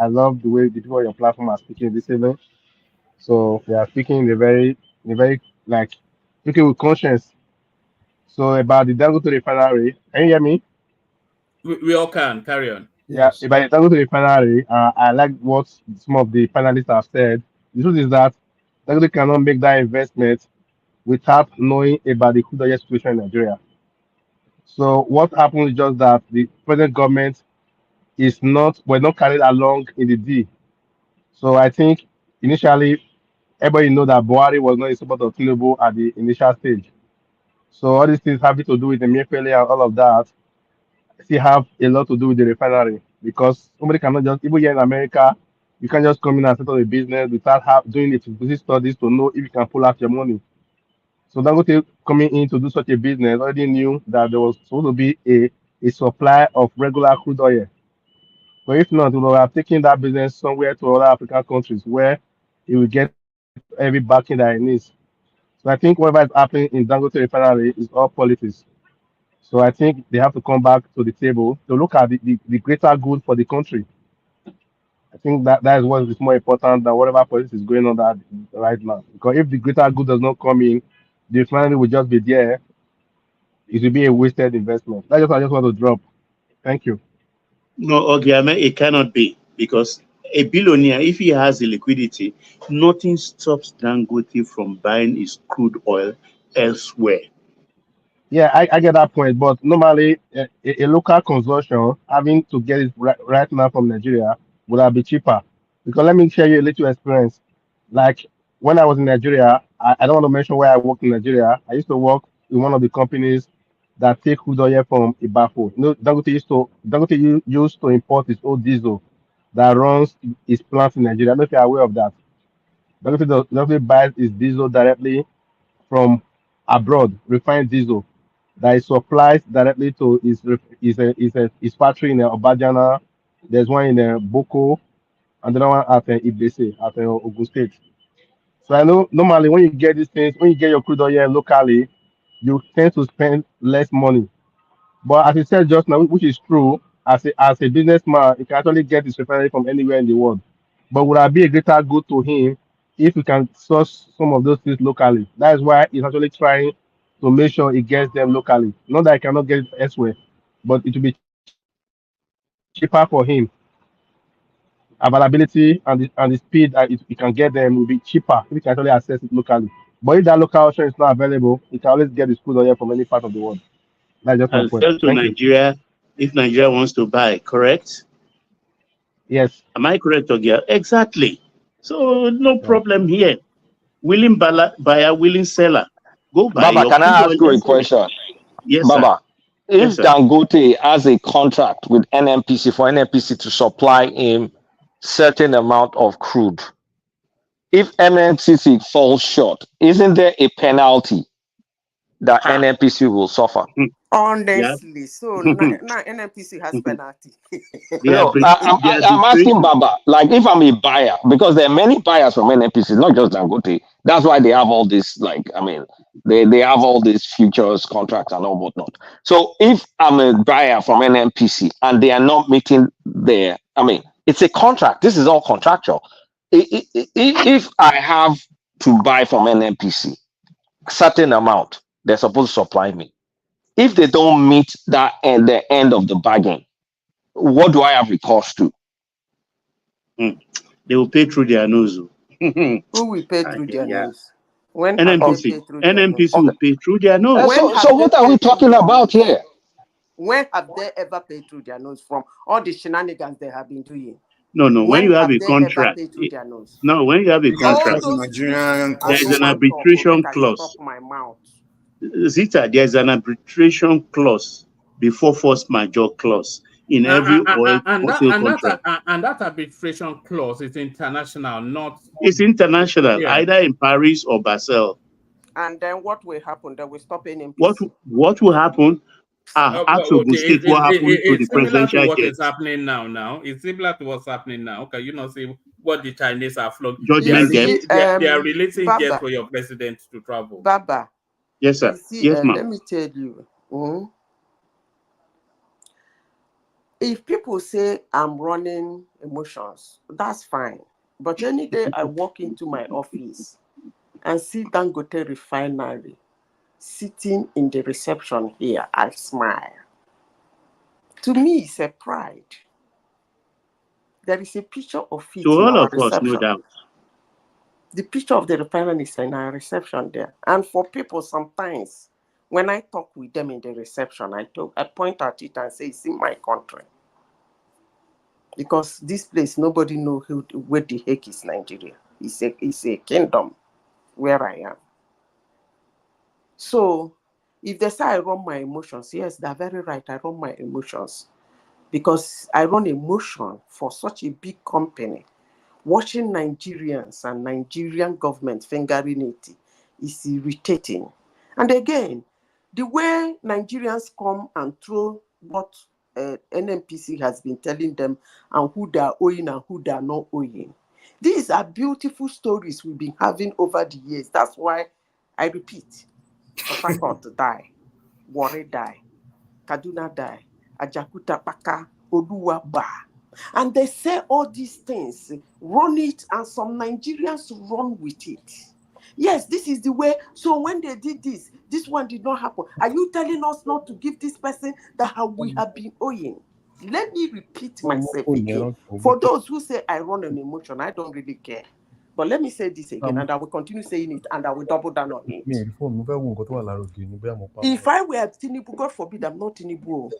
I love the way the people on your platform are speaking this evening. So they are speaking in a very like speaking with conscience. So about the Dangote refinery, can you hear me? We all can carry on. Yeah, Yes. about the Dangote refinery, I like what some of the panelists have said. The truth is that Dangote cannot make that investment without knowing about the crude oil situation in Nigeria. So what happened is just that the present government is not were not carried along in the deal. So I think initially everybody know that Buhari was not in support of Tinubu at the initial stage. So all these things having to do with the Emefiele and all of that still have a lot to do with the refinery because somebody cannot just even here in America, you can't just come in and set up a business without doing it feasibility studies to know if you can pull out your money. So Dangote coming in to do such a business already knew that there was supposed to be a supply of regular crude oil. But if not, we will have taken that business somewhere to other African countries where it will get every backing that it needs. So I think whatever is happening in Dangote refinery is all politics. So I think they have to come back to the table to look at the greater good for the country. I think that is what is more important than whatever politics is going on that right now. Because if the greater good does not come in, the refinery will just be there. It will be a wasted investment. That's just what I just want to drop. Thank you. No, okay, I mean, it cannot be because a billionaire, if he has the liquidity, nothing stops Dangote from buying his crude oil elsewhere. Yeah, I get that point, but normally a local consortium having to get it right now from Nigeria would have been cheaper. Because let me share you a little experience. Like when I was in Nigeria, I don't want to mention where I worked in Nigeria. I used to work in one of the companies that take crude oil from Ibafo. You know, used to import its own diesel that runs its plants in Nigeria. I don't know if you're aware of that. Dangote buys its diesel directly from abroad, refined diesel that is supplied directly to his factory in Obajana. There's one in Boko, and the other one at Ibese at Ogun State. So I know normally when you get these things, when you get your crude oil locally, you tend to spend less money. But as you said just now, which is true, as a businessman, you can actually get his refinery from anywhere in the world. But would that be a greater good to him if we can source some of those things locally? That is why he's actually trying to make sure he gets them locally. Not that he cannot get it elsewhere, but it will be cheaper for him. Availability and the speed that he can get them will be cheaper if he can actually access it locally. But if that local option is not available, he can always get his crude oil from any part of the world. That's just my And point. sell to Thank you. Nigeria if Nigeria wants to buy, correct? Yes. Am I correct, Ogia? Exactly. So no Yeah. problem here. Willing buyer, willing seller. Go buy Baba, your can crude I oil ask you a elsewhere. question? Yes, sir. Baba, Yes, if sir. Dangote has a contract with NNPC for NNPC to supply him certain amount of crude, if NNPC falls short, isn't there a penalty that Ha. NNPC will suffer? Yeah. Honestly, so now NNPC has penalty. No, They I'm asking arbitration. Baba, like if I'm a buyer, because there are many buyers from NNPC, not just Dangote. That's why they have all this, like, I mean, they have all these futures contracts and all whatnot. So if I'm a buyer from NNPC and they are not meeting their, I mean, it's a contract. This is all contractual. If I have to buy from NNPC certain amount, they're supposed to supply me. If they don't meet that at the end of the bargain, what do I have recourse to? Hmm. They will pay through their nose. Who will pay Ah, through yeah, their yeah. nose? When have they NNPC. paid through their nose? NNPC Okay. will pay through their nose. When So have they what are we paid through talking their about nose? here? When have they ever paid through their nose from all the shenanigans they have been doing? No, no. When When you have have a they ever contract, paid through their nose? no, when you have a You guys All trust contract, the those street Nigerian I there is no an constitution? one talk, oh, arbitration make I stop clause. my mouth. Zita, there's an arbitration clause before force majeure clause in every oil wholesale contract. And that arbitration clause is international, not It's international, yeah. either in Paris or Basel. And then what will happen? They will stop What NNPC. what will happen? Ask Ogun Okay, State what happened to the it's similar to presidential what jet. is happening now. It's similar to what's happening now. Okay, you know, see what the Chinese are flogging. You Judgment debt. see, They are releasing jets Baba, for your president to travel. Baba, Yes, you sir. see, Yes, ma'am. let me tell you, if people say I'm running emotions, that's fine. But any day I walk into my office and see Dangote refinery sitting in the reception here, I smile. To me, it's a pride. There is a picture of it To in all our of us, no reception. doubt. The picture of the refinery is in our reception there. And for people, sometimes when I talk with them in the reception, I point at it and say, it's in my country. Because this place, nobody knows where the heck is Nigeria. It's a kingdom where I am. So if they say I run my emotions, yes, they're very right. I run my emotions. Because I run emotion for such a big company. Watching Nigerians and Nigerian government fingering it is irritating. And again, the way Nigerians come and throw what NNPC has been telling them and who they are owing and who they are not owing. These are beautiful stories we've been having over the years. That's why I repeat, Port Harcourt die, Warri die, Kaduna die, Ajakuta Paka, Oluwa Ba. And they say all these things, run it, and some Nigerians run with it. Yes, this is the way. So when they did this one did not happen. Are you telling us not to give this person that we have been owing? Let me repeat myself again. For those who say I run an emotion, I don't really care. But let me say this again, and I will continue saying it, and I will double down on it. If I were Tinubu, God forbid, I'm not Tinubu,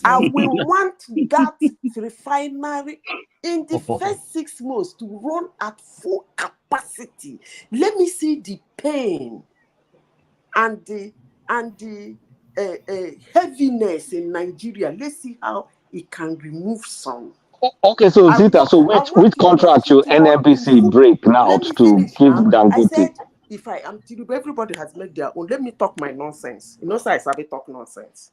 I will want that refinery in the first 6 months to run at full capacity. Let me see the pain and the heaviness in Nigeria. Let's see how it can remove some. Okay, so Zita, so which contract should NNPC break now Let me to finish give now. I Dangote? said, if I am Tinubu, everybody has made their own. Let me talk my nonsense. You know, so I sabi talk nonsense.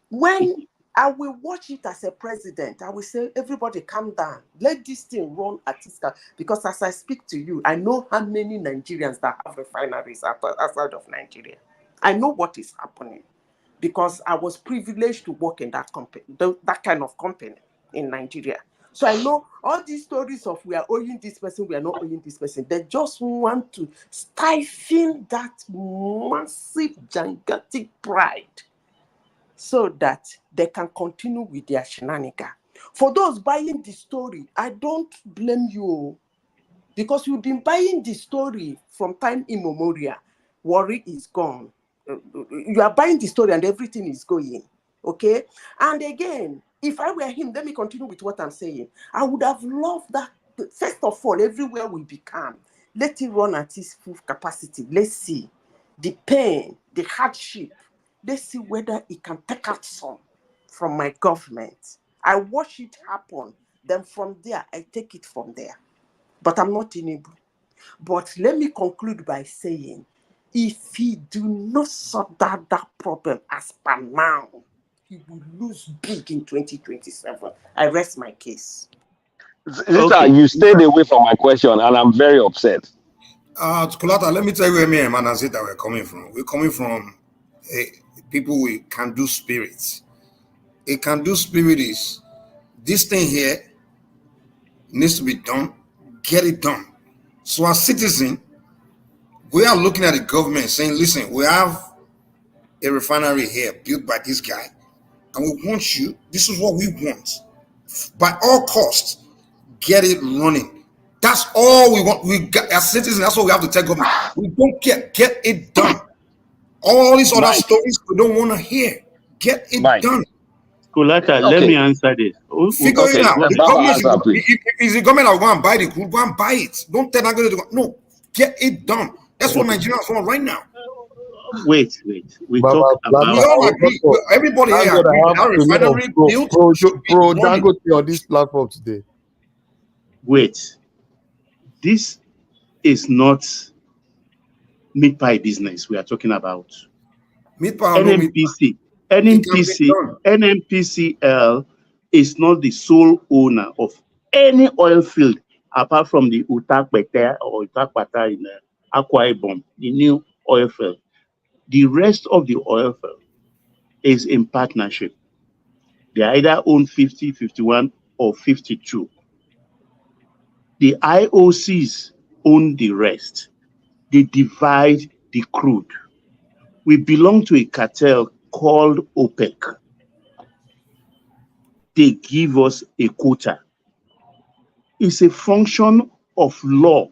When I will watch it as a president, I will say, everybody calm down. Let this thing run at its time. Because as I speak to you, I know how many Nigerians that have refineries outside of Nigeria. I know what is happening. Because I was privileged to work in that company, that kind of company in Nigeria. So I know all these stories of we are owing this person, we are not owing this person. They just want to stifle that massive, gigantic pride so that they can continue with their shenanigans. For those buying the story, I don't blame you because you've been buying the story from time immemorial. Warri is gone. You are buying the story and everything is going. Okay? And again, if I were him, let me continue with what I'm saying. I would have loved that. First of all, everywhere will be calm. Let it run at its full capacity. Let's see the pain, the hardship. Let's see whether it can take out some from my government. I watch it happen. Then from there, I take it from there. But I'm not Tinubu. But let me conclude by saying, if he do not sort out that problem as per now, he will lose big in 2027. I rest my case. Zita, Okay. you stayed away from my question, and I'm very upset. Kulata, let me tell you where me and Man and Zita were coming from. We're coming from people with can do spirits. A can do spirit is this thing here needs to be done, get it done. So as citizen, we are looking at the government saying, listen, we have a refinery here built by this guy, and we want you, this is what we want. By all costs, get it running. That's all we want. We got as citizens, that's what we have to tell government. We don't get it done. All these other Mike. stories we don't want to hear. Get it Mike. done. Kulata, let me answer this. Figure it out. The Baba government, answer, please. if the government will go and buy the crude, go and buy it. Don't tell them to go. No, get it done. That's what Nigerians want right now. Wait. We Baba, talk We about all agree. Everybody thank here God I agrees have that a lot of refinery built should be pro running. Dangote on this platform today. wait. This is not meat pie business we are talking about. Meat pie or no meat pie, it can be done. NNPCL is not the sole owner of any oil field apart from the Utakpete or Utakpata in Akwa Ibom, the new oil field. The rest of the oil field is in partnership. They either own 50, 51, or 52. The IOCs own the rest. They divide the crude. We belong to a cartel called OPEC. They give us a quota. It's a function of law.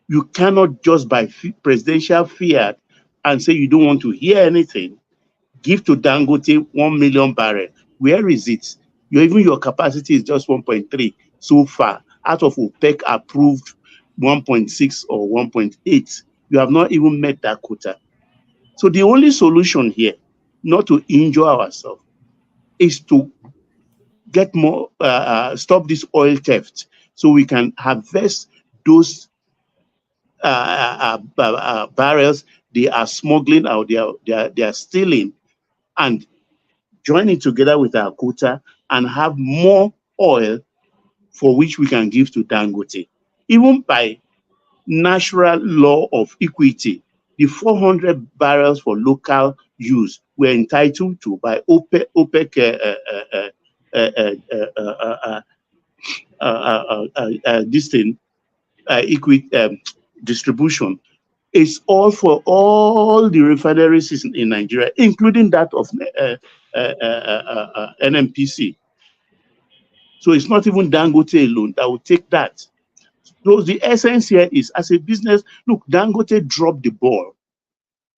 You cannot just by presidential fiat and say you don't want to hear anything, give to Dangote 1 million barrel. Where is it? Even your capacity is just 1.3 so far out of OPEC approved 1.6 or 1.8. You have not even met that quota. So the only solution here, not to injure ourselves, is to get more, stop this oil theft so we can harvest those barrels they are smuggling out, they are stealing, and join it together with our quota and have more oil for which we can give to Dangote. Even by natural law of equity, the 400 barrels for local use we're entitled to by OPEC this thing, equity distribution. It's all for all the refineries in Nigeria, including that of NMPC. So it's not even Dangote alone that will take that. So the essence here is, as a business, look, Dangote dropped the ball.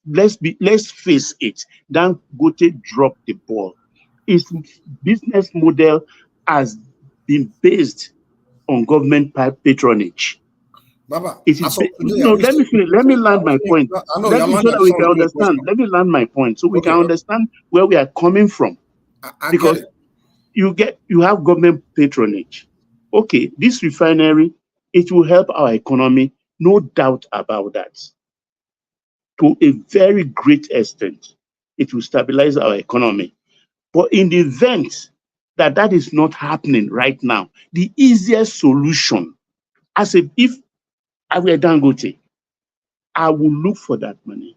Let's face it. Dangote dropped the ball. Its business model has been based on government patronage. Baba, It is let me land my point. I know So that we can understand. Let me land my point so we can understand where we are coming from. Because you have government patronage. Okay, this refinery, it will help our economy, no doubt about that. To a very great extent, it will stabilize our economy. But in the event that that is not happening right now, the easiest solution, if I were Dangote, I will look for that money.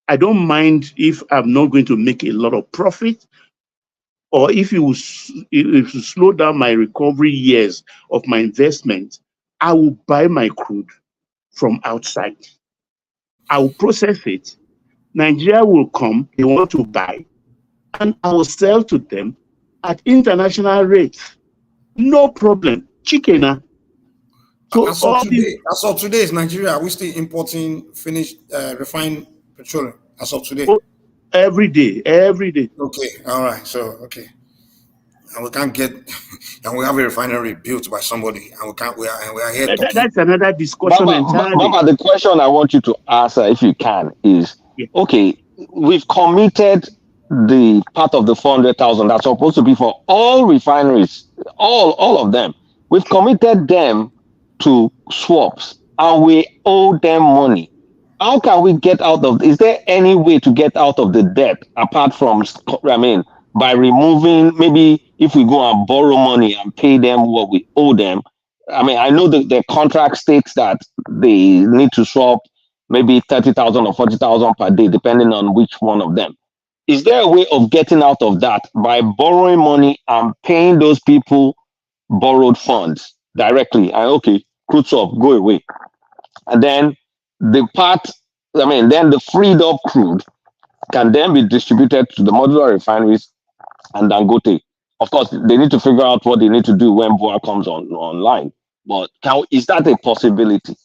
I don't mind if I'm not going to make a lot of profit, or if you slow down my recovery years of my investment, I will buy my crude from outside. I will process it. Nigeria will come, they want to buy, and I will sell to them at international rates. No problem. Chicken. So as of today, is Nigeria, are we still importing finished refined petroleum as of today? Every day. Okay, all right. So okay. And we can't get, and we have a refinery built by somebody, and we are here talking. That's another discussion entirely. Baba, the question I want you to answer, if you can, is okay. We've committed the part of the 400,000 that's supposed to be for all refineries, all of them. We've committed them to swaps, and we owe them money. How can we get out of? Is there any way to get out of the debt apart from, by removing, maybe if we go and borrow money and pay them what we owe them? I know the contract states that they need to swap maybe 30,000 or 40,000 per day, depending on which one of them. Is there a way of getting out of that by borrowing money and paying those people borrowed funds directly? And okay, crude swap, go away. And then then the freed up crude can then be distributed to the modular refineries and Dangote. Of course, they need to figure out what they need to do when BOA comes online. But is that a possibility?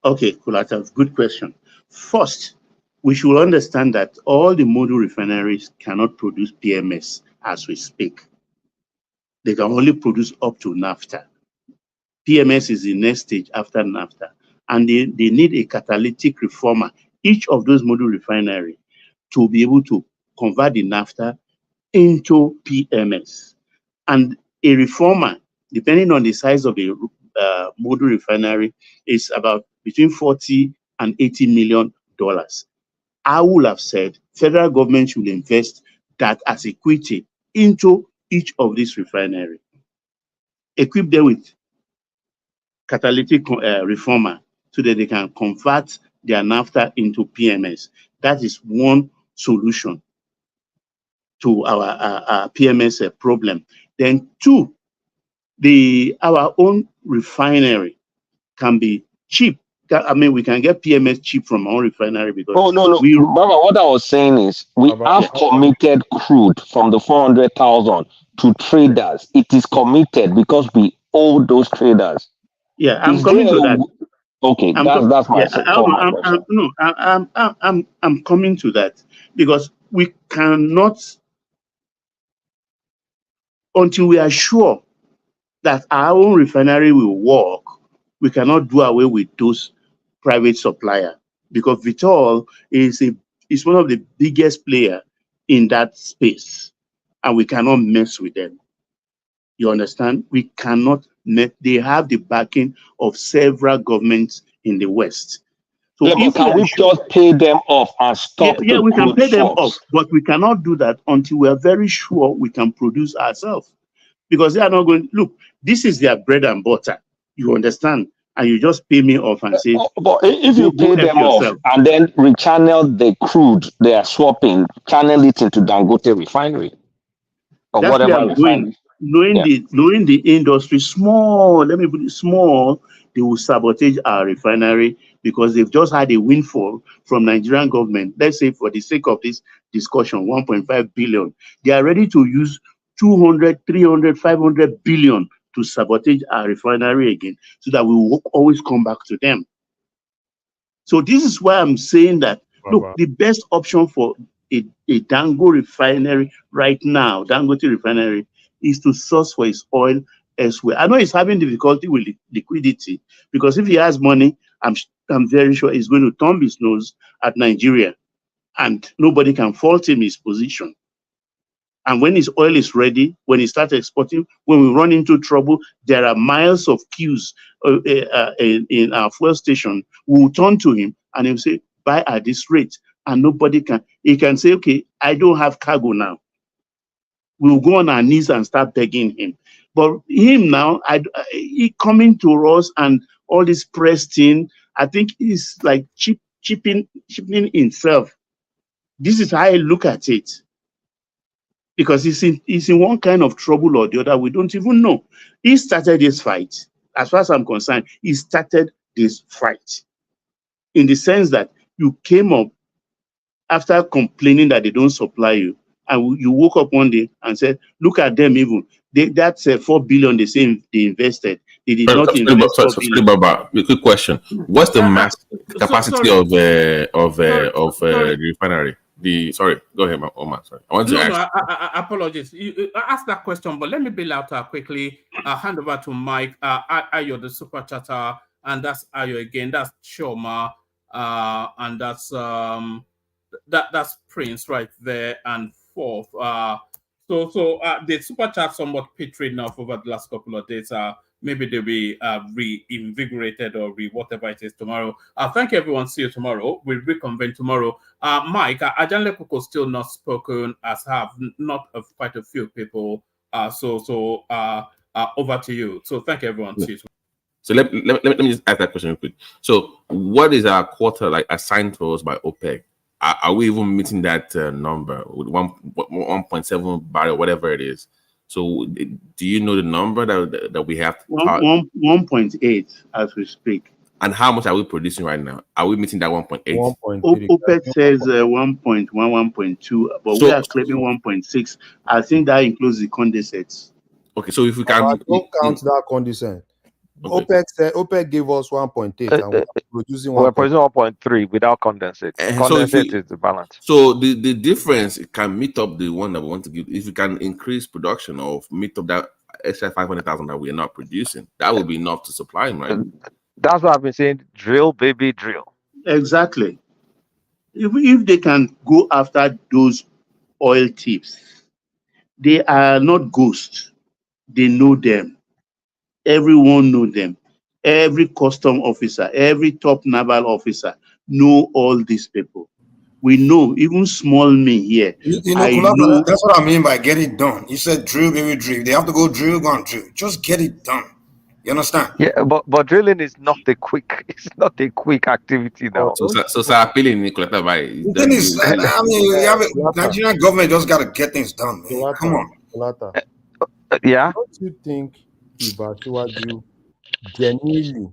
Okay, Kulata, good question. First, we should understand that all the module refineries cannot produce PMS as we speak. They can only produce up to naphtha. PMS is the next stage after naphtha, and they need a catalytic reformer, each of those module refineries, to be able to convert the naphtha into PMS. And a reformer, depending on the size of the module refinery, is about between $40 and $80 million. I would have said federal government should invest that as equity into each of these refineries. Equip them with catalytic reformer so that they can convert their naphtha into PMS. That is one solution. to our PMS problem. Then two, our own refinery can be cheap. I mean, we can get PMS cheap from our own refinery because no. Baba, what I was saying is we have committed crude from the 400,000 to traders. It is committed because we owe those traders. Yeah, I'm coming to that. Okay, that's my question. I'm coming to that because we cannot, until we are sure that our own refinery will work, we cannot do away with those private suppliers, because Vitol is one of the biggest player in that space, and we cannot mess with them. You understand? We cannot. They have the backing of several governments in the West. So yeah, but can we just pay them off and stop? Yeah, we can pay them off, but we cannot do that until we are very sure we can produce ourselves. Because they are not going, look, this is their bread and butter. You understand? And you just pay me off and say, but if you pay them off and then rechannel the crude they are swapping, channel it into Dangote refinery or that's whatever refinery. Knowing the industry small, let me put it small, they will sabotage our refinery because they've just had a windfall from Nigerian government. Let's say for the sake of this discussion, 1.5 billion. They are ready to use 200, 300, 500 billion to sabotage our refinery again, so that we will always come back to them. So this is why I'm saying that, look, the best option for a Dangote refinery right now, Dangote refinery, is to source for its oil elsewhere. I know he's having difficulty with liquidity, because if he has money, I'm very sure he's going to thumb his nose at Nigeria, and nobody can fault him his position. And when his oil is ready, when he starts exporting, when we run into trouble, there are miles of queues in our fuel station. We will turn to him and he'll say, buy at this rate. And nobody can. He can say, okay, I don't have cargo now. We'll go on our knees and start begging him. But him now, he coming to us and all this press thing, I think is like cheapening himself. This is how I look at it. Because he's in one kind of trouble or the other, we don't even know. He started this fight. As far as I'm concerned, he started this fight. In the sense that you came up after complaining that they don't supply you, and you woke up one day and said, look at them even. That's 4 billion they say they invested. They did not invest 4 billion. Baba, a quick question. What's the mass capacity of the refinery? Sorry, go ahead, Omar. Sorry, I want to ask. Apologies. You asked that question, but let me bail out quickly. Hand over to Mike. Ayo, the super chatter, and that's Ayo again. That's Choma, and that's Prince right there, and fourth. So the super chat somewhat petered off over the last couple of days. Maybe they'll be reinvigorated or whatever it is tomorrow. Thank you, everyone. See you tomorrow. We'll reconvene tomorrow. Mike, Ajan Lekuko still not spoken, as have not quite a few people. So over to you. So thank you, everyone. See you tomorrow. So let me just ask that question real quick. So what is our quota like assigned to us by OPEC? Are we even meeting that number with 1.7 barrel, whatever it is? So do you know the number that we have? 1.8 as we speak. And how much are we producing right now? Are we meeting that 1.8? OPEC says 1.1, 1.2, but we are claiming 1.6. I think that includes the condensates. Okay, so if we can... Don't count that condensate. Okay. OPEC gave us 1.8 and we're producing 1.3 without condensate. Condensate is the balance. So the difference can meet up the one that we want to give. If we can increase production or meet up that extra 500,000 that we are not producing, that will be enough to supply them, right? That's what I've been saying. Drill, baby, drill. Exactly. If they can go after those oil tips, they are not ghosts. They know them. Everyone know them. Every custom officer, every top naval officer know all these people. We know, even small me here. Know, that's what I mean by get it done. You said drill, baby, drill. They have to go drill, go and drill. Just get it done. You understand? Yeah, but drilling is not a quick. It's not a quick activity now. So appealing Nicoletta by The thing is, I mean, you have Nigerian government just got to get things done, man. Come on. Yeah. Don't you think if Asiwaju genuinely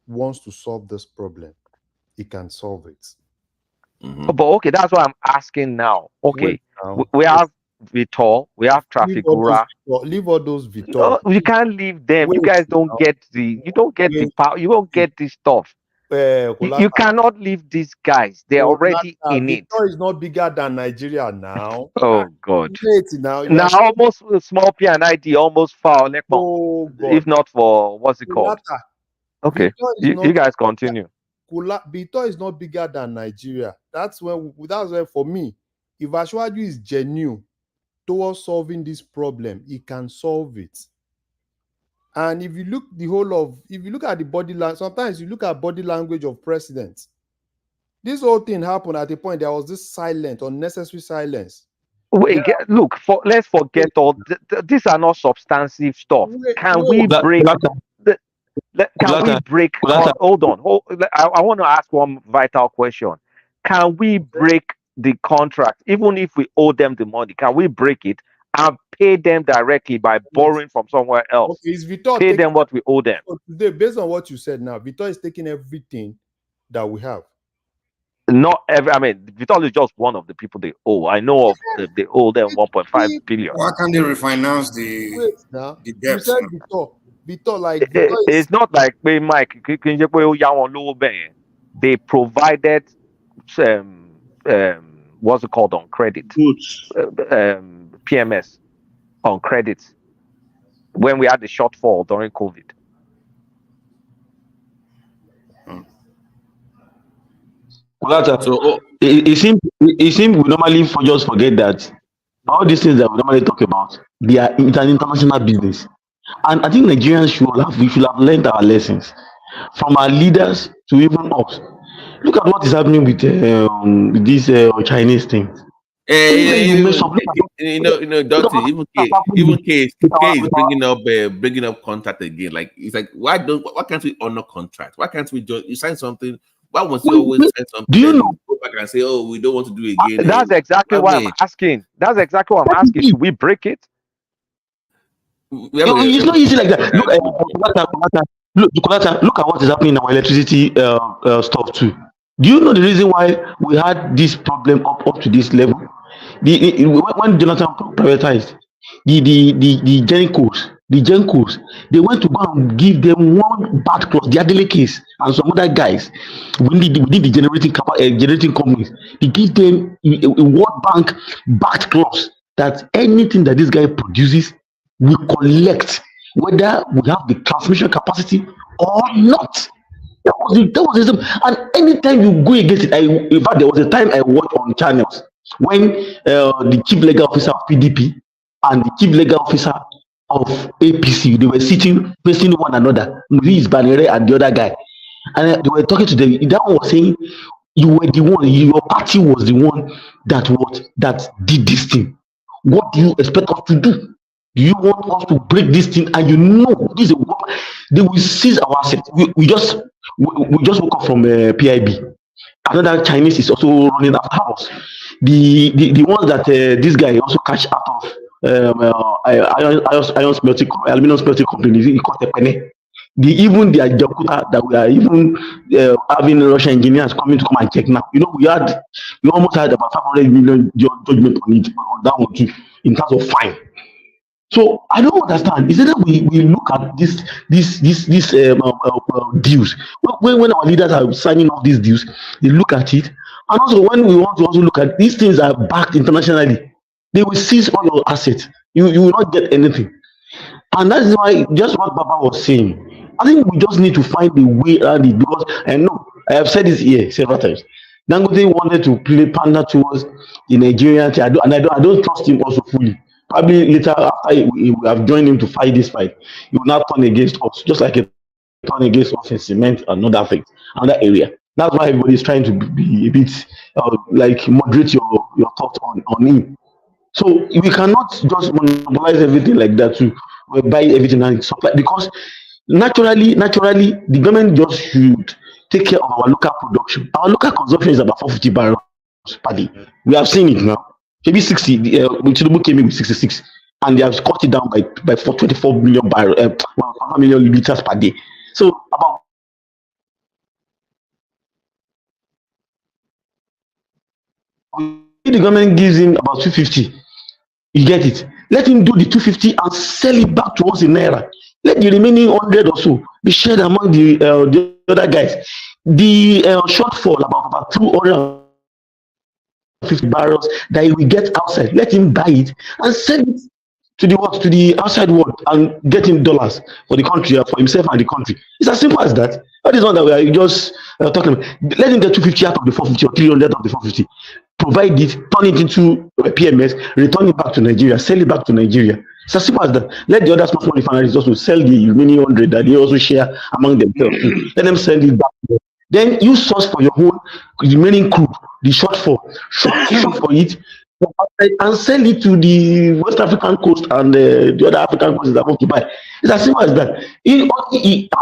wants to solve this problem, he can solve it? But okay, that's what I'm asking now. Okay, we have Vitor, we have Trafigura. Leave all those Vitor. No, you can't leave them. You guys don't get the power. You don't get the stuff. You cannot leave these guys. They're already in it. Vitor is not bigger than Nigeria now. Oh God! Now almost small P and ID almost foul. Oh God! If not for what's it called? Okay, you guys continue. Vitor is not bigger than Nigeria. That's where for me, if Asiwaju is genuine towards solving this problem, he can solve it. And if you look at the body language, sometimes you look at body language of presidents. This whole thing happened at a point. There was this unnecessary silence. Wait, look, let's forget all. These are not substantive stuff. Can we break? Can we break? Hold on. I want to ask one vital question. Can we break the contract, even if we owe them the money? Can we break it and pay them directly by borrowing from somewhere else? Okay, is Vitor pay them what we owe them? Today, based on what you said now, Vitor is taking everything that we have. Not every. I mean, Vitor is just one of the people they owe. I know of they owe them 1.5 billion. Why can't they refinance the debt? You said Vitor, like it's not like Mike. They provided what's it called on credit? PMS on credit when we had the shortfall during COVID. So it seems we normally just forget that all these things that we normally talk about, it's an international business, and I think Nigerians should have learned our lessons from our leaders to even us. Look at what is happening with this Chinese thing. Doctor, even case is bringing up contract again. Like it's like why can't we honor contract? Why can't we just sign something? Why must you always sign something? Do you know? Go back and say, oh, we don't want to do it again. That's exactly what I'm asking. Should we break it? It's not easy like that. Look at what is happening in our electricity stuff too. Do you know the reason why we had this problem up to this level? When Jonathan privatized the Gencos, they went to go and give them one bad clause, the Adele case and some other guys within the generating companies. They give them a World Bank bad clause that anything that this guy produces, we collect, whether we have the transmission capacity or not. That was it. And anytime you go against it, in fact, there was a time I watched on channels when the chief legal officer of PDP and the chief legal officer of APC, they were sitting facing one another. He is Banere and the other guy, and they were talking to them. That one was saying, "You were the one. Your party was the one that did this thing. What do you expect us to do? Do you want us to break this thing? And you know this is they will seize our assets. We just woke up from PIB. Another Chinese is also running after us. The ones that this guy also catch out of aluminum smelting company. He called the penny. Even the Jakarta that we are even having Russian engineers coming to come and check now. You know, we almost had about 500 million judgment on it on that one too in terms of fine. So I don't understand. Is it that we look at these deals when our leaders are signing off these deals, they look at it, and also when we want to also look at these things are backed internationally, they will seize all your assets. You will not get anything, and that is why just what Baba was saying. I think we just need to find a way around it because I know I have said this here several times. Dangote wanted to pander towards the Nigerian thing, I don't trust him also fully. Probably later after we have joined him to fight this fight, he will not turn against us, just like he turned against us in cement and another thing, another area. That's why everybody is trying to be a bit like moderate your thoughts on him. So we cannot just monopolize everything like that to buy everything and supply, because naturally, the government just should take care of our local production. Our local consumption is about 450 barrels per day. We have seen it now. Maybe 60. Tinubu came in with 66, and they have cut it down by 24 million barrels, 1 million liters per day. So about the government gives him about 250. You get it? Let him do the 250 and sell it back to us in naira. Let the remaining 100 or so be shared among the other guys. The shortfall about 250 barrels that he will get outside, let him buy it and sell it to the outside world and get him dollars for the country, for himself and the country. It's as simple as that. That is one that we are just talking about. Let him get 250 out of the 450 or 300 of the 450. Provide it, turn it into a PMS, return it back to Nigeria, sell it back to Nigeria. It's as simple as that. Let the other small refineries also sell the remaining 100 that they also share among themselves. Let them sell it back to them. Then you source for your own remaining crude, the shortfall, short for it, and sell it to the West African coast and the other African coasts that want to buy. It's as simple as that.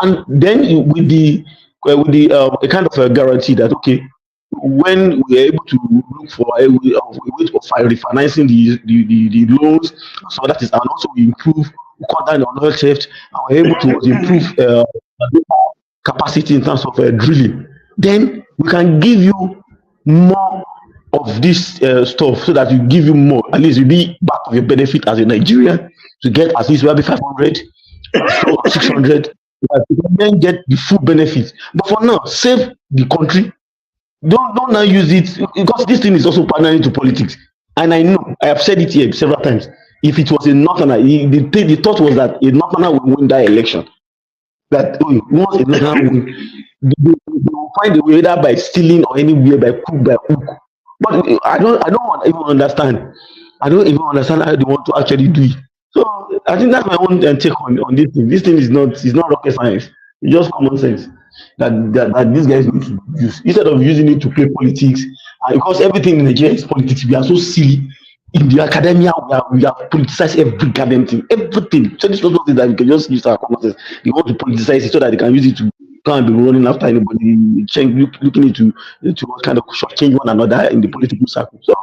And then with the kind of a guarantee that, okay, when we are able to look for a way of refinancing the loans, so that is, and also we improve, we cut down on oil theft, and we're able to improve capacity in terms of drilling, then we can give you more of this stuff, so that you give you more, at least you be back of your benefit as a Nigerian to get at least maybe 500 or 600, then get the full benefit. But for now, save the country. Don't now use it, because this thing is also partnering to politics. And I know, I have said it here several times. If it was a northerner, the thought was that a northerner will win that election. That once a northerner win, they will find a way, either by stealing or anywhere, by hook. But I don't even understand. I don't even understand how they want to actually do it. So I think that's my own take on this thing. This thing is not rocket science. It's just common sense that these guys need to use, instead of using it to play politics. And because everything in Nigeria is politics, we are so silly. In the academia, we have politicized every goddamn thing, everything. So this is not something that we can just use our common sense. They want to politicize it so that they can use it to can't be running after anybody, looking into what kind of change one another in the political circle. So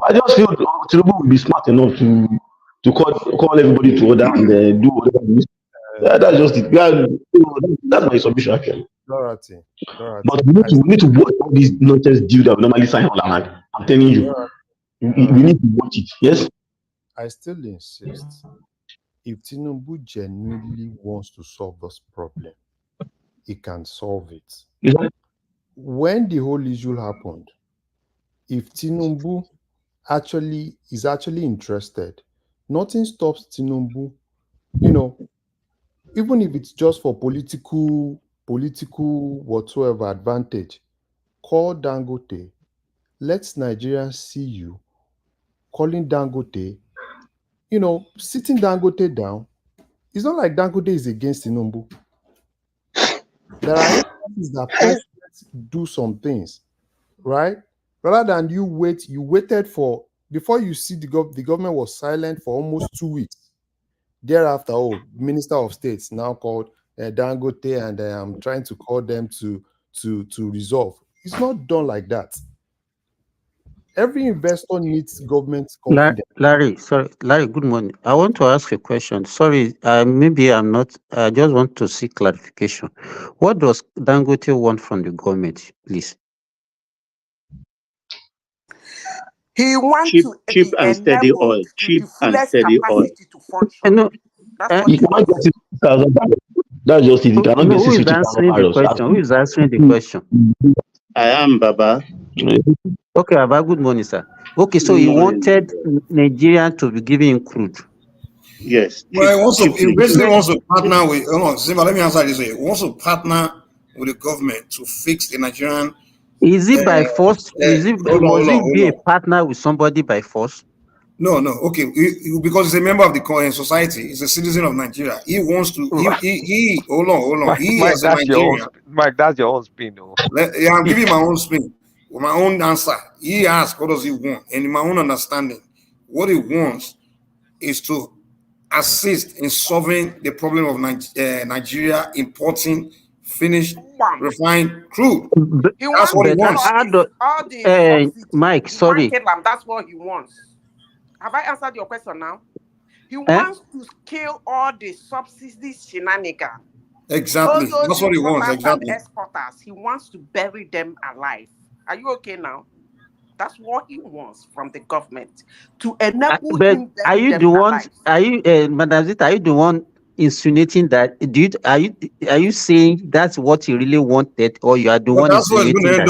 I just feel Tinubu will be smart enough to call everybody to order and do whatever he needs. That's just it. That's my submission actually. Dorothy. But we need to watch all these nonsense deals that we normally sign on our hand. I'm telling you, we need to watch it. Yes. I still insist. If Tinubu genuinely wants to solve this problem, he can solve it. When the whole issue happened, if Tinubu is actually interested, nothing stops Tinubu, even if it's just for political whatsoever advantage, call Dangote, let Nigerians see you calling Dangote, sitting Dangote down. It's not like Dangote is against Tinubu. There are instances that presidents do some things, right? Rather than you waited for, before you see the government was silent for almost 2 weeks. Thereafter, Minister of States now called Dangote, and I'm trying to call them to resolve. It's not done like that. Every investor needs government confidence. Larry, good morning. I want to ask a question. Sorry, maybe I'm not. I just want to seek clarification. What does Dangote want from the government, please? He wants cheap and steady oil. Cheap and steady oil. To function. You cannot get 60,000 barrels. That's just it. You cannot get 60,000 barrels. Who is answering the question? I am, Baba. Okay, Baba, good morning, sir. Okay, so he wanted Nigeria to be giving crude. Yes. Well, he basically wants to partner with, let me answer this way. He wants to partner with the government to fix the Nigerian. Is it by force? Must it be a partner with somebody by force? No. Okay, because he's a member of the society. He's a citizen of Nigeria. He wants to. He hold on. Mike, that's your own spin, though. I'm giving my own spin, my own answer. He asked, "What does he want?" And in my own understanding, what he wants is to assist in solving the problem of Nigeria importing finished refined crude. He That's what he wants. all the Mike, sorry. That's what he wants. Have I answered your question now? He wants to kill all the subsidies shenanigans. Exactly. That's what he wants. Exactly. And exporters. He wants to bury them alive. Are you okay now? That's what he wants from the government to enable but him. Are you the one? Are you, Madam Zita, are you the one insinuating that? Are you saying that's what he really wanted, or you are the one insinuating that?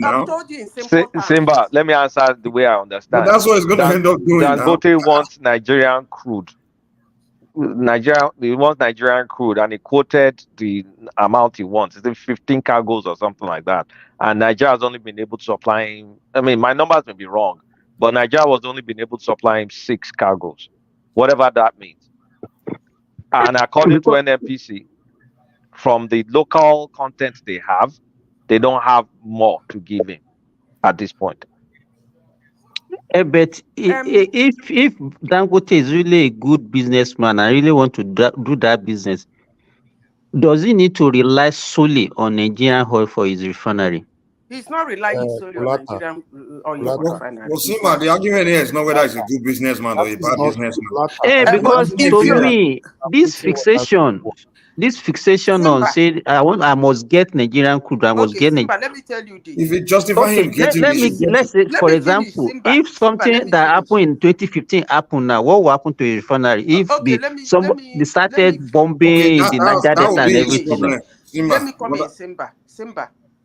I told you in simple terms. Simba, let me answer the way I understand. But that's what he's going to end up doing now. Dangote wants Nigerian crude. He wants Nigerian crude, and he quoted the amount he wants. It's 15 cargoes or something like that. And Nigeria has only been able to supply him. I mean, my numbers may be wrong, but Nigeria was only been able to supply him 6 cargoes, whatever that means. And according to NMPC, from the local content they have, they don't have more to give him at this point. But if Dangote is really a good businessman and really want to do that business, does he need to rely solely on Nigerian oil for his refinery? He's not relying solely on Nigerian oil refinery. Well, Simba, the argument here is not whether he's a good businessman or a bad businessman. Because to me, this fixation on say I must get Nigerian crude, I must get Simba, let me tell you this. If it justifies him getting let's say, for example, if something that happened in 2015 happened now, what will happen to a refinery? If they started bombing the Niger Delta and everything. Let me come in, Simba.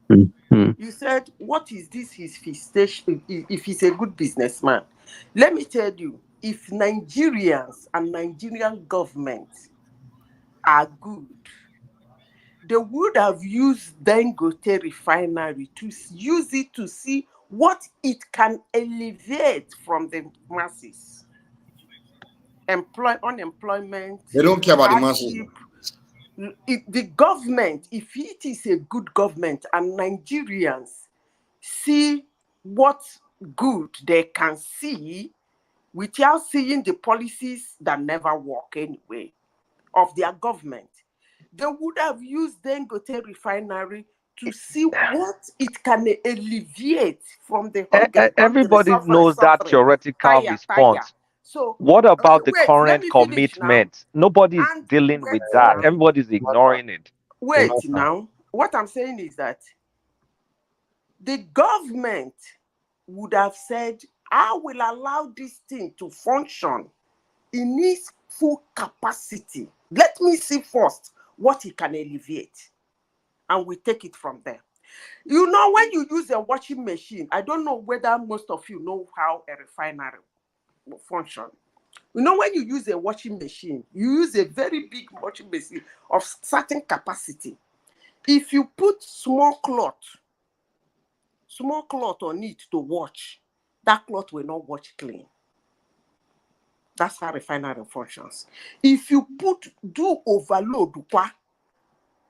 You said, what is this his fixation if he's a good businessman? Let me tell you, if Nigerians and Nigerian government are good, they would have used Dangote refinery to use it to see what it can alleviate from the masses. Unemployment. They don't care about the masses. The government, if it is a good government and Nigerians see what good they can see without seeing the policies that never work anyway of their government, they would have used Dangote refinery to see what it can alleviate from the hunger. Everybody knows that theoretical response. So what about the current commitment? Nobody is dealing with that. Everybody's ignoring it. Wait now. What I'm saying is that the government would have said, I will allow this thing to function in its full capacity. Let me see first what it can alleviate. And we take it from there. You know, when you use a washing machine, I don't know whether most of you know how a refinery will function. You know, when you use a washing machine, you use a very big washing machine of certain capacity. If you put small cloth on it to wash, that cloth will not wash clean. That's how refinery functions. If you do overload,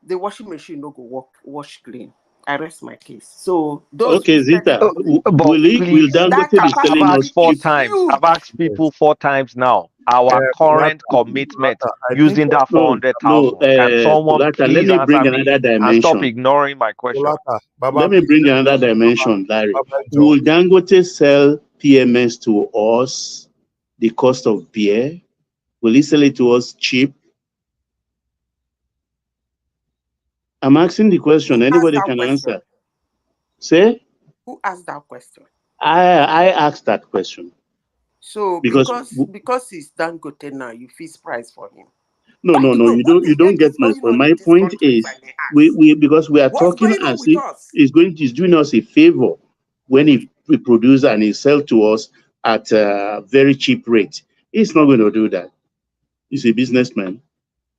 the washing machine no go wash clean. I rest my case. So those Zita, will Dangote be telling us 4 times? I've asked people 4 times now. Our current commitment using that 400,000. Can someone please answer me and stop ignoring my question? Let me bring another dimension, Larry. Will Dangote sell PMS to us the cost of beer? Will he sell it to us cheap? I'm asking the question. Anybody can answer. Say? Who asked that question? I asked that question. So because he's Dangote now, you feel price for him. No, you don't get my point. My point is because we are talking as if he's doing us a favor when he produce and he sell to us at a very cheap rate. He's not going to do that. He's a businessman.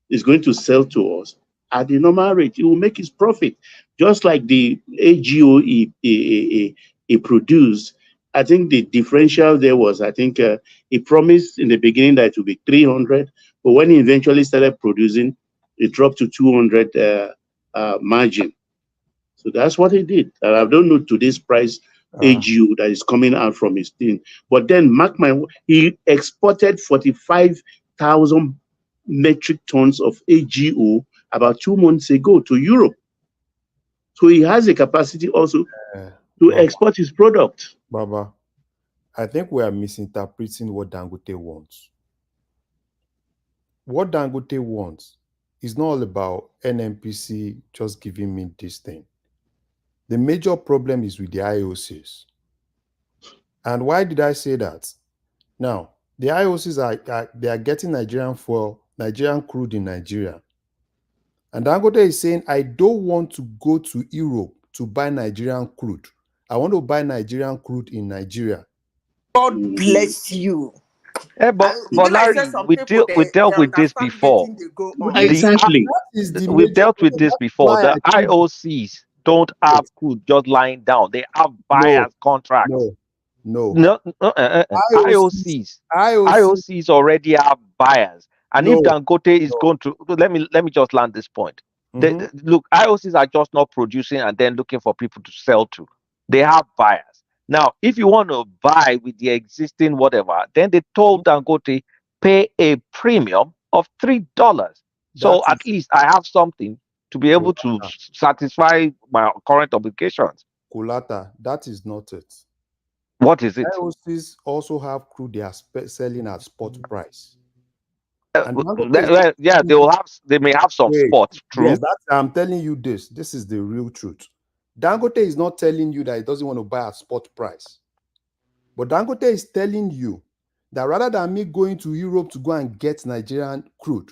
He's going to sell to us at the normal rate. He will make his profit. Just like the AGO he produced. I think the differential there was, he promised in the beginning that it would be 300, but when he eventually started producing, it dropped to 200 margin. So that's what he did. And I don't know today's price AGU that is coming out from his thing. But then, mark my word, he exported 45 100,000 metric tons of AGO about 2 months ago to Europe. So he has a capacity also to export his product. Baba, I think we are misinterpreting what Dangote wants. What Dangote wants is not all about NNPC just giving me this thing. The major problem is with the IOCs. And why did I say that? Now, the IOCs they are getting Nigerian crude in Nigeria. And Dangote is saying, I don't want to go to Europe to buy Nigerian crude. I want to buy Nigerian crude in Nigeria. God bless you. Yeah, but Larry, we dealt with this before. Exactly. We've dealt with this before. The IOCs don't have crude just lying down. They have buyers contracts. IOCs already have buyers. And if Dangote is going to let me just land this point. Look, IOCs are just not producing and then looking for people to sell to. They have buyers. Now, if you want to buy with the existing whatever, then they told Dangote pay a premium of $3. So at least I have something to be able to satisfy my current obligations. Kulata, that is not it. What is it? IOCs also have crude they are selling at spot price. They may have some spots. True. Yes, I'm telling you this. This is the real truth. Dangote is not telling you that he doesn't want to buy at spot price. But Dangote is telling you that rather than me going to Europe to go and get Nigerian crude,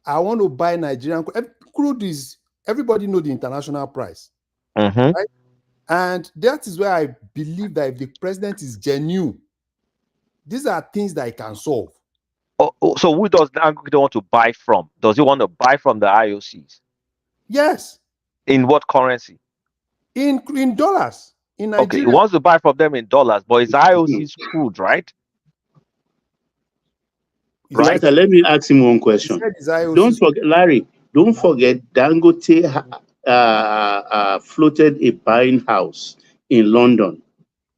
I want to buy Nigerian crude. Crude is, everybody know the international price. Right? And that is where I believe that if the president is genuine, these are things that he can solve. So who does Dangote want to buy from? Does he want to buy from the IOCs? Yes. In what currency? In dollars. In Nigeria. Okay, he wants to buy from them in dollars, but it's IOC's crude, right? Right. Let me ask him one question. Don't forget, Larry, don't forget Dangote floated a buying house in London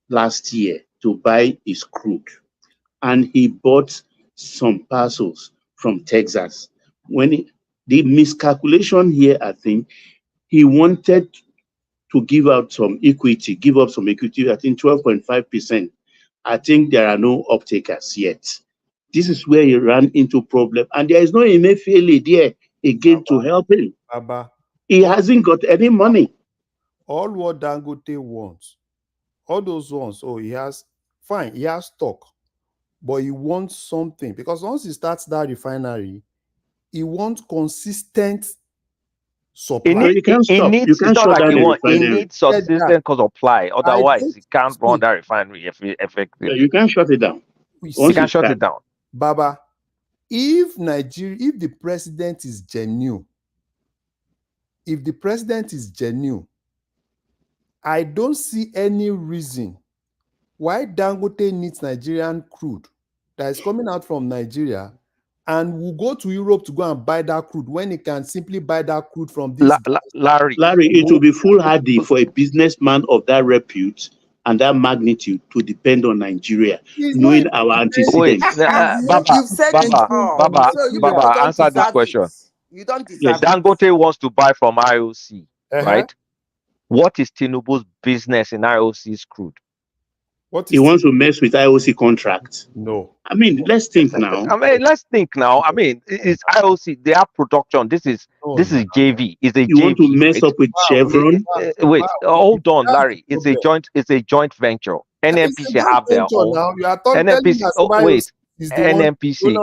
last year to buy his crude. And he bought some parcels from Texas. The miscalculation here, I think, he wanted to give up some equity, I think 12.5%. I think there are no off-takers yet. This is where he ran into problem. And there is no Emefiele there again to help him. He hasn't got any money. All what Dangote wants, all those ones, he has stock, but he wants something. Because once he starts that refinery, he wants consistent supply. He needs consistent supply. Otherwise, he can't run that refinery effectively. You can't shut it down. You can shut it down. Baba, if the president is genuine, I don't see any reason why Dangote needs Nigerian crude that is coming out from Nigeria and will go to Europe to go and buy that crude when he can simply buy that crude from this. Larry, it will be foolhardy for a businessman of that repute and that magnitude to depend on Nigeria, knowing our antecedents. Baba, answer this question. You don't deserve Dangote wants to buy from IOC, right? What is Tinubu's business in IOC's crude? He wants to mess with IOC contracts. No. I mean, let's think now. It's IOC. They have production. This is JV. It's a JV. You want to mess up with Chevron? Wait, hold on, Larry. It's a joint venture. NNPC have their own.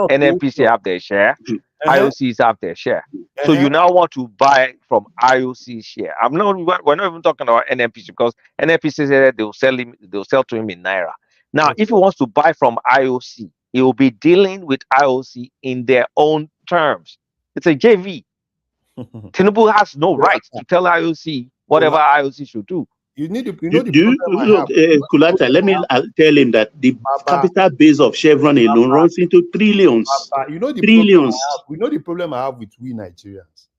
NNPC have their share. IOCs have their share. So you now want to buy from IOC's share. We're not even talking about NNPC because NNPC said they'll sell to him in Naira. Now, if he wants to buy from IOC, he will be dealing with IOC in their own terms. It's a JV. Tinubu has no right to tell IOC whatever IOC should do. Kulata, let me tell him that the capital base of Chevron alone runs into trillions. Trillions. We know the problem I have with we Nigerians.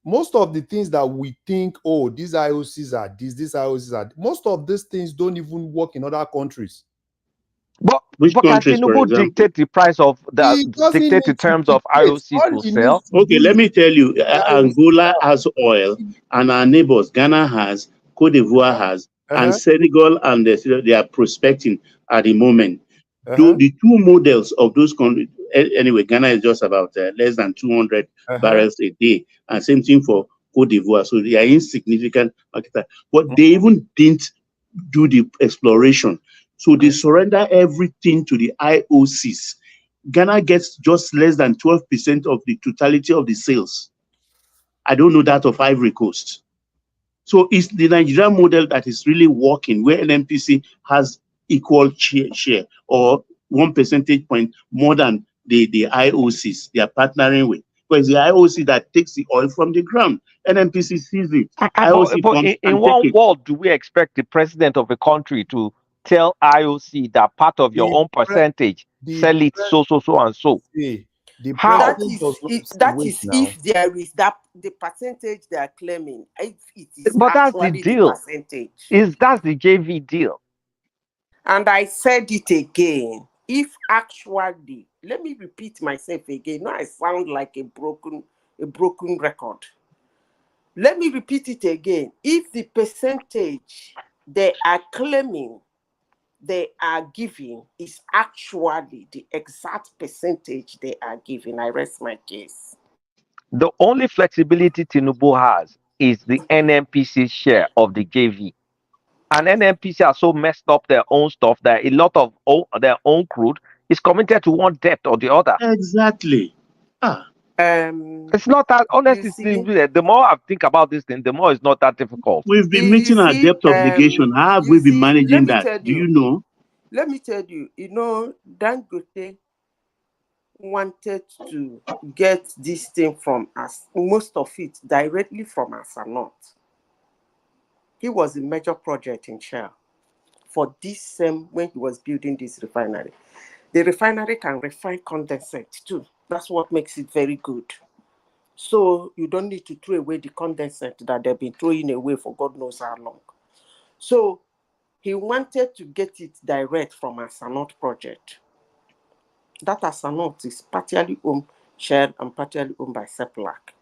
Most of the things that we think, these IOCs are this, these IOCs are, most of these things don't even work in other countries. But Which can countries, for Tinubu example? dictate the price of He the doesn't dictate the need to terms of dictate. IOC All to he needs sell? to Okay, do let is me tell you, the Angola has oil, and our neighbors, Ghana has, Cote d'Ivoire has, and Uh-huh. Senegal, and they are prospecting at the moment. Uh-huh. The two models of those countries, anyway, Ghana is just about less than 200 barrels a day, and same thing for Cote d'Ivoire. So they are insignificant market, but they even didn't do the exploration. So they surrender everything to the IOCs. Ghana gets just less than 12% of the totality of the sales. I don't know that of Ivory Coast. So it's the Nigerian model that is really working, where NMPC has equal share or 1 percentage point more than the IOCs they are partnering with. Because the IOC that takes the oil from the ground, NMPC sees it, IOC But comes in and take one it. world, do we expect the president of a country to tell IOC that part of your own percentage, sell it so and so? How? That is if there is that the percentage they are claiming, if it is But that's the actually the deal. percentage. That's the JV deal. And I said it again. If actually, let me repeat myself again. Now I sound like a broken record. Let me repeat it again. If the percentage they are claiming they are giving is actually the exact percentage they are giving, I rest my case. The only flexibility Tinubu has is the NMPC share of the JV. And NMPC are so messed up their own stuff that a lot of their own crude is committed to one debt or the other. Exactly. It's not that, honestly, the more I think about this thing, the more it's not that difficult. We've been meeting our debt obligation. How have we been managing that? Do you know? Let me tell you, Dangote wanted to get this thing from us, most of it directly from Asanot. He was a major project in Shell for this same when he was building this refinery. The refinery can refine condensate too. That's what makes it very good. So you don't need to throw away the condensate that they've been throwing away for God knows how long. So he wanted to get it direct from Asanot project. That Asanot is partially owned Shell and partially owned by Seplat.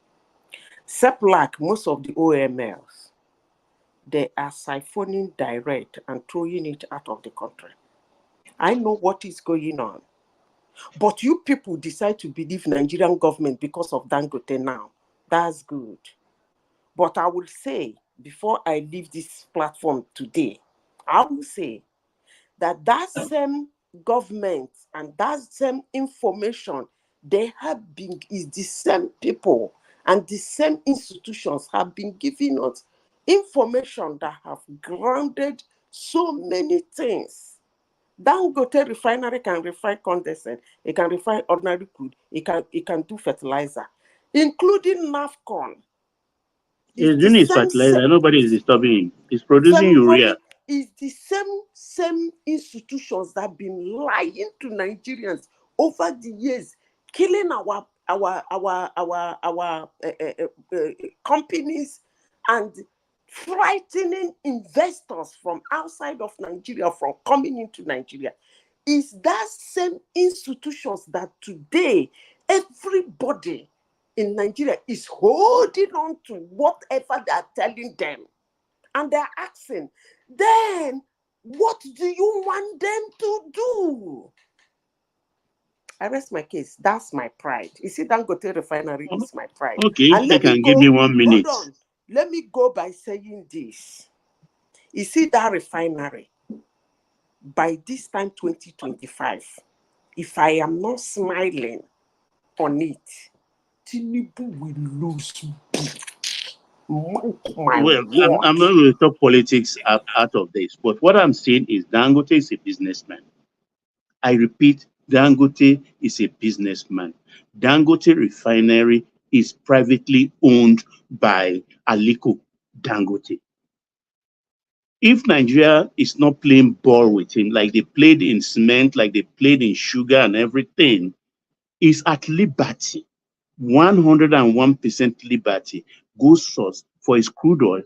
Seplat, most of the OMLs, they are siphoning direct and throwing it out of the country. I know what is going on. But you people decide to believe Nigerian government because of Dangote now. That's good. But I will say, before I leave this platform today, I will say that that same government and that same information they have been, is the same people and the same institutions have been giving us information that have grounded so many things. Dangote refinery can refine condensate, it can refine ordinary crude, it can do fertilizer, including NAFCON. He's doing his fertilizer. Nobody is disturbing him. He's producing urea. It's the same institutions that have been lying to Nigerians over the years, killing our companies and frightening investors from outside of Nigeria from coming into Nigeria. Is that same institutions that today everybody in Nigeria is holding on to whatever they are telling them. And they're asking, then what do you want them to do? I rest my case. That's my pride. You see, Dangote refinery is my pride. Okay, and if you can give me 1 minute. Hold on. Let me go by saying this. You see that refinery, by this time 2025, if I am not smiling on it, Tinubu will lose. Well, I'm not going to talk politics out of this, but what I'm saying is Dangote is a businessman. I repeat, Dangote is a businessman. Dangote refinery is privately owned by Aliko Dangote. If Nigeria is not playing ball with him, like they played in cement, like they played in sugar and everything, is at liberty, 101% liberty, go source for his crude oil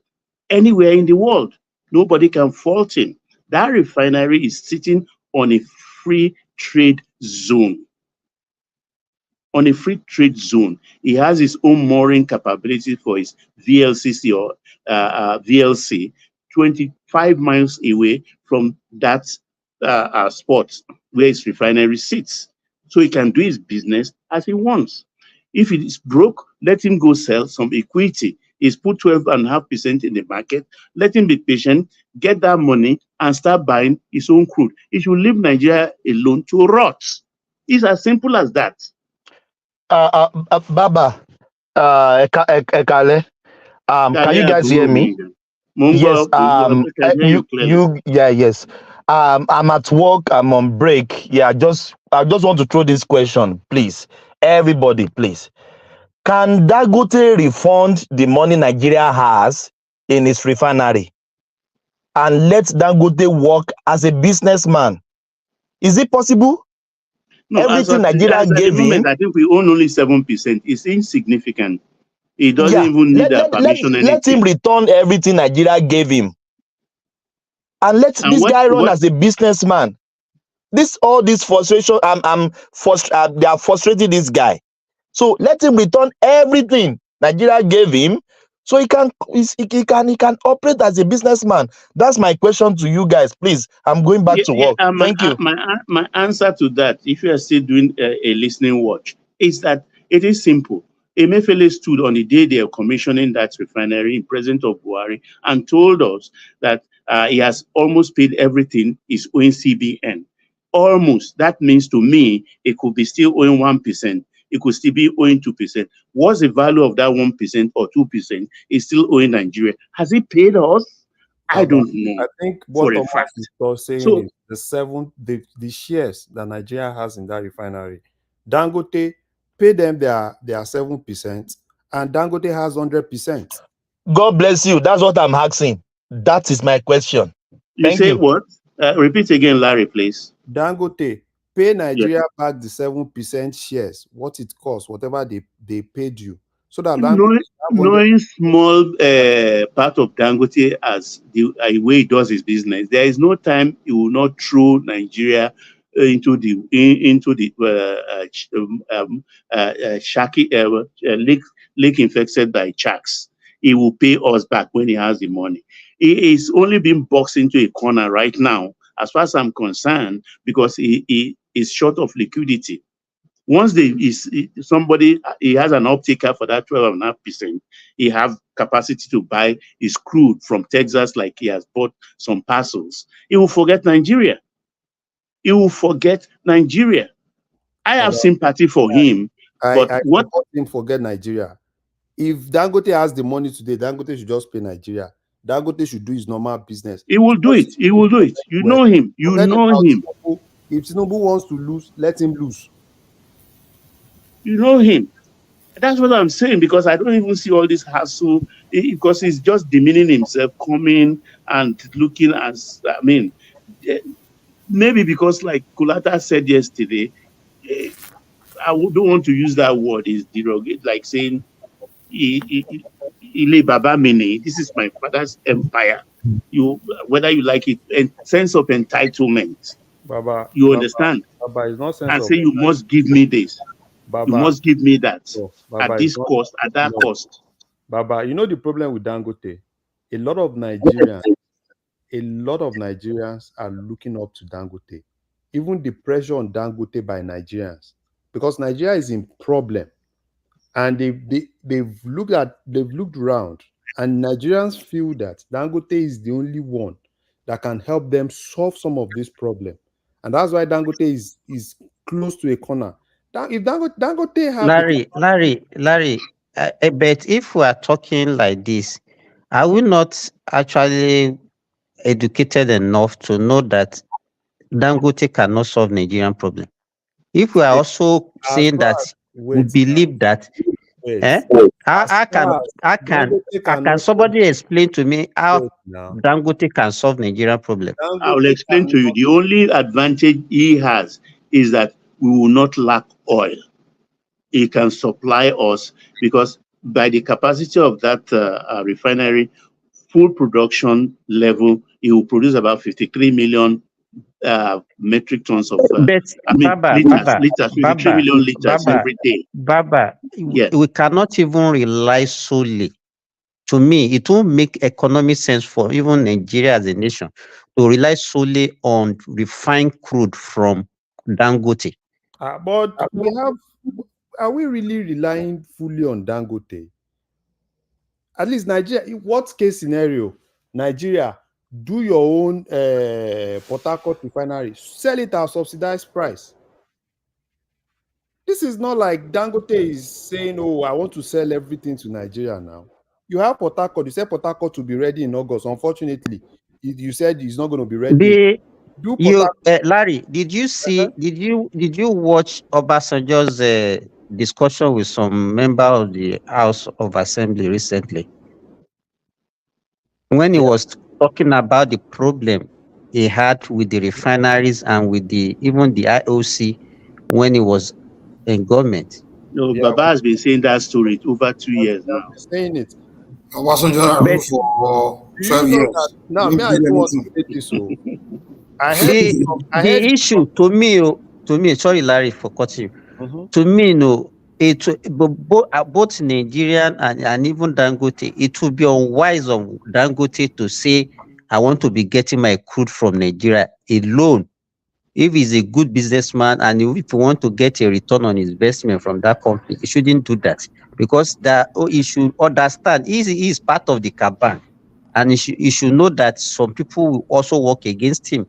anywhere in the world. Nobody can fault him. That refinery is sitting on a free trade zone. On a free trade zone, he has his own mooring capability for his VLCC or VLC, 25 miles away from that spot where his refinery sits. So he can do his business as he wants. If it is broke, let him go sell some equity. He's put 12.5% in the market. Let him be patient, get that money, and start buying his own crude. He should leave Nigeria alone to rot. It's as simple as that. Baba, Ekale, can you guys hear me? Yes. Yes. I'm at work. I'm on break. Yeah. I just want to throw this question, please. Everybody, please. Can Dangote refund the money Nigeria has in its refinery and let Dangote work as a businessman? Is it possible? No, everything Nigeria gave him. I think we own only 7%. It's insignificant. He doesn't even need that permission. Let him return everything Nigeria gave him, and let this guy run as a businessman. All this frustration, they are frustrating this guy. So let him return everything Nigeria gave him, so he can operate as a businessman. That's my question to you guys. Please, I'm going back to work. Thank you. My answer to that, if you are still doing a listening watch, is that it is simple. Emefiele stood on the day they are commissioning that refinery in presence of Buhari and told us that he has almost paid everything he's owing CBN. Almost. That means to me, it could be still owing 1%. It could still be owing 2%. What's the value of that 1% or 2% is still owing Nigeria? Has he paid us? I don't know. I think what Thomas is saying is the shares that Nigeria has in that refinery. Dangote pay them their 7%, and Dangote has 100%. God bless you. That's what I'm asking. That is my question. Thank you. What? Repeat again, Larry, please. Dangote pay Nigeria back the 7% shares, what it costs, whatever they paid you. So that knowing small part of Dangote as the way he does his business, there is no time he will not throw Nigeria into the lake infected by sharks. He will pay us back when he has the money. He is only being boxed into a corner right now, as far as I'm concerned, because he is short of liquidity. Once somebody he has an uptaker for that 12.5%, he have capacity to buy his crude from Texas, like he has bought some parcels. He will forget Nigeria. He will forget Nigeria. I have sympathy for him, but what him forget Nigeria? If Dangote has the money today, Dangote should just pay Nigeria. Dangote should do his normal business. He will do it. He will do it. You know him. You know him. If Tinubu wants to lose, let him lose. You know him. That's what I'm saying, because I don't even see all this hassle, because he's just demeaning himself, coming and looking as, maybe because like Kulata said yesterday, I don't want to use that word, is derogate, like saying, Ile Baba Mene, this is my father's empire. Whether you like it, a sense of entitlement. Baba, you understand? Baba, it's not sense and say, you must give me this. Baba, you must give me that. Baba, at this cost, at that cost. Baba, you know the problem with Dangote? A lot of Nigerians are looking up to Dangote. Even the pressure on Dangote by Nigerians, because Nigeria is in problem, and they've looked around, and Nigerians feel that Dangote is the only one that can help them solve some of this problem, and that's why Dangote is close to a corner. If Dangote have Larry, but if we are talking like this, are we not actually educated enough to know that Dangote cannot solve Nigerian problem? If we are also saying that we believe that, how can somebody explain to me how Dangote can solve Nigerian problem? I will explain to you. The only advantage he has is that we will not lack oil. He can supply us, because by the capacity of that refinery, full production level, it will produce about 53 million metric tons of, liters, 53 million liters every day. Baba, Yes. we cannot even rely solely. To me, it won't make economic sense for even Nigeria as a nation to rely solely on refined crude from Dangote. But are we really relying fully on Dangote? At least Nigeria, worst case scenario, Nigeria, do your own Port Harcourt refinery, sell it at subsidized price. This is not like Dangote is saying, oh, I want to sell everything to Nigeria now. You have Port Harcourt, you said Port Harcourt to be ready in August. Unfortunately, you said it's not going to be ready. Larry, did you see, did you watch Obasanjo's discussion with some member of the House of Assembly recently? When he was talking about the problem he had with the refineries and with even the IOC when he was in government. No, Baba has been saying that story over 2 years now. Saying it. Obasanjo for 12 years. Now, me, I don't want to say this. So I heard the issue to me. Sorry, Larry, for cutting you. To me, both Nigerian and even Dangote, it would be unwise of Dangote to say, I want to be getting my crude from Nigeria alone. If he's a good businessman and if he want to get a return on his investment from that company, he shouldn't do that, because he should understand he is part of the cabal, and he should know that some people will also work against him.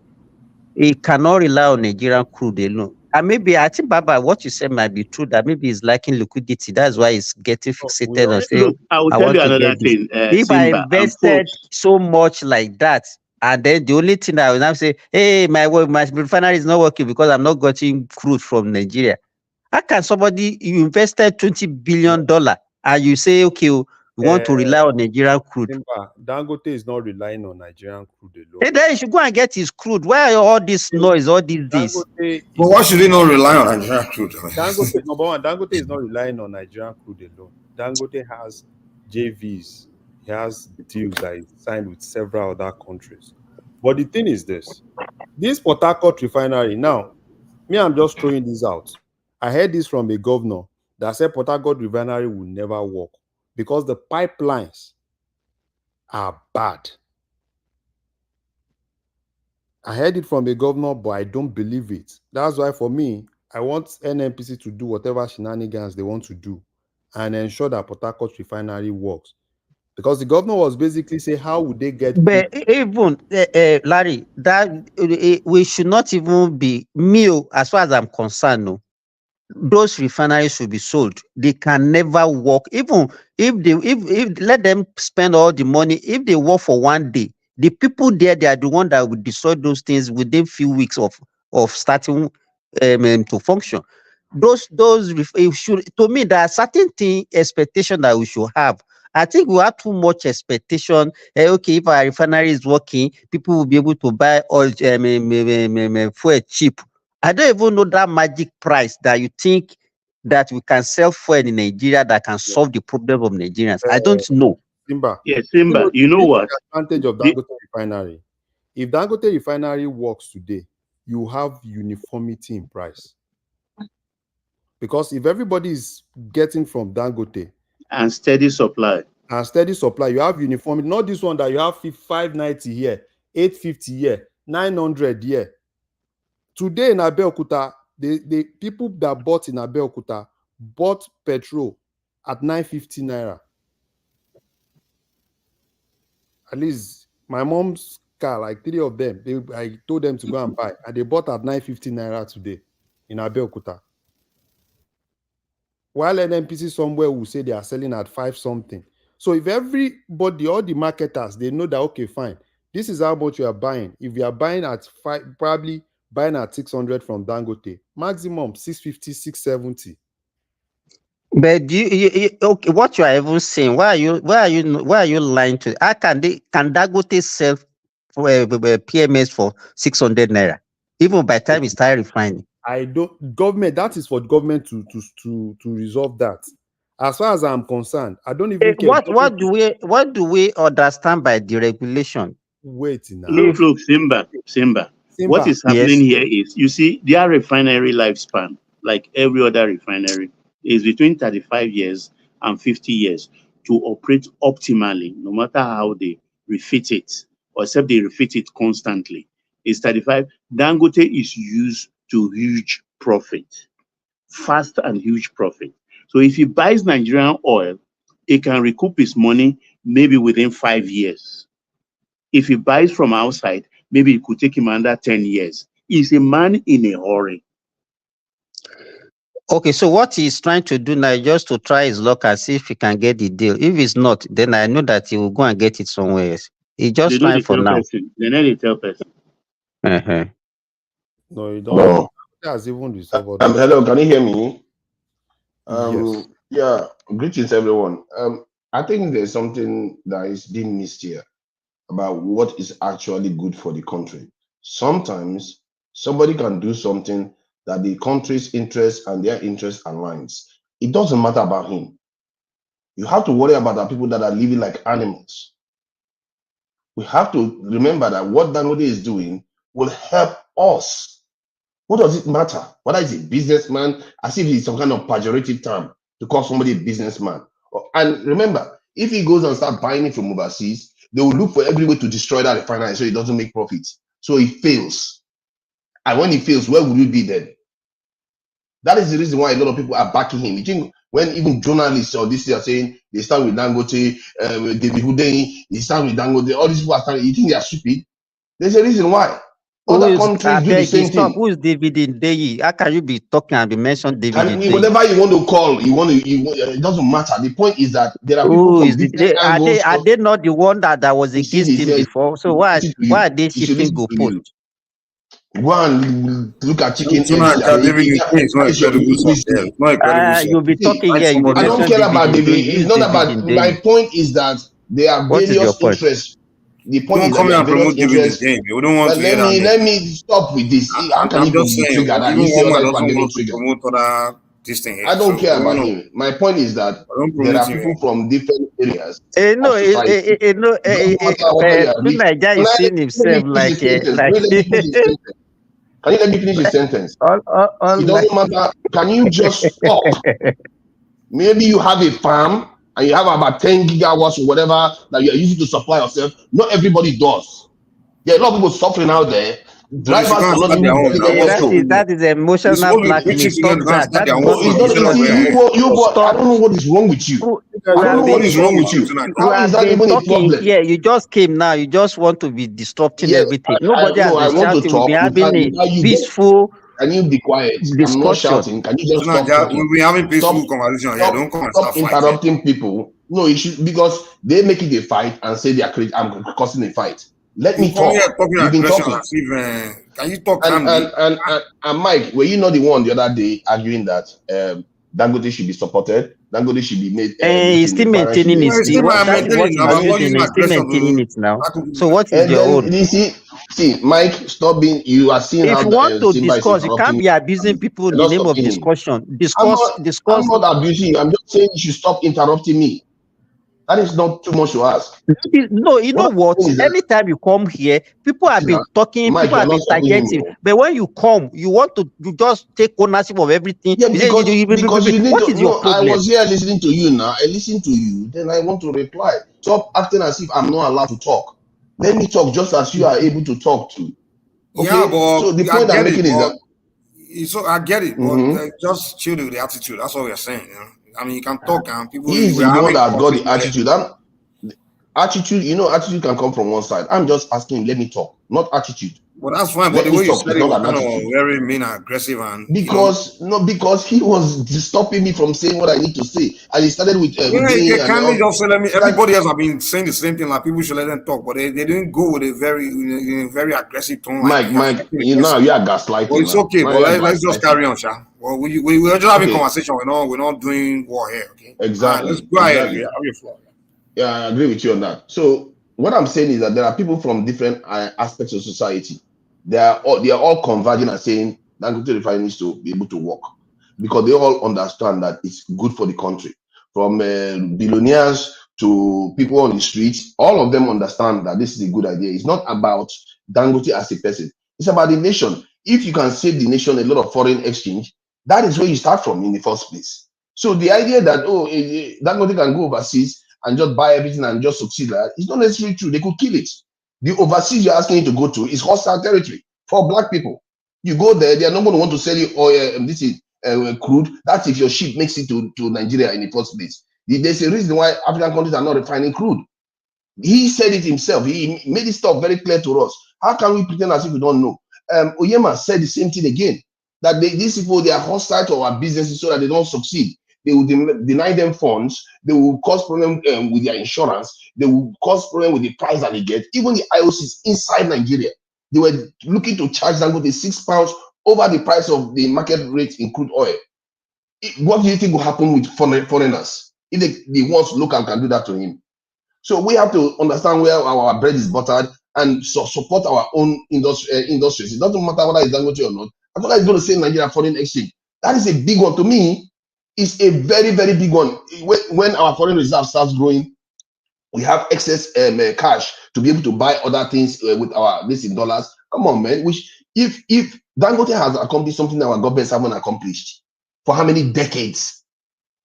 He cannot rely on Nigerian crude alone. And maybe, I think, Baba, what you said might be true, that maybe he's lacking liquidity. That's why he's getting fixated on saying, look, I will tell you another thing. If Simba, I invested so much like that, and then the only thing that I will now say, hey, my refinery is not working because I'm not getting crude from Nigeria. How can somebody, you invested $20 billion and you say, okay, you want to rely on Nigerian crude? Dangote is not relying on Nigerian crude alone. Hey, then he should go and get his crude. Why are all this noise, all these days? But why should he not rely on Nigerian crude? Dangote, number one, Dangote is not relying on Nigerian crude alone. Dangote has JVs. He has deals that he signed with several other countries. But the thing is this Port Harcourt refinery, now, me, I'm just throwing this out. I heard this from a governor that said Port Harcourt refinery will never work because the pipelines are bad. I heard it from a governor, but I don't believe it. That's why, for me, I want NNPC to do whatever shenanigans they want to do and ensure that Port Harcourt refinery works. Because the governor was basically saying, how would they get... But even, Larry, that we should not even be, as far as I'm concerned, no. Those refineries should be sold. They can never work. Even if let them spend all the money, if they work for one day, the people there, they are the one that will destroy those things within few weeks of starting to function. Should, to me, there are certain expectation that we should have. I think we have too much expectation. Okay, if our refinery is working, people will be able to buy oil, fuel cheap. I don't even know that magic price that you think that we can sell fuel in Nigeria that can solve the problem of Nigerians. I don't know. Simba. Yes, Simba. You know what? The advantage of Dangote refinery. If Dangote refinery works today, you have uniformity in price. Because if everybody is getting from Dangote and steady supply, you have uniformity. Not this one that you have 590 here, 850 here, 900 here. Today in Abeokuta, the people that bought in Abeokuta bought petrol at 950 naira. At least my mom's car, like 3 of them, I told them to go and buy, and they bought at 950 naira today in Abeokuta. While NNPC somewhere will say they are selling at 5 something. So if everybody, all the marketers, they know that, okay, fine, this is how much you are buying. If you are buying at 5, probably buying at 600 from Dangote, maximum 650, 670. But okay, what you are even saying? Why are you lying to? How can Dangote sell for PMS for 600 naira, even by the time it start refining? Government, that is for government to resolve that. As far as I'm concerned, I don't even care. What do we understand by deregulation? Wait now. Look, Simba. What is happening here is, you see, their refinery lifespan, like every other refinery, is between 35 years and 50 years to operate optimally, no matter how they refit it, or except they refit it constantly. It's 35. Dangote is used to huge profit, fast and huge profit. So if he buys Nigerian oil, he can recoup his money maybe within 5 years. If he buys from outside, maybe it could take him under 10 years. He's a man in a hurry. Okay, so what he's trying to do now is just to try his luck and see if he can get the deal. If it's not, then I know that he will go and get it somewhere else. He's just trying for now. They know they tell person. Uh-huh. No, you don't. No. That's even the server. Hello, can you hear me? Yes. Yeah, greetings everyone. I think there's something that is being missed here about what is actually good for the country. Sometimes somebody can do something that the country's interest and their interest aligns. It doesn't matter about him. You have to worry about the people that are living like animals. We have to remember that what Dangote is doing will help us. What does it matter? Whether it's a businessman, as if it's some kind of pejorative term to call somebody a businessman. And remember, if he goes and starts buying it from overseas, they will look for every way to destroy that refinery so it doesn't make profit. So he fails. And when he fails, where would we be then? That is the reason why a lot of people are backing him. You think when even journalists or this are saying they stand with Dangote, David Hudeni, they stand with Dangote, all these people are standing, you think they are stupid? There's a reason why. Other countries do the same thing. Who is David Ndeyi? How can you be talking and be mentioned David Ndeyi? Whatever you want to call, it doesn't matter. The point is that there are people from different angles. Are they not the one that was against him before? So why are they shifting goalposts? Go and look at chicken. You'll be talking here. I don't care about David. It's not about. My point is that there are various interests. The point is that there are various interests. Let me stop with this. How can he be triggered? And you say other people getting triggered. I don't care about him. My point is that there are people from different areas. Nigeria is seeing himself like. Can you let me finish the sentence? It doesn't matter. Can you just stop? Maybe you have a farm and you have about 10 gigawatts or whatever that you are using to supply yourself. Not everybody does. There are a lot of people suffering out there. Drivers are not even that is emotional blackmail. Stop that. I don't know what is wrong with you. I don't know what is wrong with you. How is that even a problem? Yeah, you just came now. You just want to be disrupting everything. Nobody has been shouting. We'll be having a peaceful. Can you be quiet? I'm not shouting. Can you just stop talking? We'll be having peaceful conversation. Don't come and stop interrupting people. No, it should, because they make it a fight and say I'm causing a fight. Let me talk. You've been talking. Can you talk? And Mike, were you not the one the other day arguing that Dangote should be supported? Dangote should be made. He's still maintaining it. He's still maintaining it now. So what is your own? See, Mike, stop being. You are seeing. If you want to discuss, you can't be abusing people in the name of discussion. Discuss. I'm not abusing you. I'm just saying you should stop interrupting me. That is not too much to ask. No, you know what? Anytime you come here, people have been talking, Mike, people have been targeting. But when you come, you just take ownership of everything. Yeah, because you need what is your problem? I was here listening to you now. I listened to you, then I want to reply. Stop acting as if I'm not allowed to talk. Let me talk just as you are able to talk to. Okay? Yeah, but so the point I'm making is that. So I get it, but just chill with the attitude. That's what we're saying. You know? I mean, you can talk and people. He's the one that got the attitude. Attitude can come from one side. I'm just asking, let me talk, not attitude. Well, that's fine, but the way you said it was very mean and aggressive, and because he was stopping me from saying what I need to say, and he started with. Can't just say, everybody else have been saying the same thing. Like people should let them talk, but they didn't go with a very aggressive tone. Mike, you are gaslighting. Well, it's okay, but let's just carry on, Sha. Well, we're just having conversation. We're not doing war here. Okay, exactly. Let's go ahead. Have your floor. Yeah, I agree with you on that. So what I'm saying is that there are people from different aspects of society. They are all converging and saying Dangote refinery needs to be able to work, because they all understand that it's good for the country. From billionaires to people on the streets, all of them understand that this is a good idea. It's not about Dangote as a person. It's about the nation. If you can save the nation a lot of foreign exchange, that is where you start from in the first place. So the idea that Dangote can go overseas and just buy everything and just succeed, like that, it's not necessarily true. They could kill it. The overseas you're asking it to go to is hostile territory for black people. You go there, they are not going to want to sell you oil. This is crude. That's if your ship makes it to Nigeria in the first place. There's a reason why African countries are not refining crude. He said it himself. He made this stuff very clear to us. How can we pretend as if we don't know? Oyema said the same thing again, that these people, they are hostile to our businesses so that they don't succeed. They will deny them funds. They will cause problem with their insurance. They will cause problem with the price that they get. Even the IOCs inside Nigeria, they were looking to charge them with the £6 over the price of the market rate in crude oil. What do you think will happen with foreigners if the ones local can do that to him? So we have to understand where our bread is buttered and support our own industries. It doesn't matter whether it's Dangote or not. I thought I was going to say Nigeria foreign exchange. That is a big one. To me, it's a very, very big one. When our foreign reserve starts growing, we have excess cash to be able to buy other things with our this in dollars. Come on, man. Which if Dangote has accomplished something that our governments haven't accomplished for how many decades,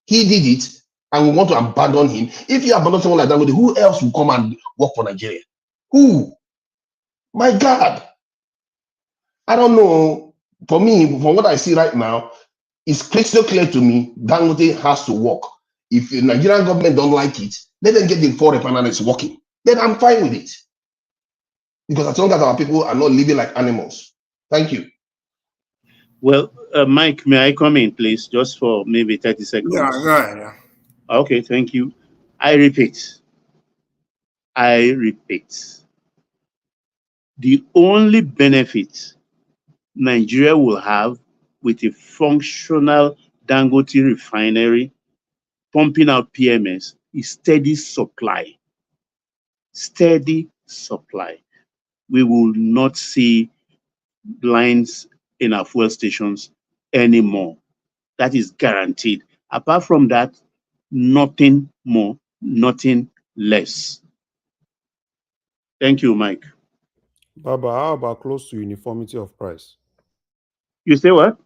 he did it, and we want to abandon him. If you abandon someone like Dangote, who else will come and work for Nigeria? Who? My God. I don't know. For me, from what I see right now, it's crystal clear to me Dangote has to work. If the Nigerian government don't like it, let them get the four refineries working. Then I'm fine with it. Because as long as our people are not living like animals. Thank you. Well, Mike, may I come in, please, just for maybe 30 seconds? Yeah. Okay, thank you. I repeat, the only benefit Nigeria will have with a functional Dangote refinery pumping out PMS is steady supply. Steady supply. We will not see lines in our fuel stations anymore. That is guaranteed. Apart from that, nothing more, nothing less. Thank you, Mike. Baba, how about close to uniformity of price? You say what?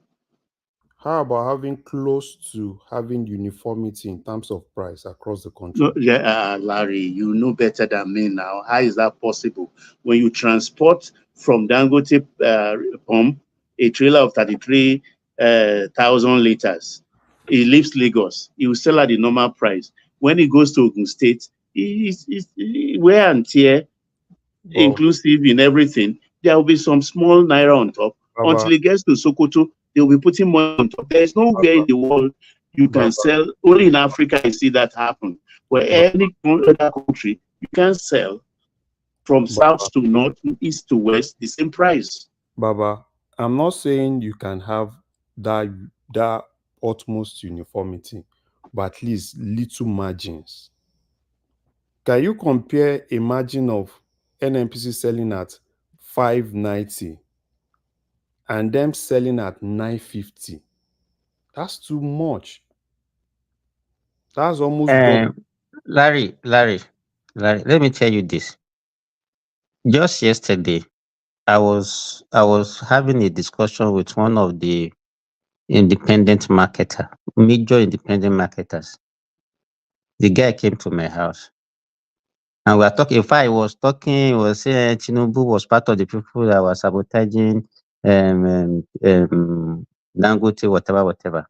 How about having close to having uniformity in terms of price across the country? No, yeah, Larry, you know better than me now. How is that possible? When you transport from Dangote pump a trailer of 33,000 liters, it leaves Lagos, it will sell at the normal price. When it goes to Ogun State, it's wear and tear, inclusive in everything. There will be some small naira on top. Baba, until it gets to Sokoto, they will be putting money on top. There's nowhere in the world you can sell. Only in Africa you see that happen. Where any other country, you can sell from south to north, east to west, the same price. Baba, I'm not saying you can have that utmost uniformity, but at least little margins. Can you compare a margin of NNPC selling at 590 and them selling at 950? That's too much. That's almost Larry, let me tell you this. Just yesterday, I was having a discussion with one of the major independent marketers. The guy came to my house. And we are talking. If I was talking, he was saying Tinubu was part of the people that were sabotaging Dangote, whatever.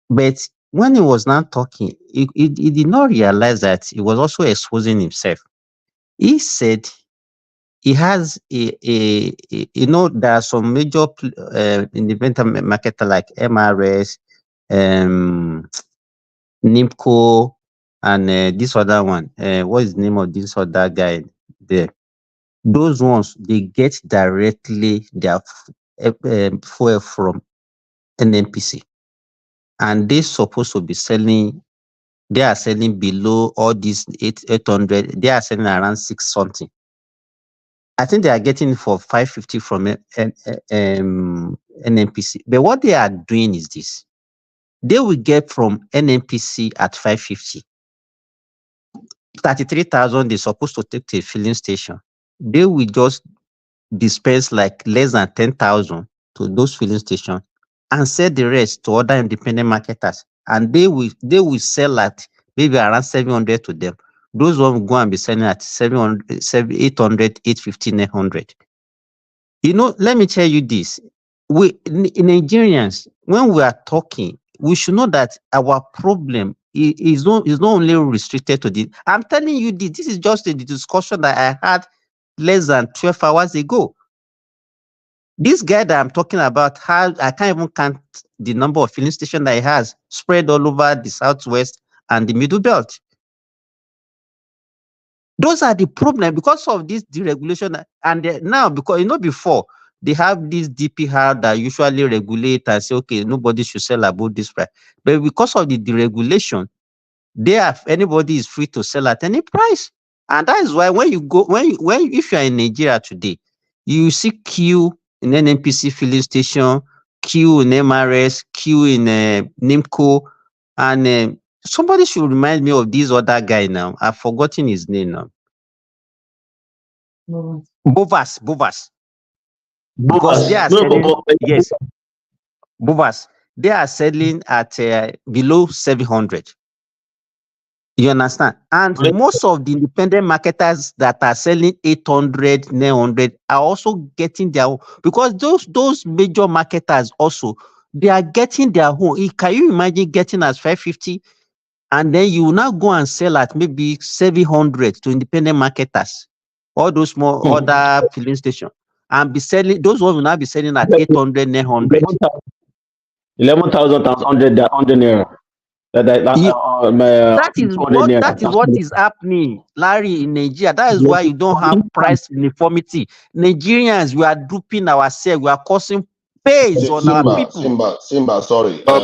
But when he was not talking, he did not realize that he was also exposing himself. He said he has there are some major independent marketer like MRS, NIMCO, and this other one. What is the name of this other guy there? Those ones, they get directly their fuel from NNPC, and they're supposed to be selling. They are selling below all these 800. They are selling around 6 something. I think they are getting for 550 from NNPC. But what they are doing is this: they will get from NNPC at 550. 33,000 they're supposed to take to a filling station. They will just dispense like less than 10,000 to those filling stations and sell the rest to other independent marketers, and they will sell at maybe around 700 to them. Those ones will go and be selling at 700, 800, 850, 900. Let me tell you this. We Nigerians, when we are talking, we should know that our problem is not only restricted to this. I'm telling you this. This is just the discussion that I had less than 12 hours ago. This guy that I'm talking about, I can't even count the number of filling stations that he has spread all over the southwest and the middle belt. Those are the problem because of this deregulation. And now, because before they have this DPR that usually regulate and say, okay, nobody should sell above this price. But because of the deregulation, anybody is free to sell at any price. And that is why if you are in Nigeria today, you see queue in NNPC filling station, queue in MRS, queue in NIMCO, and somebody should remind me of this other guy now. I've forgotten his name now. Bovas. Because they are selling, yes, Bovas. They are selling at below 700. You understand? And most of the independent marketers that are selling 800, 900 are also getting their own, because those major marketers also, they are getting their own. Can you imagine getting as 550 and then you will now go and sell at maybe 700 to independent marketers, all those small other filling stations, and be selling, those ones will now be selling at 800, 900. 11,000 times 100 naira. That is what is happening, Larry, in Nigeria. That is why you don't have price uniformity. Nigerians, we are duping ourselves. We are causing pains on our people. Simba, sorry. But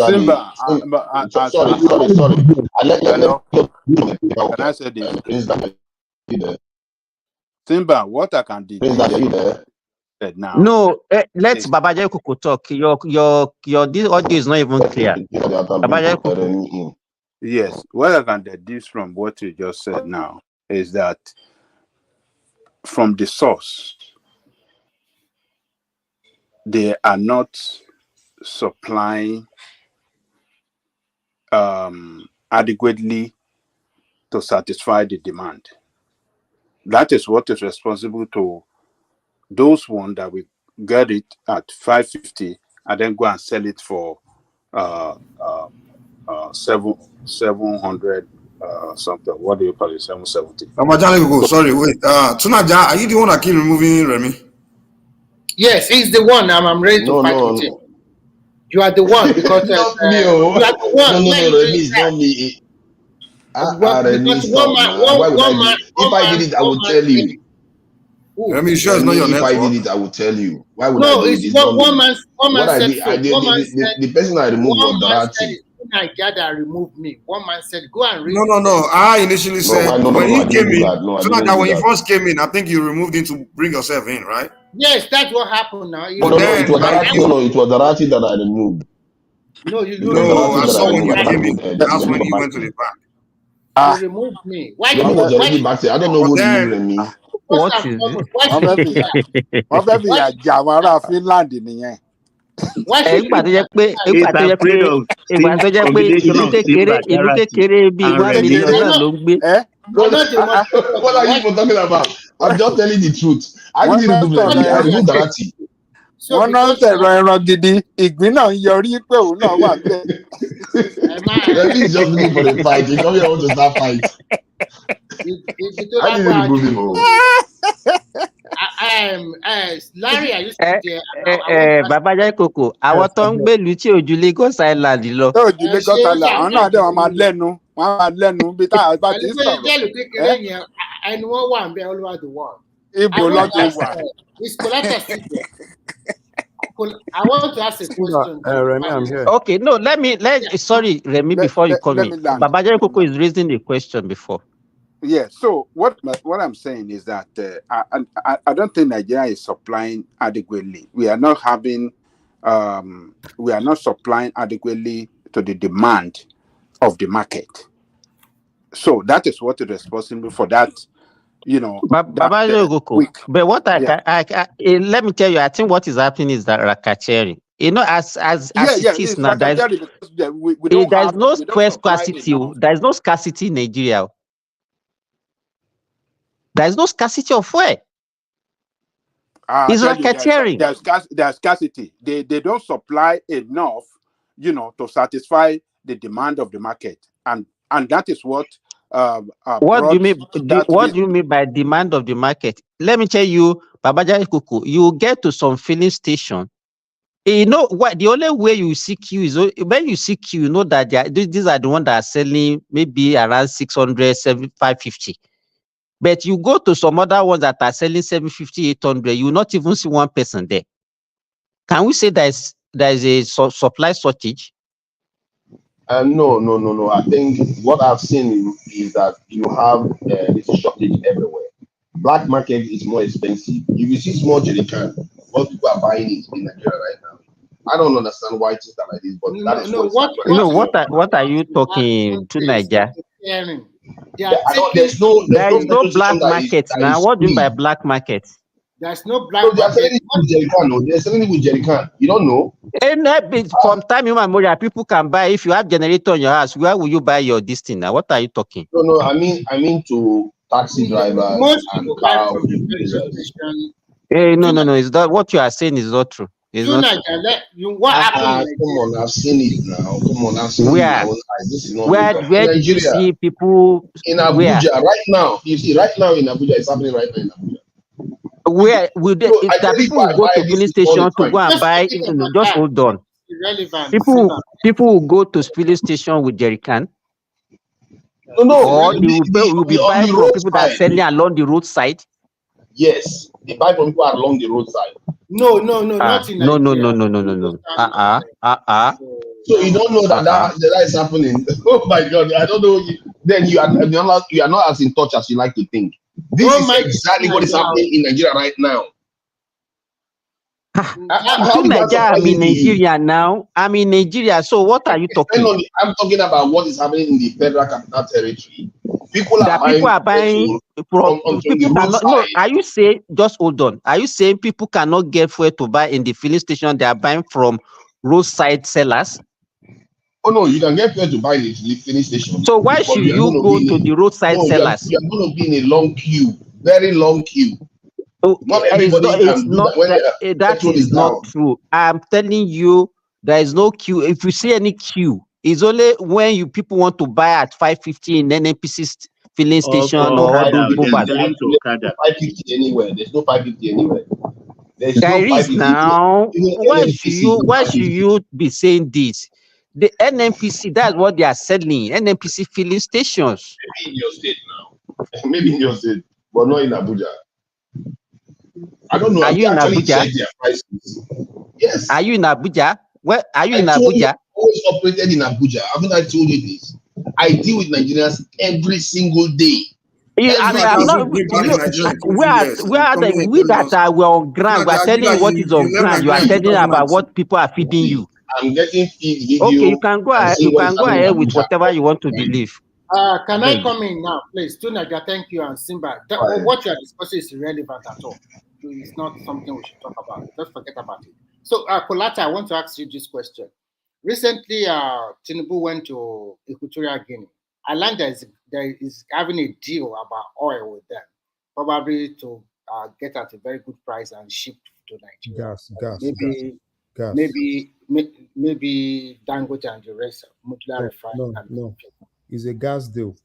Simba, sorry. Hello? Can I say this? Simba, what I can do now? No, let's Babaja Koko talk. Your this audio is not even clear. Babaja Koko. Yes, what I can deduce from what you just said now is that from the source, they are not supplying adequately to satisfy the demand. That is what is responsible to those ones that we get it at 550 and then go and sell it for 700 something. What do you call it? 770. Sorry, wait. Tunaja, are you the one that keep removing Remy? Yes, he's the one. I'm ready to fight with him. You are the one because not me. You are the one. No, Remy is not me. Remy, stop, man. If I did it, I would tell you. Remy, sure it's not your network. If I did it, I would tell you. Why would I do it? It's not me. What I did, the person I removed was Darati. That removed me. One man said, "Go and read." No. I initially said when you came in. When you first came in, I think you removed him to bring yourself in, right? Yes, that's what happened. Now, it was Darati that I removed. No, I saw when you came in. That's when you went to the back. You removed me. Why? I was already back there. I don't know who removed me. What is it? Finland nìyẹn. Ìgbà tó jẹ́ pé ìlú kékeré bíi 1 million náà ló ń gbé. What are you talking about? I'm just telling the truth. I removed Darati. Wọ́n náà tẹ̀rọ ẹran gidi, ìgbín náà ń yọrí pé òun náà wà bẹ́ẹ̀. Remy is just looking for a fight. He come here want to start fight. I didn't remove him. Larry, I used to there. Babaja Koko, àwọn tó ń gbèlú tí ojú Lagos Island lọ. Tó ojú Lagos Island, àwọn náà dẹ̀ wọ́n máa lẹ́nu bí táwọn bá ti sọ̀rọ̀. Jẹ́lu kékeré yẹn, ẹni wọ́n wà ń bẹ all over the world. Ibo lọ́dún wà. It's collateral. I want to ask a question. Remy, I'm here. Okay, no, sorry, Remy, before you come in. Babaja Koko is raising a question before. Yeah, so what I'm saying is that I don't think Nigeria is supplying adequately. We are not supplying adequately to the demand of the market. So that is what is responsible for that you know, But that but what yeah, let me tell you, I think what is happening is that racketeering. You know, as yeah, it is it's now, like I tell you, because we don't there is have, no we don't supply scarcity. enough. There is no scarcity in Nigeria. There is no scarcity of fuel. I It's tell you, racketeering. there's scarcity. They don't supply enough, you know, to satisfy the demand of the market, and that is what What do you brought mean? that. What do you mean by demand of the market? Let me tell you, Babaja Kuku, you get to some filling station. You know what? The only way you see queue is when you see queue, you know that these are the ones that are selling maybe around 600, 550. But you go to some other ones that are selling 750, 800, you will not even see one person there. Can we say there is a supply shortage? No. I think what I've seen is that you have this shortage everywhere. Black market is more expensive. If you see small jerry can, what people are buying it in Nigeria right now. I don't understand why it is like this, but that is what is actually No, happening. what are you talking to Nigeria? Yeah, I don't. There's no There is no petrol station black market that now. is What do you mean by free. black market? There's no So black they are market. selling it with jerry can. No, they're selling it with jerry can. You don't know? From time immemorial, people can buy. If you have generator in your house, where will you buy your this thing now? What are you talking? No. I mean to taxi drivers Most and people buy car from the petrol users. station. Hey, no. Is that what you are saying is not true? It's not true. What happened? Come on, I've seen it now. Come on, I've seen it with my own eyes. This is not Where in did you Nigeria. see people? In Where? Abuja, right now, you see, right now in Abuja, it's happening right now in Abuja. Where will they? No, I If the tell you, people will go to buy filling this all the station to time. go and Just buy, forget about just that. hold on. Irrelevant. People will go to filling station with jerry can, No, or they will be on buying the from people that are roadside. selling along the roadside. Yes, they buy from people along the roadside. No, not in No. Nigeria. So you don't know that is happening. Oh my God, I don't know. Then you are not as in touch as you like to think. This is exactly what is happening in Nigeria right now. How is that I'm in surprising to you? Nigeria now. I'm in Nigeria. So what are you talking? I'm talking about what is happening in the Federal Capital Territory. People are buying from people the cannot. No, roadside. are you saying, just hold on? Are you saying people cannot get fuel to buy in the filling station? They are buying from roadside sellers. Oh no, you can get fuel to buy in the filling station. So why should you go to the roadside sellers? You are going to be in a long queue, very long queue. Oh, not everybody can do that when that petrol is is not down. true. I'm telling you, there is no queue. If you see any queue, it's only when people want to buy at 550 in NNPC filling station or those mobile. There's no 550 anywhere. There's no 550 anywhere. There's There no is 550. now. Even Why NNPC should you be saying this? The NNPC, that's what they are selling. NNPC filling stations. Maybe in your state now. Maybe in your state, but not in Abuja. I don't know. Are you in Actually Abuja? check their prices. Yes. Are you in Abuja? Where are you in I told you, Abuja? I always operated in Abuja. Haven't I told you this? I deal with Nigerians every single day. I'm not. We were on ground. We are telling you what is on ground. You are telling about what people are feeding you. I'm getting feed video. Okay, you can go ahead with whatever you want to believe. Can I come in now, please? Tunaja, thank you, and Simba. What you are discussing is irrelevant at all. It's not something we should talk about. Just forget about it. So, Kolata, I want to ask you this question. Recently, Tinubu went to Equatorial Guinea. I learned there is having a deal about oil with them, probably to get at a very good price and ship to Nigeria. Maybe Dangote and the rest modular refining. No. It's a gas deal.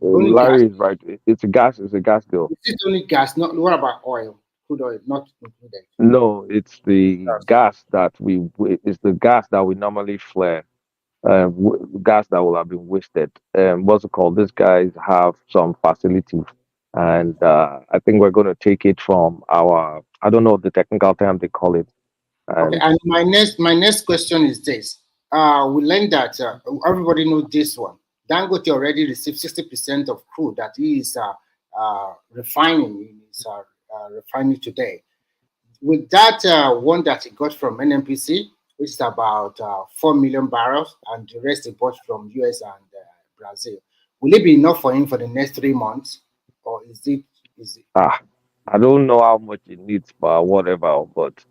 Larry is right. It's a gas deal. Is it only gas? Not what about oil? Crude oil, not included. No, it's the gas that we normally flare. Gas that will have been wasted. What's it called? These guys have some facility, and I think we're going to take it from our. I don't know the technical term they call it. Okay, and my next question is this: we learned that everybody knows this one. Dangote already received 60% of crude that he is refining in his refining today. With that one that he got from NNPC, which is about 4 million barrels, and the rest he bought from US and Brazil, will it be enough for him for the next 3 months, or is it? I don't know how much it needs, but whatever. But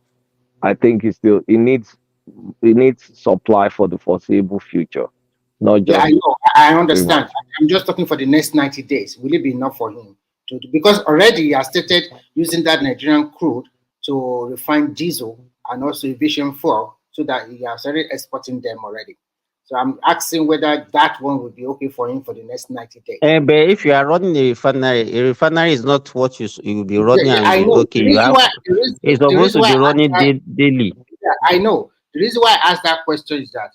I think it needs supply for the foreseeable future, not Yeah, I just know. I 3 months. understand. I'm just talking for the next 90 days. Will it be enough for him to because already he has started using that Nigerian crude to refine diesel and also aviation fuel, so that he has started exporting them already. So I'm asking whether that one would be okay for him for the next 90 days. But if you are running a refinery is not what you will be running, Yeah, and I know. okay, you have it's The supposed reason to why be I running asked daily. yeah, I know. The reason why I asked that question is that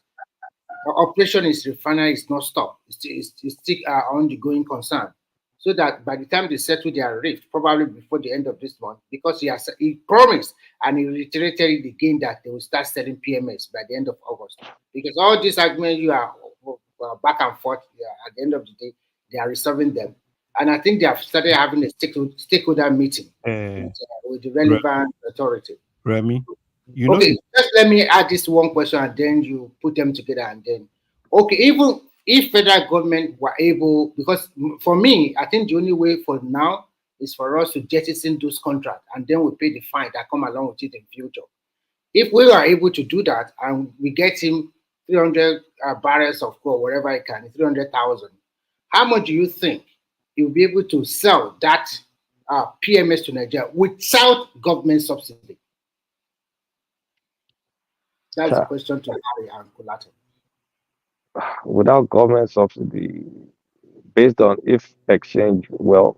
operation is refinery is not stopped. It's still ongoing concern. So that by the time they settle their rift, probably before the end of this month, because he promised and he reiterated it again that they will start selling PMS by the end of August. Because all these arguments you are back and forth, at the end of the day, they are resolving them. And I think they have started having a stakeholder meeting with the relevant authority. Remy, you know, Okay, just let me add this one question and then you put them together and then okay, even if federal government were able, because for me, I think the only way for now is for us to jettison those contracts and then we pay the fine that come along with it in future. If we are able to do that and we get him 300 barrels of coal, whatever he can, 300,000, how much do you think he will be able to sell that PMS to Nigeria without government subsidy? That's the question to Harry and Kulato. Without government subsidy, based on if exchange, well,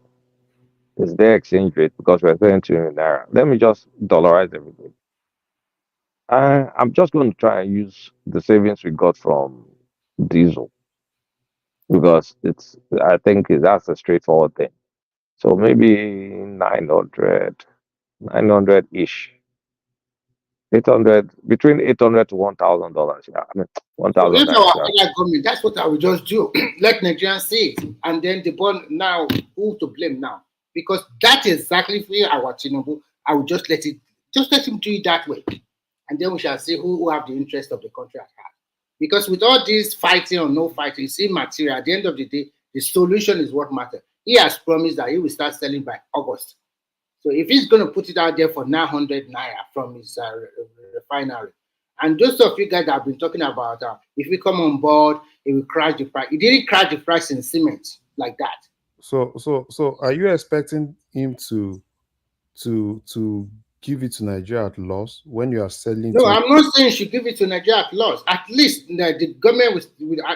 is their exchange rate because we're selling to in naira. Let me just dollarize everything. I'm just going to try and use the savings we got from diesel because I think that's a straightforward thing. So maybe 900 ish, 800, between 800 to $1,000. Yeah, I mean, So if 1,000 our naira. federal government, that's what I would just do. Let Nigerians see it. And then the bond now, who to blame now? Because that is exactly for our Tinubu. I would just let him do it that way. And then we shall see who have the interest of the country at heart. Because with all this fighting or no fighting, it's immaterial. At the end of the day, the solution is what matters. He has promised that he will start selling by August. So if he's going to put it out there for 900 naira from his refinery, and those of you guys that have been talking about if we come on board, it will crash the price. It didn't crash the price in cement like that. So are you expecting him to give it to Nigeria at loss when you are selling No, to? I'm not saying you should give it to Nigeria at loss. At least the government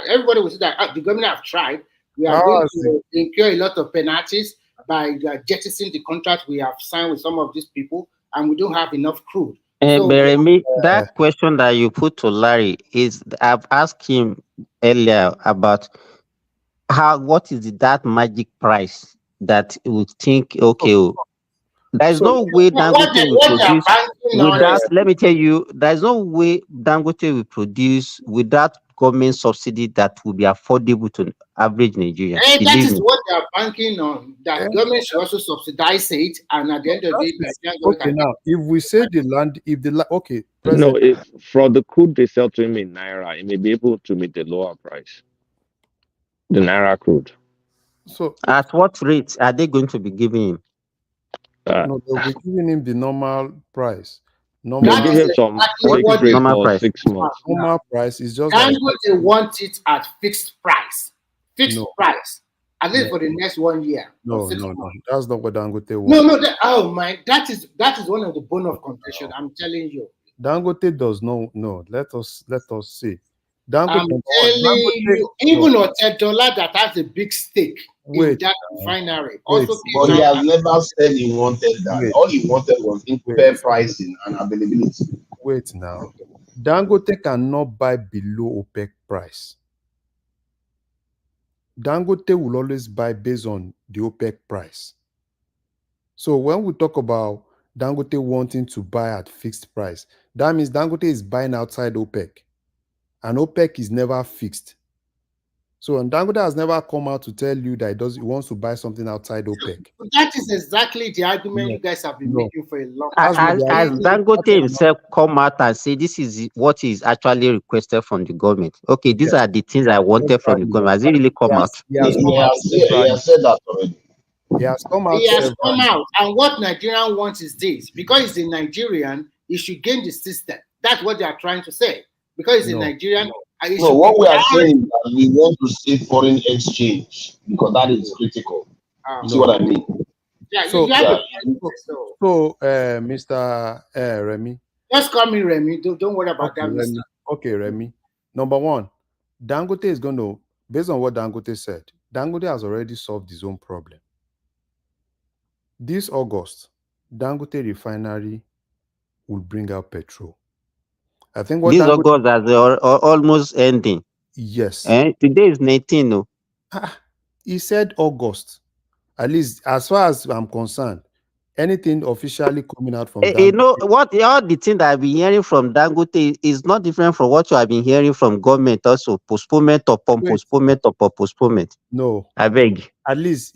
everybody will say that the government have tried. We are going to incur a lot of penalties by jettisoning the contract we have signed with some of these people, and we don't have enough crude. So Beremi, that question that you put to Larry is I've asked him earlier about what is that magic price that you would think there's no way Dangote will produce without. Let me tell you, there's no way Dangote will produce without government subsidy that will be affordable to average Nigerian. That is what they are banking on. That government should also subsidize it, and at the end of the day, okay. Now, if we say the land, if the okay, no, if for the crude they sell to him in naira, he may be able to meet the lower price. The naira crude. So, at what rate are they going to be giving him? No, they'll be giving him the normal price. They'll give him some fixed rate for 6 months. Normal price is just Dangote want it at fixed price. Fixed price. At least for the next 1 year. No. That's not what Dangote wants. No. That is one of the bone of contention. I'm telling you. Dangote does not. No, let us see. I'm telling you, even $10 that has a big stake in that refinery. But he has never said he wanted that. All he wanted was fair pricing and availability. Wait now. Dangote cannot buy below OPEC price. Dangote will always buy based on the OPEC price. So when we talk about Dangote wanting to buy at fixed price, that means Dangote is buying outside OPEC. And OPEC is never fixed. So and Dangote has never come out to tell you that he wants to buy something outside OPEC. That is exactly the argument you guys have been making for a long time. As Dangote himself come out and say this is what is actually requested from the government. Okay, these are the things I wanted from the government. Has he really come out? He has said that already. He has come out He has several. come out, and what Nigerian wants is this: because he's a Nigerian, he should gain the system. That's what they are trying to say. Because he's a Nigerian, he No, should what be we are saying is that we want to save foreign exchange because that is critical. You see what I mean? Yeah, So, you have a Yeah. point. Mr. Remy. Just call me Remy. Don't worry about Okay, that, Remy. mister. Okay, Remy. Number one, Dangote is going to, based on what Dangote said, Dangote has already solved his own problem. This August, Dangote refinery will bring out petrol. I think what This Dangote, August is almost ending. yes. Today is 19. No? He said August. At least as far as I'm concerned, anything officially coming out from You know Dangote. what? All the thing that I've been hearing from Dangote is not different from what you have been hearing from government. Also, postponement upon Wait. postponement upon postponement. No, I beg. at least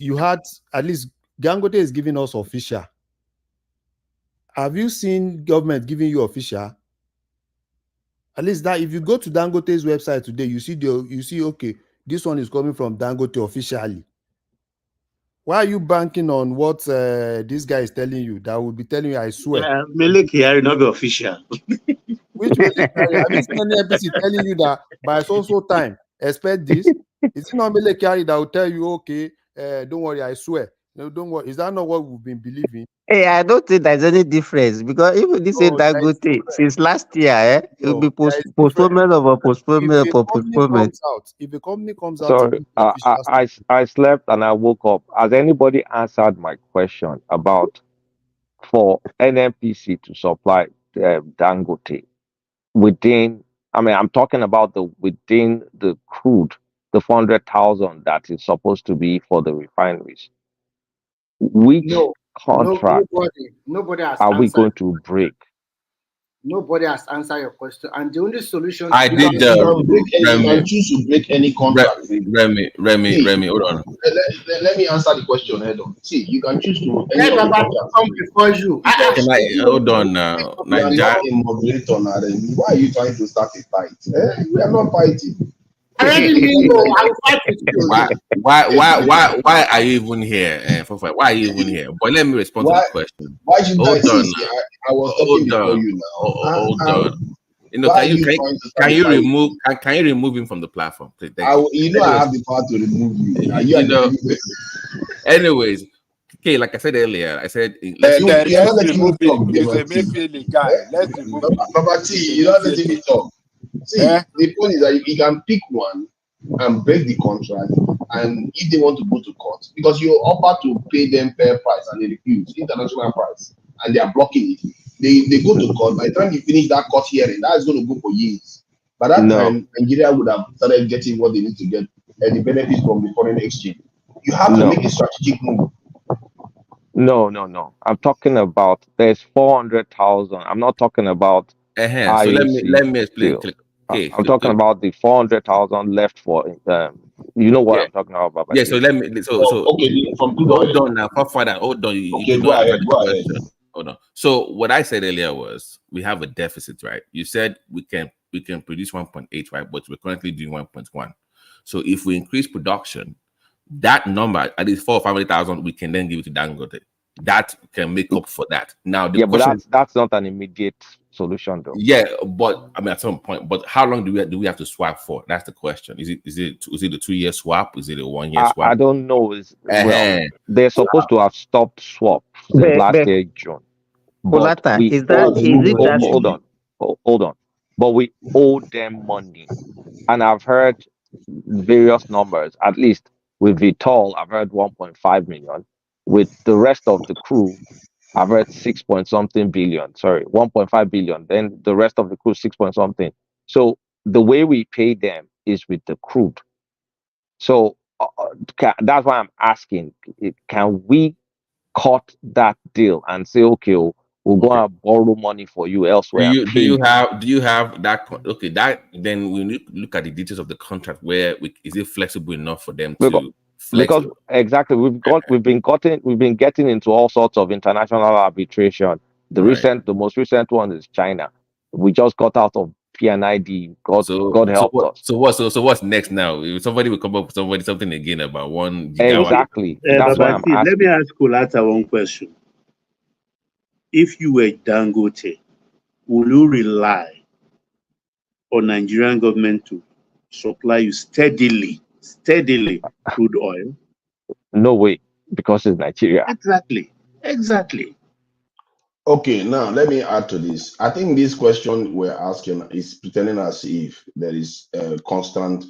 Dangote is giving us official. Have you seen government giving you official? At least that if you go to Dangote's website today, you see okay, this one is coming from Dangote officially. Why are you banking on what this guy is telling you? That will be telling you, I swear. Mele Kyari not be official. Which Mele Kyari? Have you seen any NPC telling you that by so time expect this? Is it not Mele Kyari that will tell you, okay, don't worry, I swear. No, don't worry. Is that not what we've been believing? Hey, I don't think there's any difference because even this is No, there is Dangote since last year, it will No, be there is difference. postponement of a postponement If of a a company postponement. comes out, if a company comes out to Sorry, give the official I slept and I woke up. Has anybody answered my question about for NNPC to supply Dangote within? I mean, I'm talking about the within the crude, the 400,000 that is supposed to be for the refineries. Which contract Nobody has are we answered. going to break? Nobody has answered your question, and the only solution. I You did can choose to break any contract. Remy, hold on. Let me answer the question head on. See, you can choose to any Let of the Baba contracts. come before you. Can I hold on now? You are not a moderator now. Then why are you trying to start a fight? We are not fighting. I already knew I will fight with you. Why are you even here? Why are you even here? But let me respond to the question. Why should I Hold on see? now. I was talking before you now. Hold on. You know, Why can are you trying to start can a you fight? remove can you remove him from the platform, please? Thank you. You know I have the power to remove you. Are you You know. agreeing? Anyways, okay, like I said earlier, I said Let's you're not letting me remove him. talk, He's a Baba T. Mayfield guy. Let's remove him. Baba T, you're not letting me talk. See, the point is that you can pick one and break the contract, and if they want to go to court, because you offer to pay them fair price and they refuse international price, and they are blocking it, they go to court. By the time you finish that court hearing, that's going to go for years. By that time, Nigeria would have started getting what they need to get and the benefits from the foreign exchange. You have to make a strategic move. No. I'm talking about there's 400,000. I'm not talking about So IOC let me explain. still. I'm talking about the 400,000 left for you know what I'm talking about, Baba. Yeah, so let me okay, from hold on now, father, hold on. You go don't answer ahead, the go question. ahead. Hold on. So what I said earlier was we have a deficit, right? You said we can produce 1.8, right? But we're currently doing 1.1. So if we increase production, that number, at least 400,000 or 500,000, we can then give it to Dangote. That can make up for that. Now the question but that's not an immediate solution though. Yeah, but I mean at some point, but how long do we have to swap for? That's the question. Is it a 2-year swap? Is it a 1-year swap? I don't know. Well, they're supposed to have stopped swap since last year June. But hold on. But we owe them money. And I've heard various numbers. At least with Vitol, I've heard 1.5 million. With the rest of the crew, I've heard 6 point something billion. Sorry, 1.5 billion. Then the rest of the crew, 6 point something. So the way we pay them is with the crude. So that's why I'm asking: can we cut that deal and say, okay, we'll go and borrow money for you elsewhere? Do you have that? Okay, that then we need to look at the details of the contract. Is it flexible enough for them to flex? Because exactly, we've been getting into all sorts of international arbitration. The most recent one is China. We just got out of PNID. God So help us. so what's next now? If somebody will come up with something again about 1 gigawatt. Exactly. That's why I'm asking. Let me ask Kolata one question. If you were Dangote, will you rely on Nigerian government to supply you steadily crude oil? No way, because it's Nigeria. Exactly. Okay, now let me add to this. I think this question we're asking is pretending as if there is constant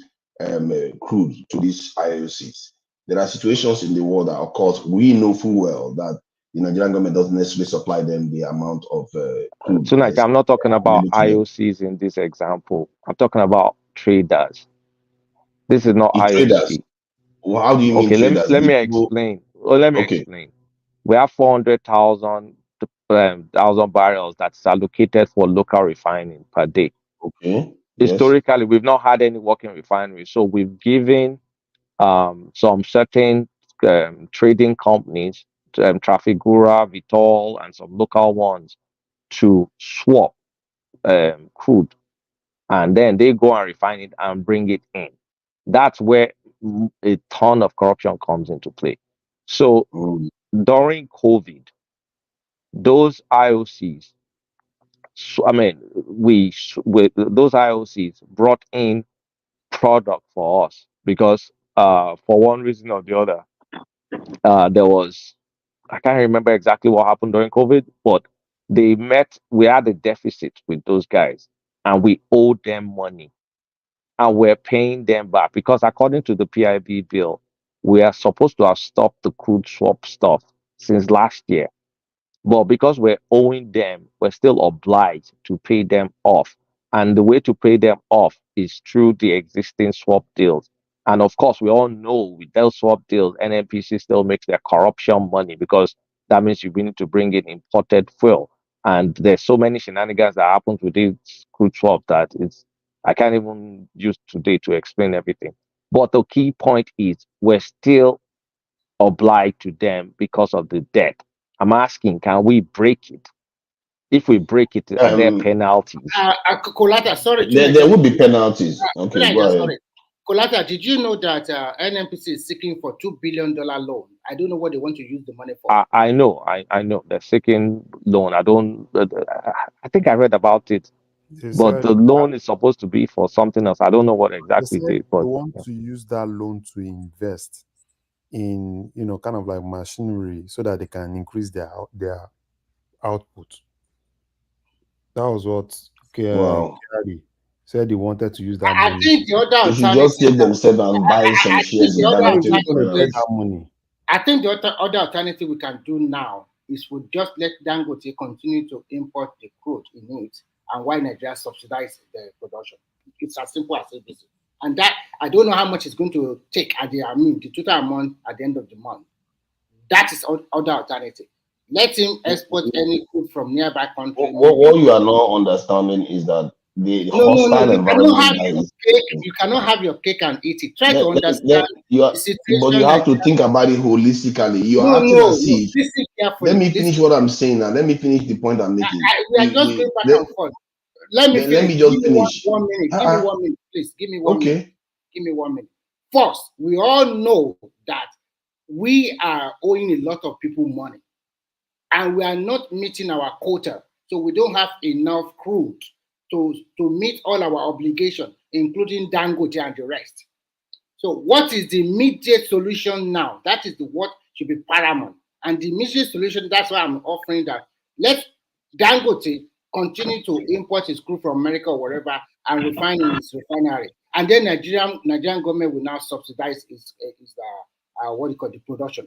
crude to these IOCs. There are situations in the world that, of course, we know full well that the Nigerian government doesn't necessarily supply them the amount of crude. Tonight, I'm not talking about IOCs in this example. I'm talking about traders. This is not IOC. Traders. Well, how do you mean traders? Let me explain. Well, let me explain. We have 400,000 barrels that's allocated for local refining per day. Okay. Historically, we've not had any working refineries, so we've given some certain trading companies, Trafigura, Vitol, and some local ones, to swap crude, and then they go and refine it and bring it in. That's where a ton of corruption comes into play. So during COVID, those IOCs, those IOCs brought in product for us because for one reason or the other, there was, I can't remember exactly what happened during COVID, but we had a deficit with those guys and we owed them money and we're paying them back because according to the PIB bill, we are supposed to have stopped the crude swap stuff since last year. But because we're owing them, we're still obliged to pay them off. And the way to pay them off is through the existing swap deals. And of course, we all know with those swap deals, NNPC still makes their corruption money because that means you need to bring in imported fuel. And there's so many shenanigans that happens with this crude swap that I can't even use today to explain everything. But the key point is we're still obliged to them because of the debt. I'm asking, can we break it? If we break it, are there penalties? Kolata, sorry. There would be penalties. Okay, go ahead. Sorry. Kolata, did you know that NNPC is seeking for $2 billion loan? I don't know what they want to use the money for. I know. They're seeking loan. I think I read about it. But the loan is supposed to be for something else. I don't know what exactly they but want to use that loan to invest in, kind of like machinery so that they can increase their output. That was what Kerry said he wanted to use that money. I think the other alternative. They should just take themselves and buy some shares in that money. I think the other alternative we can do now is we just let Dangote continue to import the crude in it, and why Nigeria subsidize the production. It's as simple as ABC. And that, I don't know how much it's going to take at the total amount at the end of the month. That is other alternative. Let him export any crude from nearby countries. What you are not understanding is that the hostile environment. You cannot have your cake and eat it. Try to understand the situation. But you have to think about it holistically. You are acting as if. Let me finish what I'm saying now. Let me finish the point I'm making. We are just going back and forth. Let me just finish. One minute. Give me 1 minute, please. Give me 1 minute. Give me 1 minute. First, we all know that we are owing a lot of people money, and we are not meeting our quota. So we don't have enough crude to meet all our obligations, including Dangote and the rest. So what is the immediate solution now? That is what should be paramount. And the immediate solution, that's why I'm offering that. Let Dangote continue to import his crude from America or wherever and refine in his refinery. And then Nigerian government will now subsidize the production.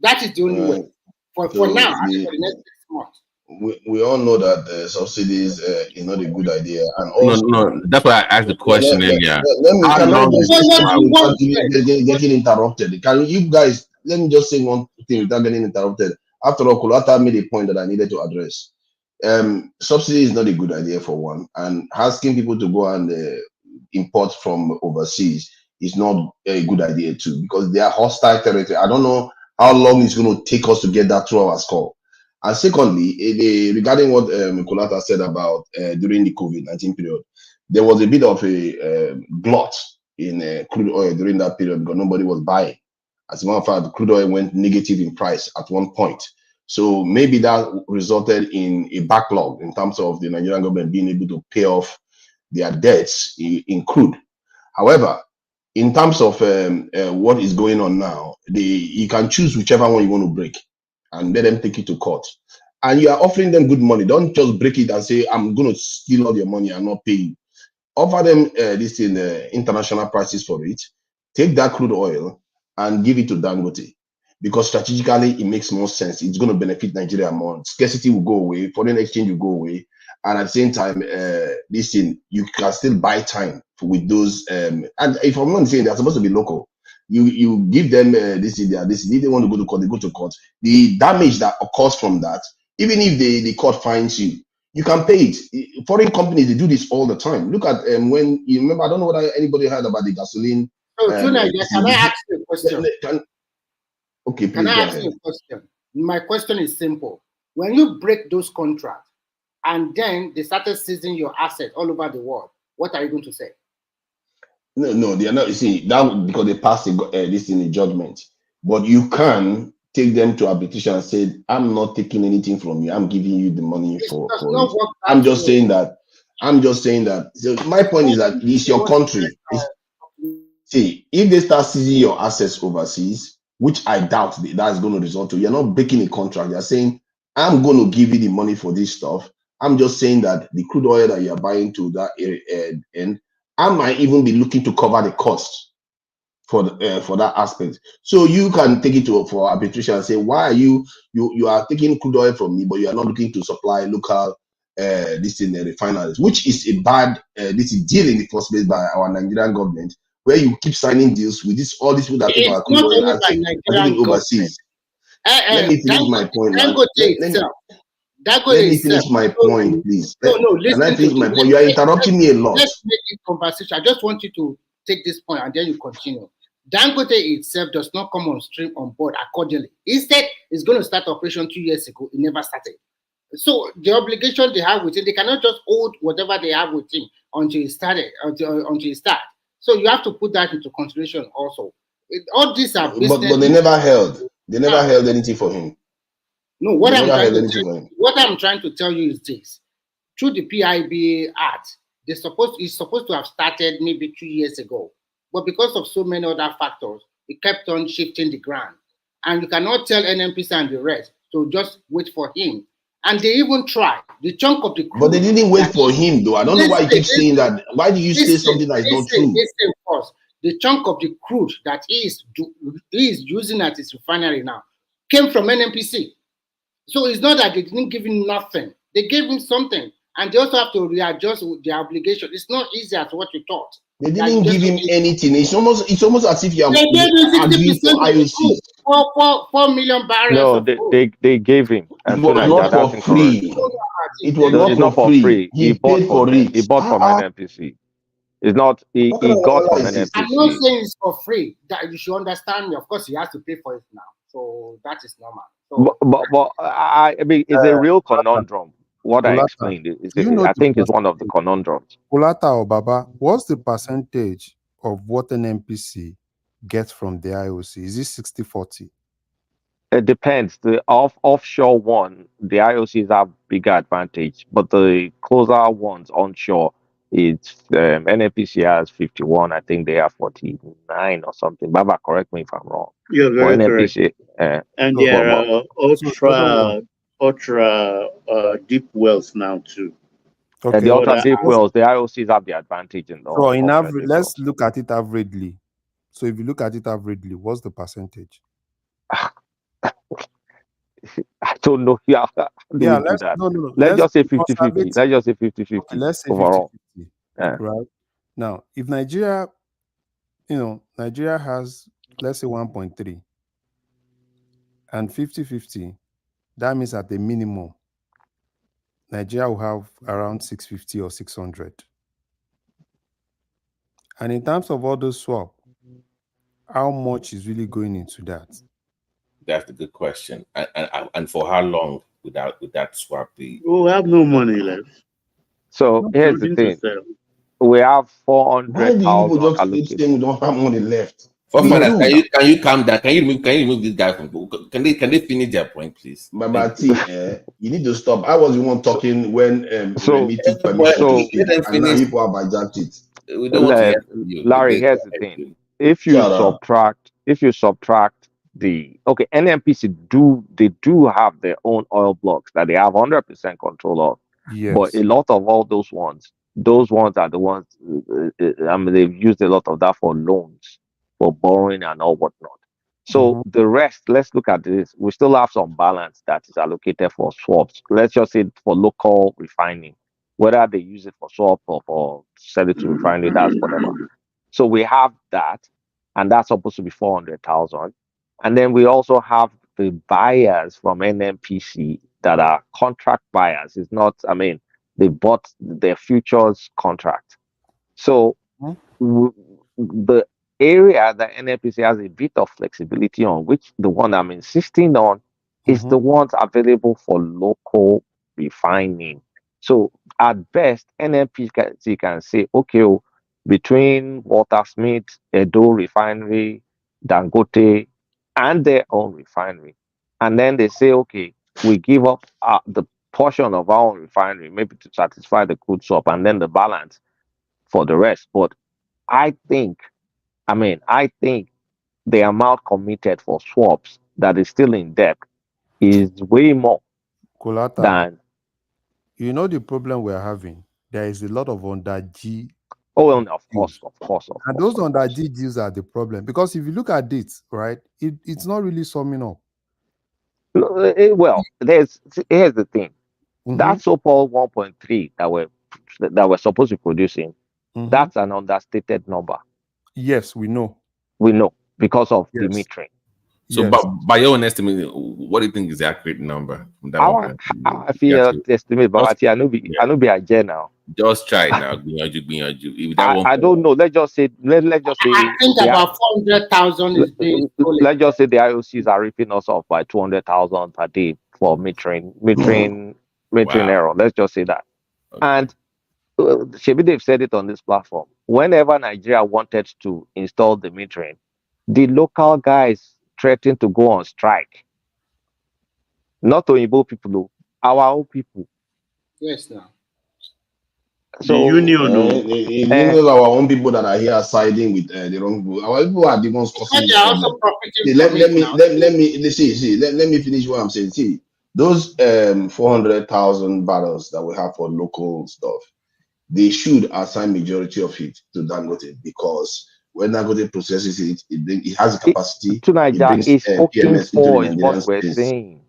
That is the only way. For now, and for the next 6 months. We all know that subsidies is not a good idea, and also no. That's why I asked the question earlier. Getting interrupted? Can you guys let me just say one thing without getting interrupted? After all, Kolata made a point that I needed to address. Subsidy is not a good idea for one, and asking people to go and import from overseas is not a good idea too, because they are hostile territory. I don't know how long it's going to take us to get that 2 hours call. And secondly, regarding what Kolata said about during the COVID-19 period, there was a bit of a glut in crude oil during that period because nobody was buying. As a matter of fact, crude oil went negative in price at one point. So maybe that resulted in a backlog in terms of the Nigerian government being able to pay off their debts in crude. However, in terms of what is going on now, you can choose whichever one you want to break and let them take it to court. And you are offering them good money. Don't just break it and say, I'm going to steal all your money and not pay you. Offer them this in international prices for it. Take that crude oil and give it to Dangote. Because strategically, it makes more sense. It's going to benefit Nigeria more. Scarcity will go away. Foreign exchange will go away. And at the same time, you can still buy time with those. And if I'm not saying they're supposed to be local, you give them this. If they want to go to court, they go to court. The damage that occurs from that, even if the court finds you, you can pay it. Foreign companies, they do this all the time. Look at when you remember, I don't know whether anybody heard about the gasoline. So, Tuna, can I ask you a question? Okay, please can I go ask ahead. you a question? My question is simple. When you break those contracts and then they started seizing your assets all over the world, what are you going to say? No, they are not. You see, that because they passed this in the judgment. But you can take them to arbitration and say, I'm not taking anything from you. I'm giving you the money for it. I'm just saying that. So my point is that it's your country. See, if they start seizing your assets overseas, which I doubt that's going to result to, you're not breaking a contract. You're saying, I'm going to give you the money for this stuff. I'm just saying that the crude oil that you're buying to that end, I might even be looking to cover the cost for that aspect. So you can take it for arbitration and say, why are you are taking crude oil from me, but you are not looking to supply local this in the refineries, which is a bad this is deal in the first place by our Nigerian government, where you keep signing deals with all these people that take our crude oil and taking overseas. Let me finish my point, man. Let me finish my point, please. Can I finish my point? You are interrupting me a lot. Let's make it conversation. I just want you to take this point and then you continue. Dangote itself does not come on stream on board accordingly. Instead, it's going to start operation 2 years ago. It never started. So the obligation they have with him, they cannot just hold whatever they have with him until he started, until he start. So you have to put that into consideration also. All these are business. But they never held. They never held anything for him. No, what I'm trying to tell you is this: through the PIB Act, it's supposed to have started maybe 2 years ago, but because of so many other factors, it kept on shifting the ground. And you cannot tell NNPC and the rest to just wait for him. And they even tried. The chunk of the crew. But they didn't wait for him, though. I don't know why you keep saying that. Why do you say something that is not true? First, the chunk of the crude that he is using at his refinery now came from NNPC. So it's not that they didn't give him nothing. They gave him something. And they also have to readjust their obligation. It's not easy as what you thought. They didn't give him anything. It's almost as if you are arguing for IOC. 4 million barrels. No, they gave him. It was not for free. It was not for free. He paid for it. He bought from NNPC. It's not. He got from NNPC. I'm not saying it's for free. That you should understand me. Of course, he has to pay for it now. So that is normal. So, but I mean, it's a real conundrum. What I explained is, I think, is one of the conundrums. Kulata or Baba, what's the percentage of what an NPC gets from the IOC? Is it 60-40? It depends. The offshore one, the IOCs have bigger advantage, but the closer ones onshore, it's NNPC has 51. I think they have 49 or something. Baba, correct me if I'm wrong. You're very correct. And there are ultra deep wells now too. Okay. The ultra deep wells, the IOCs have the advantage in the. So in average, let's look at it averagely. So if you look at it averagely, what's the percentage? I don't know. Yeah, let's do that. No. Let's just say 50-50. Let's just say 50-50. Okay, let's say overall. 50-50. Right now, if Nigeria has, let's say 1.3 and 50-50, that means at the minimum, Nigeria will have around 650 or 600. And in terms of all those swap, how much is really going into that? That's the good question. And for how long would that swap be? We'll have no money left. So here's the thing. We have Why do you people 400,000 just keep allocated. saying we don't have money left? For We fathers, do. can you calm down? Can you remove this guy from? Can they finish their point, please? Baba T, you need to stop. I was the one talking when So, Remy took Well, permission to so let speak, them and now finish. you people have hijacked it. We don't want to hear from you. Larry, here's the thing. If you Shut up. subtract the NNPC they do have their own oil blocks that they have 100% control of. But Yes. a lot of all those ones are the ones. I mean, they've used a lot of that for loans, for borrowing and all whatnot. So the rest, let's look at this. We still have some balance that is allocated for swaps. Let's just say for local refining, whether they use it for swap or for sell it to refinery, that's whatever. So we have that, and that's supposed to be 400,000. And then we also have the buyers from NNPC that are contract buyers. It's not, I mean, they bought their futures contract. So the area that NNPC has a bit of flexibility on, which the one I'm insisting on, is the ones available for local refining. So at best, NNPC can say, okay, between Walter Smith, Edo Refinery, Dangote, and their own refinery. And then they say, okay, we give up the portion of our own refinery, maybe to satisfy the crude swap, and then the balance for the rest. But I think the amount committed for swaps that is still in debt is way more Kolata, than. you know the problem we're having? There is a lot of under G. Oh, well, of course. And those under G deals are the problem. Because if you look at it, right, it's not really summing up. Well, here's the thing. That so-called 1.3 that we're supposed to be producing, that's an understated number. Yes, we know. We know because of the metering. So, by your own estimate, what do you think is the accurate number from that one? I feel estimate, but I know be a J now. Just try it now. If I don't know. Let's just say. I think about 400,000 is being. Let's just say the IOCs are ripping us off by 200,000 per day for metering error. Let's just say that. Okay. And Shebi, they've said it on this platform. Whenever Nigeria wanted to install the metering, the local guys threatened to go on strike. Not Oyibo people, our own people. Yes, now. So, the union, our own people that are here siding with the wrong people. Our people are the ones causing this problem. Let me finish what I'm saying. See, those 400,000 barrels that we have for local stuff, they should assign majority of it to Dangote, because when Dangote processes it, it has a capacity. To Nigeria, it's spoken for, is what we're saying.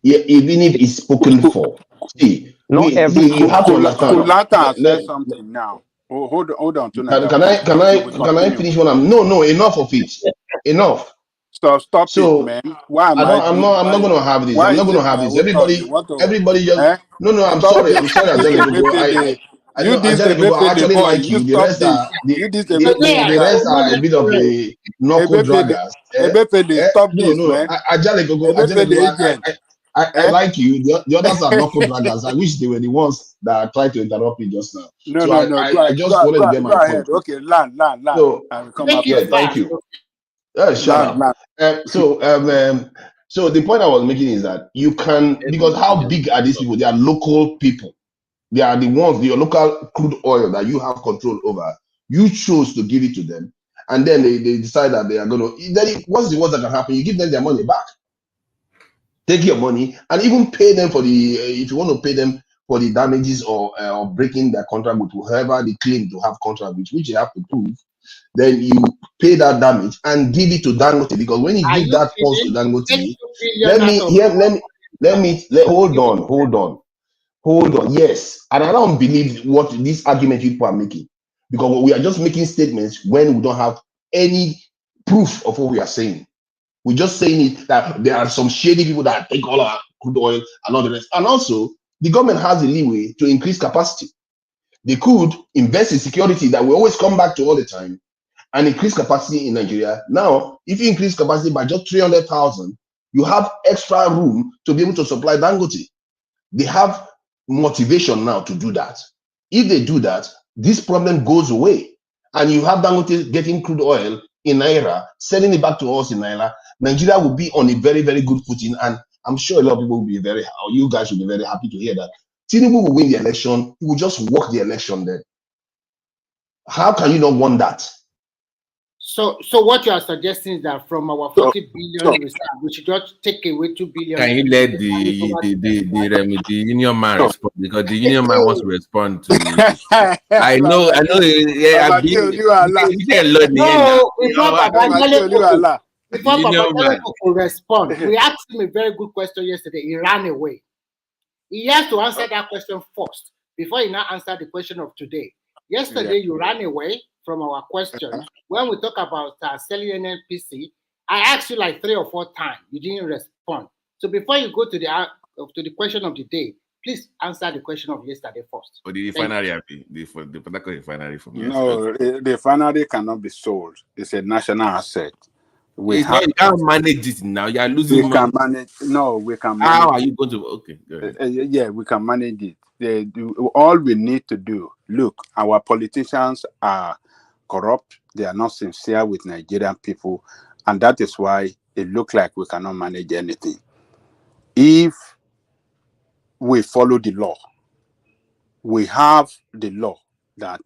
Yeah, even if it's spoken for. See, you have to understand. Kolata said something now. Oh, hold on. Can I finish what I'm? No, enough of it. Enough. So stop it, man. Why am I'm not going to have this. I'm not going to have this. Everybody just. No. I'm sorry. Ajalegogo. I actually like you. The rest are a bit of a knuckle draggers. Stop this, man. Ajalegogo. I like you. The others are knuckle draggers. I wish they were the ones that tried to interrupt me just now. I just wanted to get my point. Okay, land. So, thank you. Shut up. So the point I was making is that you can, because how big are these people? They are local people. They are the ones, your local crude oil that you have control over. You chose to give it to them, and then they decide that they are going to. Then what's the worst that can happen? You give them their money back. Take your money and even pay them for the if you want to pay them for the damages or breaking their contract with whoever they claim to have contract with, which you have to prove. Then you pay that damage and give it to Dangote, because when you give that force to Dangote, hold on. Yes, and I don't believe what this argument people are making, because we are just making statements when we don't have any proof of what we are saying. We're just saying it that there are some shady people that take all our crude oil and all the rest. And also, the government has the leeway to increase capacity. They could invest in security that we always come back to all the time and increase capacity in Nigeria. Now, if you increase capacity by just 300,000, you have extra room to be able to supply Dangote. They have motivation now to do that. If they do that, this problem goes away. And you have Dangote getting crude oil in Naira, selling it back to us in Naira. Nigeria will be on a very, very good footing. And I'm sure a lot of people will be very, or you guys will be very happy to hear that Tinubu will win the election. He will just walk the election then. How can you not want that? So what you are suggesting is that from our 40 billion reserve, we should just take away 2 billion. Can you let the union man respond? Because the union man wants to respond to. I know. Yeah, I've been. No, before Babajale could respond, we asked him a very good question yesterday. He ran away. He has to answer that question first before he now answer the question of today. Yesterday, you ran away from our question. When we talk about selling NNPC, I asked you like 3 or 4 times. You didn't respond. So before you go to the question of the day, please answer the question of yesterday first. Or the refinery, the refinery from yesterday. No, the refinery cannot be sold. It's a national asset. You can't manage it now. You are losing money. Can manage. No, we can manage. How are you going to? Okay, good. Yeah, we can manage it. All we need to do. Look, our politicians are corrupt. They are not sincere with Nigerian people, and that is why it looks like we cannot manage anything. If we follow the law, we have the law that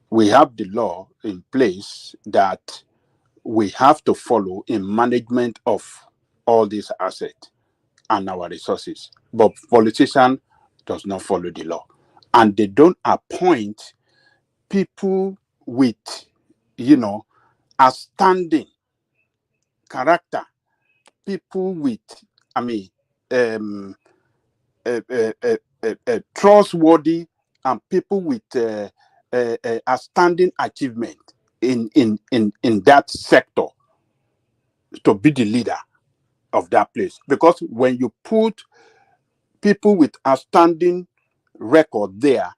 we have the law in place that we have to follow in management of all these assets and our resources. But politicians does not follow the law. And they don't appoint people with, outstanding character, people with, trustworthy and people with outstanding achievement in that sector to be the leader of that place. Because when you put people with outstanding record there,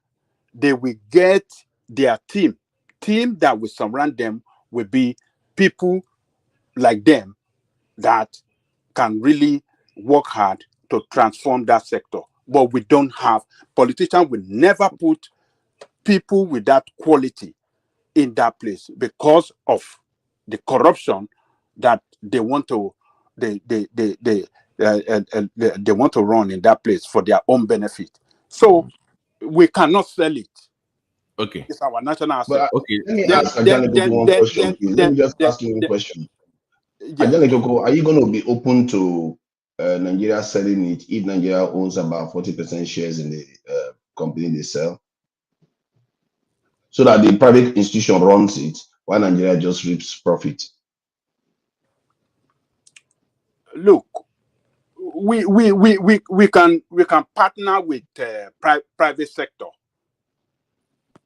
they will get their team that will surround them will be people like them that can really work hard to transform that sector. But we don't have, politicians will never put people with that quality in that place because of the corruption that they want to they want to run in that place for their own benefit. So we cannot sell it. Okay, it's our national asset. Okay, let me ask Ajani one question, please. Let me just ask you one question. Ajani, are you going to be open to Nigeria selling it if Nigeria owns about 40% shares in the company they sell, so that the private institution runs it while Nigeria just reaps profit? Look, we can partner with private sector.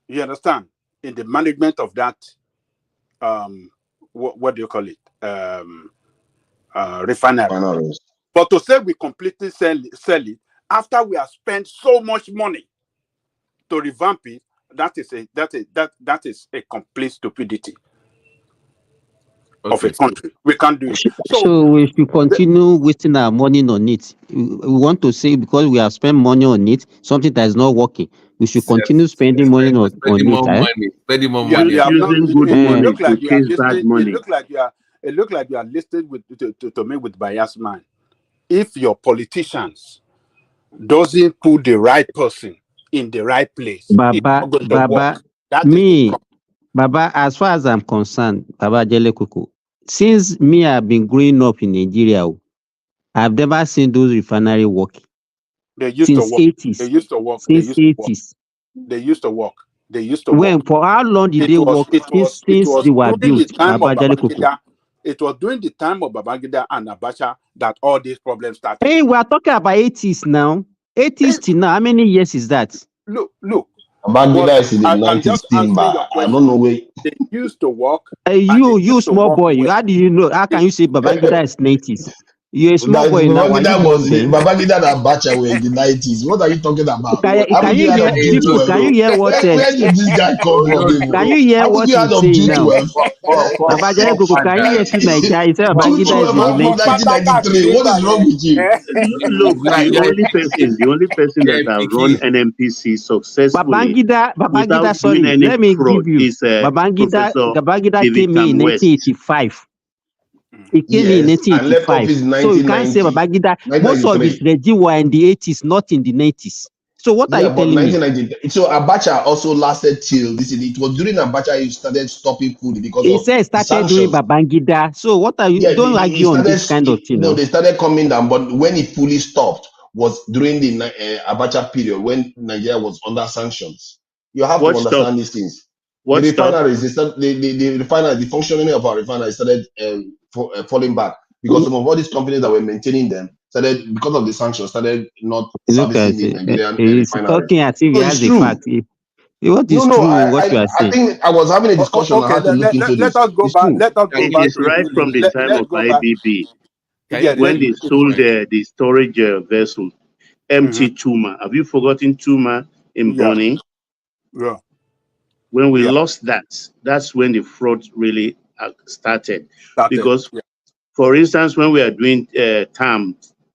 You understand, in the management of that. What do you call it? Refinery. But to say we completely sell it after we have spent so much money to revamp it, that is a complete stupidity of a country. We can't do it. So we should continue wasting our money on it. We want to say because we have spent money on it, something that is not working, we should continue spending money on it. Spending more money. It look like you are listed to me with biased mind. If your politicians doesn't put the right person in the right place, Baba, as far as I'm concerned, Baba Jelekuku, since me I've been growing up in Nigeria, I've never seen those refinery working. They used to work. 80s. They used to work. Since 80s. They used to work. When? For how long did they work? Since they were built, it was during the time of Babangida and Abacha that all these problems started. Hey, we are talking about 80s now. 80s till now. How many years is that? Look. Babangida is in the 90s team, but I don't know where they used to work. You small boy. How do you know? How can you say Babangida is 90s? You're a small boy now. Were you born then? Babangida and Abacha were in the 90s. What are you talking about? Can Haven't you you heard hear of June people? 12? Can you hear what? Where did this guy come from? Can you hear Haven't what you heard he's of saying June now? 12? Baba Jare Koko, can you hear two Nigeria? He said June Babangida is 12 in the happened 90s. 1993. What is wrong with you? Look, the only person that have run NMPC successfully without Babangida, doing sorry, any let me fraud give you. is Professor Babangida David came in Tam West. 1985. He came in Yes, and left 1985. office in So you can't say 1990, Babangida. Most of his 1993. regime were in the 80s, not in the 90s. So what are Yeah, you but telling me? 1990. So Abacha also lasted till this. It was during Abacha he started stopping food because He of said it the started during sanctions. Babangida. So what are you? Yeah, Don't he argue on started. this kind of thing No, now. they started coming down, but when it fully stopped was during the Abacha period when Nigeria was under sanctions. You have to What stopped? understand these things. The What stopped? refineries, the refinery, the functioning of our refineries started falling back because some of all these companies that were maintaining them started, because of the sanctions, started not Look servicing at the it. Nigerian He's refineries. talking as if he So it's has the true. fact. What No, is no, true in what you are I saying? think I was having a discussion. I Okay, had to look into let this. us go It's back. true. Let us go It back is to right from the time let's of go back. IBB Yeah, when they sold the storage vessel, Mhm. empty Tuma. Have you forgotten Tuma in Yeah, Bonny? yeah, When we yeah. lost that, that's when the fraud really started. Started. Because, Yeah. for instance, when we are doing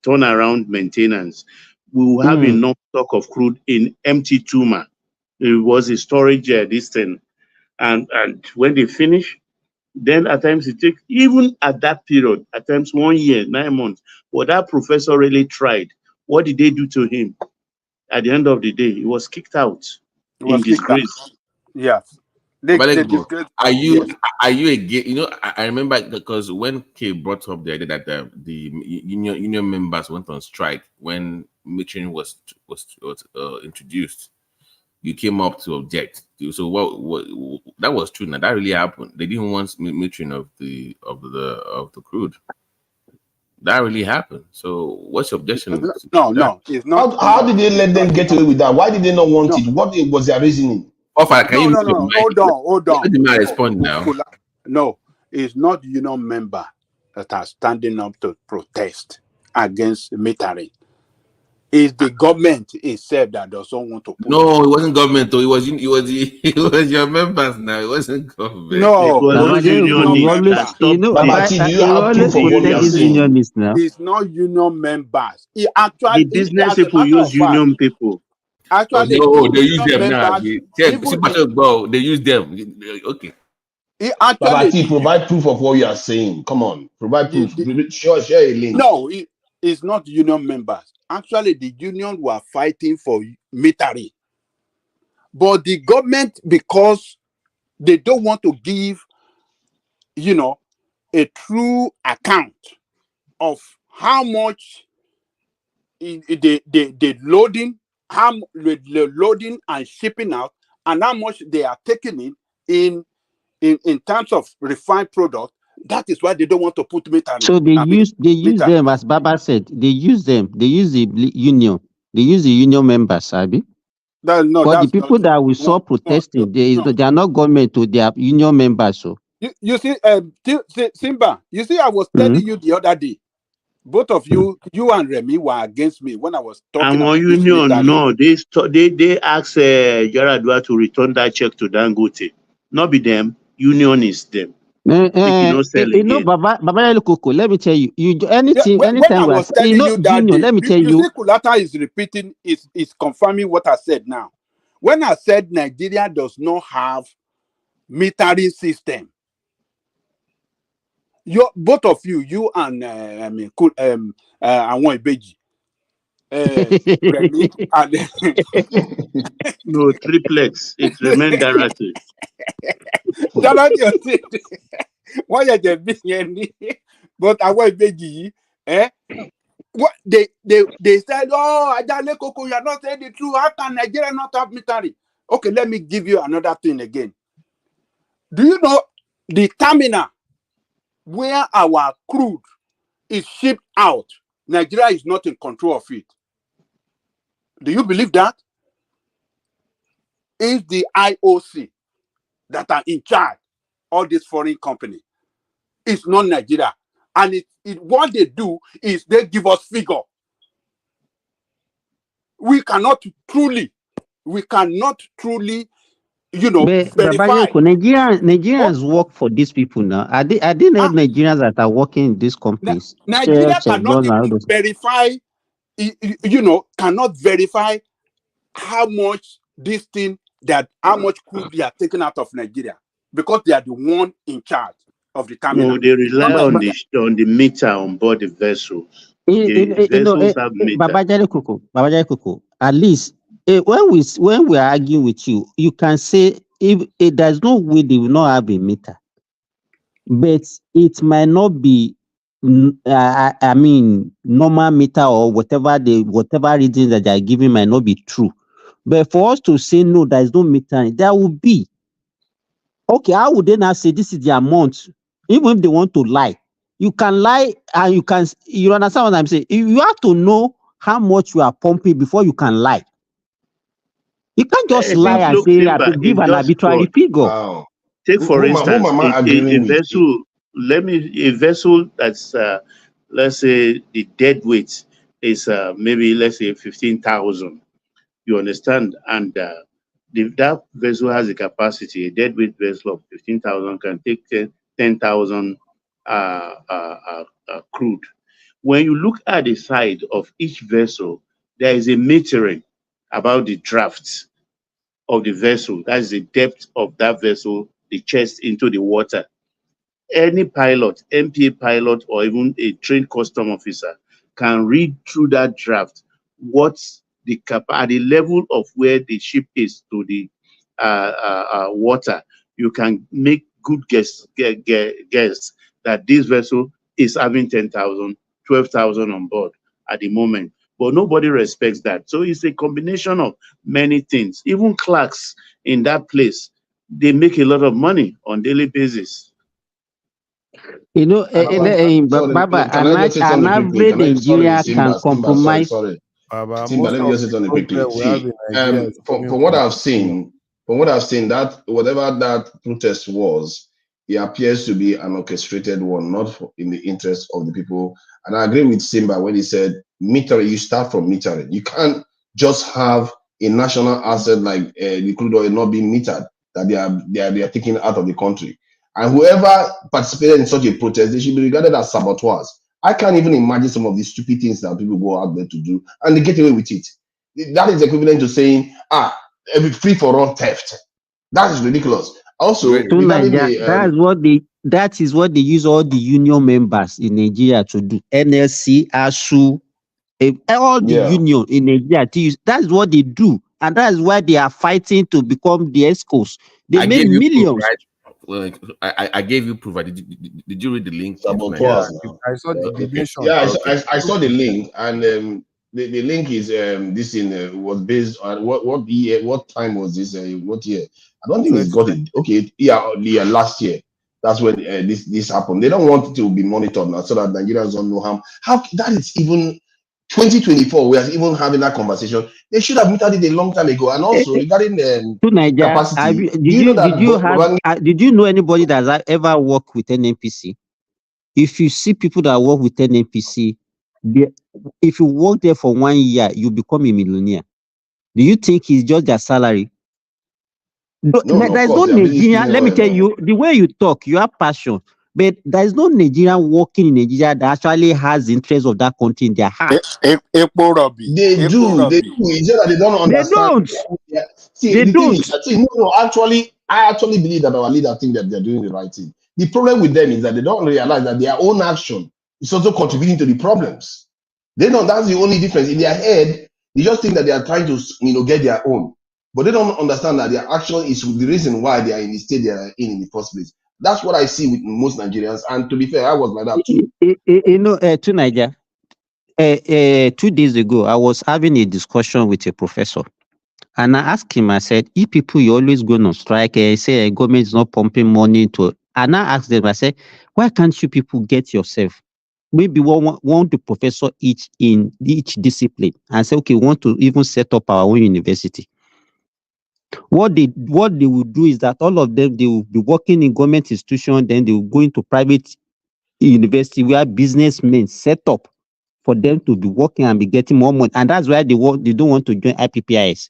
turnaround maintenance, we will have enough stock of crude in empty Tuma. It was a storage this thing. And when they finish, then at times it takes, even at that period, at times 1 year, 9 months. But that professor really tried. What did they do to him? At the end of the day, he was kicked out It in was kicked out. disgrace. Yes. But They let go. disgrace. Are Yes. you again? You know, I remember because when Kay brought up the idea that the union members went on strike when metering was introduced, you came up to object. So what that was true. Now that really happened. They didn't want metering of the crude. That really happened. So what's your objection to that? No, it's not. How did they let them get away with that? Why did they not want No, it? What was their reasoning? Offer, can you mute your no. mic? Hold on. Let the man respond now. No, it's not union member that are standing up to protest against metering. It's the government itself that doesn't want to put. No, it wasn't government. Though. It was your members. Now it wasn't government. It No, was not those union unionists that member. You stopped know, it. Babati, do you he have always proof of what you protect are these saying? unionists now. It's not union members. It The actually, business as a people matter use of fact, union people. actually, No, the they use union them now. members, even the They use them. Okay. actually Babati, provide proof of what you are saying. Come on, provide proof. the Share a link. no, it's not union members. Actually, the union were fighting for metering, but the government, because they don't want to give, a true account of how much they loading, the loading and shipping out, and how much they are taking in terms of refined product. That is why they don't want to put metering. So they use meter. them, as Baba said. They use them. They use the union. They use the union members, Abi. No, But the that's not people that we saw no. protesting, they are not government, to they are union members. So You see, Simba. You see, I was Mhm. telling you the other day. Both of you and Remy were against me when I was talking And on about this union, metering. no, they asked Yaradua to return that check to Dangote. Not be them, union is them. Make you not sell You know, again. Baba Koko, let me tell you, Yeah, anything, when anytime I we are, was telling you that Junior, day, let me tell you you, see, Kulata is repeating, is confirming what I said now. When I said Nigeria does not have metering system, both of you and Anwon Ibeji, Remy, and No, triplex. It remained narrative. why are they being any? But Anwon Ibeji, what they said, oh, Ajale Koko, you are not saying the truth. How can Nigeria not have metering? Okay, let me give you another thing again. Do you know the terminal where our crude is shipped out? Nigeria is not in control of it. Do you believe that? It's the IOC that are in charge of this foreign company. It's not Nigeria. And what they do is they give us figure. We cannot truly, But verify. Nigerians work for these people now. Are they not Nigerians that are working in these companies? Nigeria Chefs, cannot and all even those. verify, cannot verify how much how much crude they are taking out of Nigeria, because they are the one in charge of the terminal. No, they rely Not on Nigeria. the meter on board the vessels. The vessels have meter. Babajare Koko, at least when we are arguing with you, you can say if there's no way they will not have a meter, but it might not be. I mean, normal meter or whatever reading that they are giving might not be true. But for us to say no, there is no meter, there will be. Okay, how would they now say this is the amount? Even if they want to lie, you can lie and you understand what I'm saying? You have to know how much you are pumping before you can lie. You can't just lie and say Simba, give an arbitrary figure. Wow. Take for instance agreeing a vessel. A vessel that's let's say the dead weight is maybe let's say 15,000. You understand? And that vessel has a capacity. A deadweight vessel of 15,000 can take 10,000 crude. When you look at the side of each vessel, there is a metering about the draft of the vessel. That is the depth of that vessel, the chest into the water. Any pilot, MPA pilot, or even a trained custom officer can read through that draft what's at the level of where the ship is to the water. You can make good guess that this vessel is having 10,000, 12,000 on board at the moment. But nobody respects that. So it's a combination of many things. Even clerks in that place, they make a lot of money on daily basis. You know, Baba, Can I just say an something quickly? average Nigeria can Simba, compromise. sorry. Baba, Simba, most let me of just say the something quickly. problem we have See, in Nigeria is coming from what from I've seen, that whatever that protest was, it appears to be an orchestrated one, not in the interest of the people. And I agree with Simba when he said, metering, you start from metering. You can't just have a national asset like the crude oil not being metered, that they are taking out of the country. And whoever participated in such a protest, they should be regarded as saboteurs. I can't even imagine some of these stupid things that people go out there to do, and they get away with it. That is equivalent to saying, every free for all theft. That is ridiculous. Also, regarding that is what they use all the union members in Nigeria to do. NLC, ASU, all the union in Nigeria to use. That's what they do, and that is why they are fighting to become the ESCOs. They make millions. Proof, right? Well, I gave you proof. Did you read the link? Saboteurs. I saw the division. Yeah, I saw the link, and the link is this in was based on what year, what time was this? What year? I don't think it's got it. Okay, yeah, last year. That's when this happened. They don't want it to be monitored now, so that Nigerians don't know how that is even 2024. We are even having that conversation. They should have metered it a long time ago. And also regarding capacity, did you know anybody that has ever worked with an NPC? If you see people that work with an NPC, if you work there for 1 year, you become a millionaire. Do you think it's just their salary? No, there's no Nigerian. Let me tell you, the way you talk, you have passion, but there is no Nigerian working in Nigeria that actually has interest of that country in their heart. They do. It's just that they don't understand. The thing is that, I actually believe that our leaders think that they're doing the right thing. The problem with them is that they don't realize that their own action is also contributing to the problems. They don't. That's the only difference. In their head, they just think that they are trying to get their own, but they don't understand that their action is the reason why they are in the state they are in the first place. That's what I see with most Nigerians. And to be fair, I was like that too. To Nigeria, 2 days ago, I was having a discussion with a professor. And I asked him, I said, if people you always going on strike, say government is not pumping money to, and I asked them, I said, why can't you people get yourself? Maybe want to professor each in each discipline and say, okay, we want to even set up our own university. What they will do is that all of them, they will be working in government institutions, then they will go into private university where businessmen set up for them to be working and be getting more money, and that's why they don't want to join IPPIS.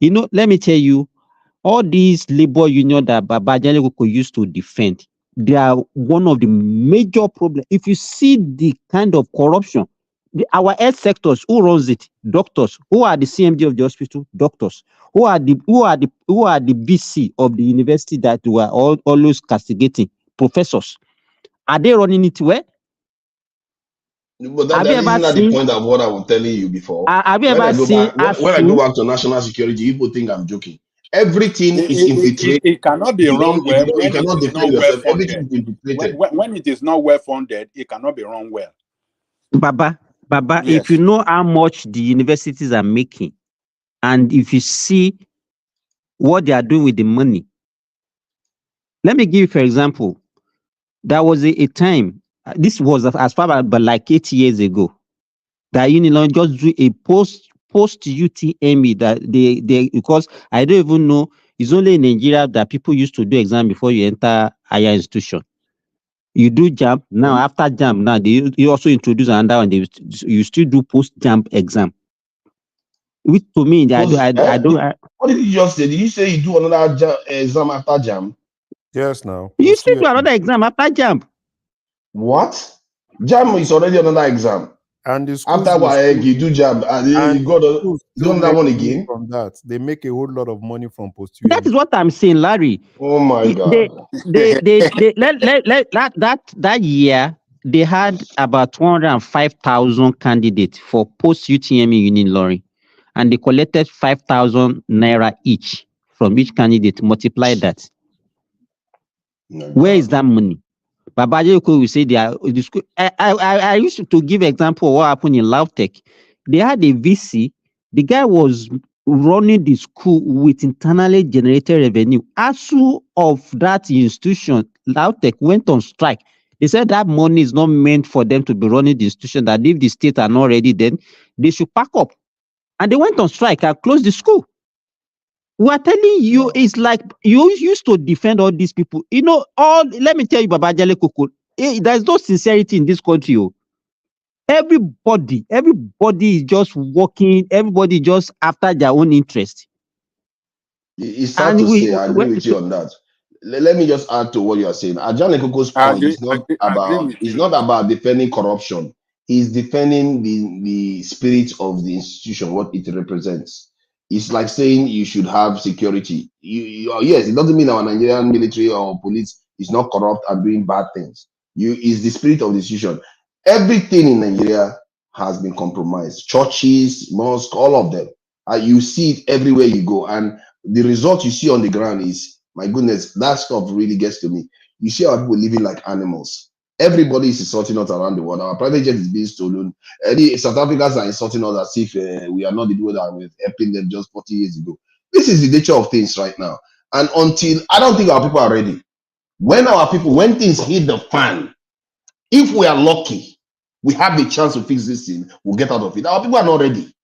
Let me tell you, all these labor union that Babajale Koko used to defend, they are one of the major problems. If you see the kind of corruption, our health sectors, who runs it? Doctors. Who are the CMD of the hospital? Doctors. Who are the BC of the university that were always castigating? Professors. Are they running it well? But Have you ever isn't that the seen? point of what I was telling you before? Have you When I ever go seen back, when I go ASU? back to national security, people think I'm joking. Everything is infiltrated. It cannot be run well You when it cannot is defend not well yourself. Everything funded. is infiltrated. When it is not well funded, it cannot be run well. Baba, if you Yes. know how much the universities are making, and if you see what they are doing with the money, let me give you, for example, there was a time, this was as far as but like 8 years ago, that Unilon just do a post UTME that they because I don't even know, it's only in Nigeria that people used to do exam before you enter higher institution. You do jump now. After jump now, you also introduce another one. You still do post jump exam. Which to me, I don't. What did you just say? Did you say you do another exam after jam? Yes, now. You still do another exam after jump. What? Jam is already another exam. And the After schools WAEC, you do jam, and and you got the schools you do still another make one money again. from that. They make a whole lot of money from post That is what I'm saying, Larry. Oh my They, God! that year they had about 205,000 candidates for post UTME Union Lorry, and they collected 5,000 naira each from each candidate. Multiply that. Where is that money? Babajeko will say they are the school. I used to give example of what happened in Lautech. They had a VC. The guy was running the school with internally generated revenue. ASU of that institution, Lautech, went on strike. They said that money is not meant for them to be running the institution, that if the state are not ready, then they should pack up. And they went on strike and closed the school. We are telling you, it's like you used to defend all these people. Let me tell you, Babajale Koko, there's no sincerity in this country. Everybody is just working, everybody just after their own interest. It's sad to say, I agree with you on that. Let me just add to what you are saying. Ajahn Ekoko's point is not about defending corruption. He's defending the spirit of the institution, what it represents. It's like saying you should have security. Yes, it doesn't mean our Nigerian military or police is not corrupt and doing bad things. Is the spirit of the institution. Everything in Nigeria has been compromised. Churches, mosques, all of them. You see it everywhere you go, and the result you see on the ground is, my goodness, that stuff really gets to me. You see our people living like animals. Everybody is insulting us around the world. Our private jet is being stolen. The South Africans are insulting us as if we are not the people that were helping them just 40 years ago. This is the nature of things right now. And until, I don't think our people are ready. When things hit the fan, if we are lucky, we have the chance to fix this thing, we'll get out of it. Our people are not ready.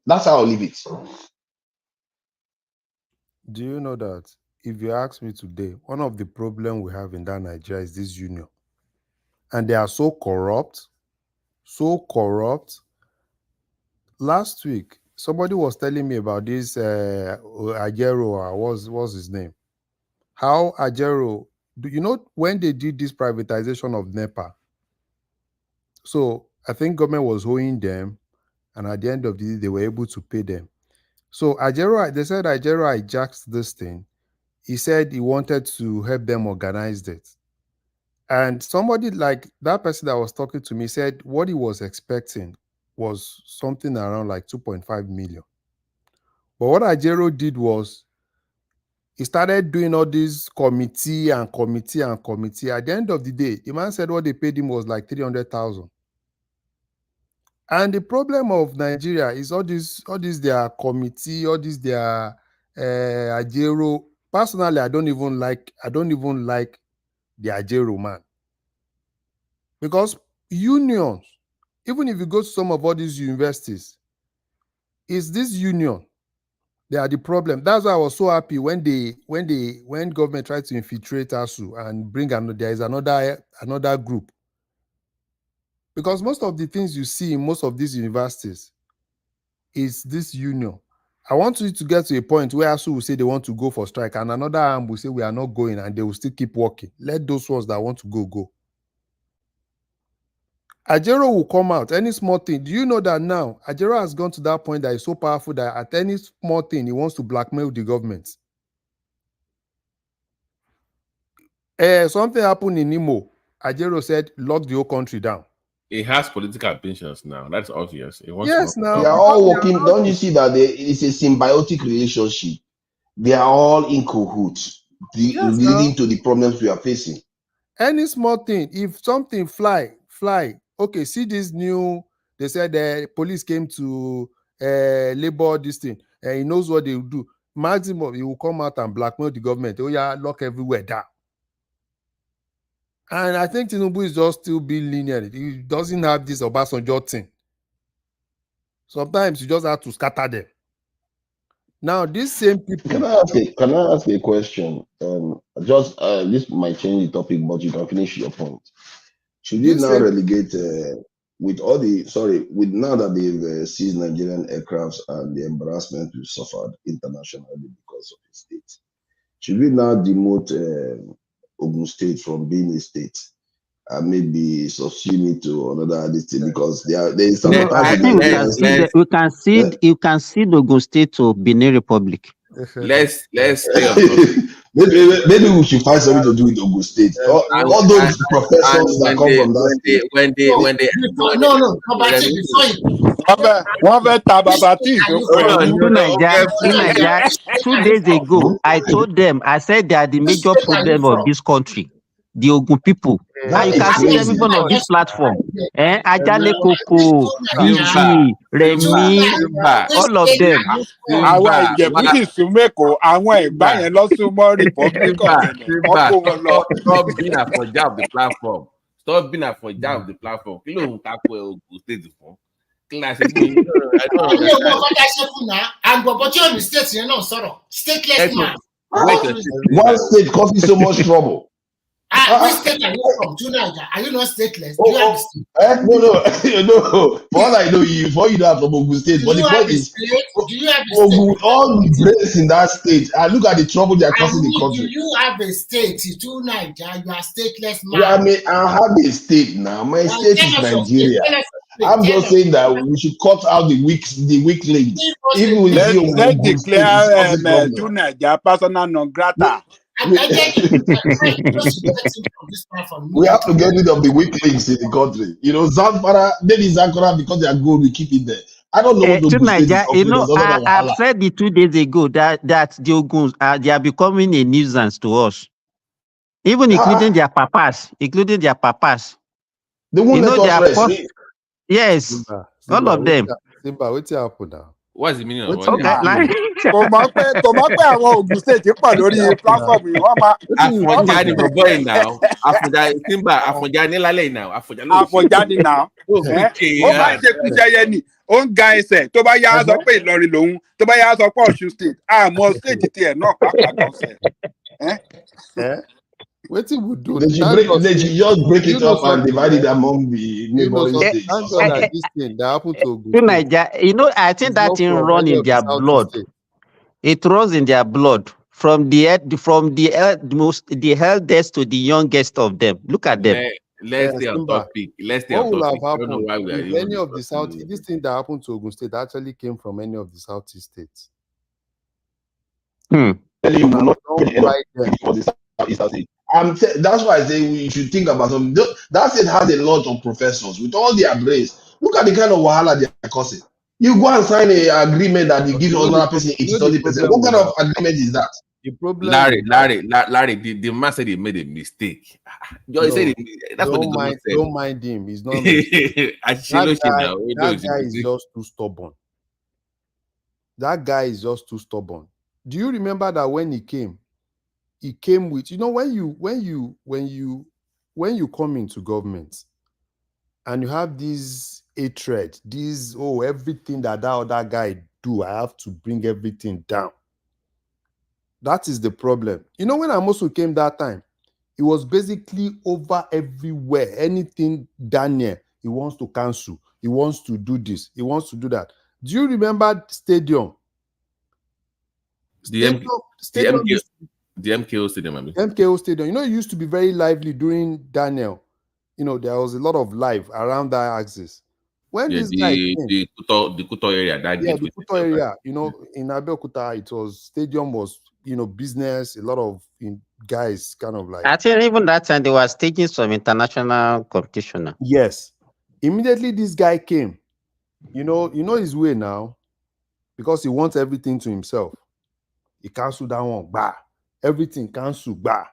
That's how I'll leave it. Do you know that if you ask me today, one of the problems we have in that Nigeria is this union. And they are so corrupt. Last week, somebody was telling me about this Ajero, what's his name? How Ajero, do you know when they did this privatization of NEPA? So I think government was owing them, and at the end of the day, they were able to pay them. So they said Ajero hijacked this thing. He said he wanted to help them organize it. And somebody like that person that was talking to me said what he was expecting was something around like 2.5 million. But what Ajero did was he started doing all this committee. At the end of the day, the man said what they paid him was like 300,000. And the problem of Nigeria is all this their committee, all this their Ajero. Personally, I don't even like the Ajero man. Because unions, even if you go to some of all these universities, it's this union They are the problem. That's why I was so happy when government tried to infiltrate ASU and bring there is another group. Because most of the things you see in most of these universities is this union. I want you to get to a point where ASU will say they want to go for strike, and another arm will say we are not going, and they will still keep working. Let those ones that want to go. Ajero will come out, any small thing. Do you know that now Ajero has gone to that point that is so powerful that at any small thing he wants to blackmail the government? Something happened in Imo. Ajero said, lock the whole country down. It has political ambitions now. That's obvious. It wants Yes, to now They are all working. Don't you see that it's a symbiotic relationship? They are all in cahoots, Yes, now. leading to the problems we are facing. Any small thing, if something fly. Okay, see this new. They said the police came to labor this thing, and he knows what they will do. Maximum, he will come out and blackmail the government. Oh yeah, lock everywhere down. And I think Tinubu is just still being lenient. He doesn't have this Obasanjo thing. Sometimes you just have to scatter them. Now, these same people. Can I ask a question? This might change the topic, but you can finish your point. Should we now relegate with now that they've seized Nigerian aircrafts and the embarrassment we've suffered internationally because of the state? Should we now demote Ogun State from being a state and maybe subsume it to another state because there is some I think we can cede Ogun State to Benin Republic. Let's stay on topic. maybe we should find something to do with Ogun State. All those professors that come from that state. Naija, 2 days ago, I told them, I said they are the major problem of this country, the Ogun people. And you can see everyone on this platform. Ajale Koko, BG, Remi, all of them. Àwọn Ìjẹ̀bú sì súnmọ́ Èkó, àwọn Ẹ̀gbá yẹn lọ súnmọ́ Republican. Stop being a forger of the platform. Stop being a forger of the platform. Kí ló ń takò Ogun State fún? Kí la ṣe fún yín? Ilé ìwé ọ̀fọ̀dá ṣe fún náà, àgbọ̀bọ̀ tí ò ní state yẹn náà sọ̀rọ̀, stateless man. One state causing so much trouble. Which state are you from? Nigeria? Are you not stateless? Do you have a state? No. For all I know, you don't have from Ogun State. But the point is, do you have a state? With all the brains in that state, and look at the trouble they are causing the country. Do you have a state? To Nigeria, you are stateless man. I have a state now. My state is Nigeria. I'm just saying that we should cut out the weak links. Even with let's declare Nigeria persona non grata. We have to get rid of the weak links in the country. Zamfara, maybe Zakora, because they are good, we keep it there. I don't know what to Nigeria. I've said it 2 days ago that the Oguns they are becoming a nuisance to us, even including their papas. They won't let us rest. Yes, all of them. Simba, what's happened now? What's the meaning of what? Kò mọ̀ pé àwọn Ogun State pọ̀ lórí platform yìí wọ́n máa. Àfọ̀njá ni bọ̀bọ̀ yìí náà. Àfọ̀njá Simba Àfọ̀njá ní lálẹ́ yìí náà. Àfọ̀njá ni náà. Ó máa ń ṣe kújẹyẹ ni. Ó ń ga ẹsẹ̀ tó bá yá sọ pé Ìlọrin lòun tó bá yá sọ pé Ọ̀ṣun State àmọ́ state tiẹ̀ náà pàápàá kan sẹ̀. Wetin we do? They should just break it up and divide it among the neighboring states. Thank God that this thing that happened to Nigeria, I think that thing run in their blood. It runs in their blood from the eldest to the youngest of them. Look at them. Let's stay on topic. What will have happened if any of the South? This thing that happened to Ogun State actually came from any of the Southeast states. That's why I say we should think about something. That state has a lot of professors with all their brains. Look at the kind of wahala they are causing. You go and sign an agreement that you give another person 80-30%. What kind of agreement is that? The problem, Larry, the man said he made a mistake. Don't mind him. He's not. That guy is just too stubborn. That guy is just too stubborn. Do you remember that when he came with, when you come into government and you have this hatred, everything that other guy do, I have to bring everything down. That is the problem. You know, when Amosu came that time, it was basically over everywhere. Anything Daniel, he wants to cancel. He wants to do this. He wants to do that. Do you remember Stadium? The MKO Stadium, I mean. MKO Stadium. You know, it used to be very lively during Daniel. You know, there was a lot of life around that axis. When this guy came, the Kuto area, that the Kuto area, you know, in Abeokuta, it was Stadium was, you know, business, a lot of guys kind of like. I think even that time they were staging some international competition. Yes. Immediately this guy came, you know his way now, because he wants everything to himself. He canceled that one, bah. Everything canceled, bah.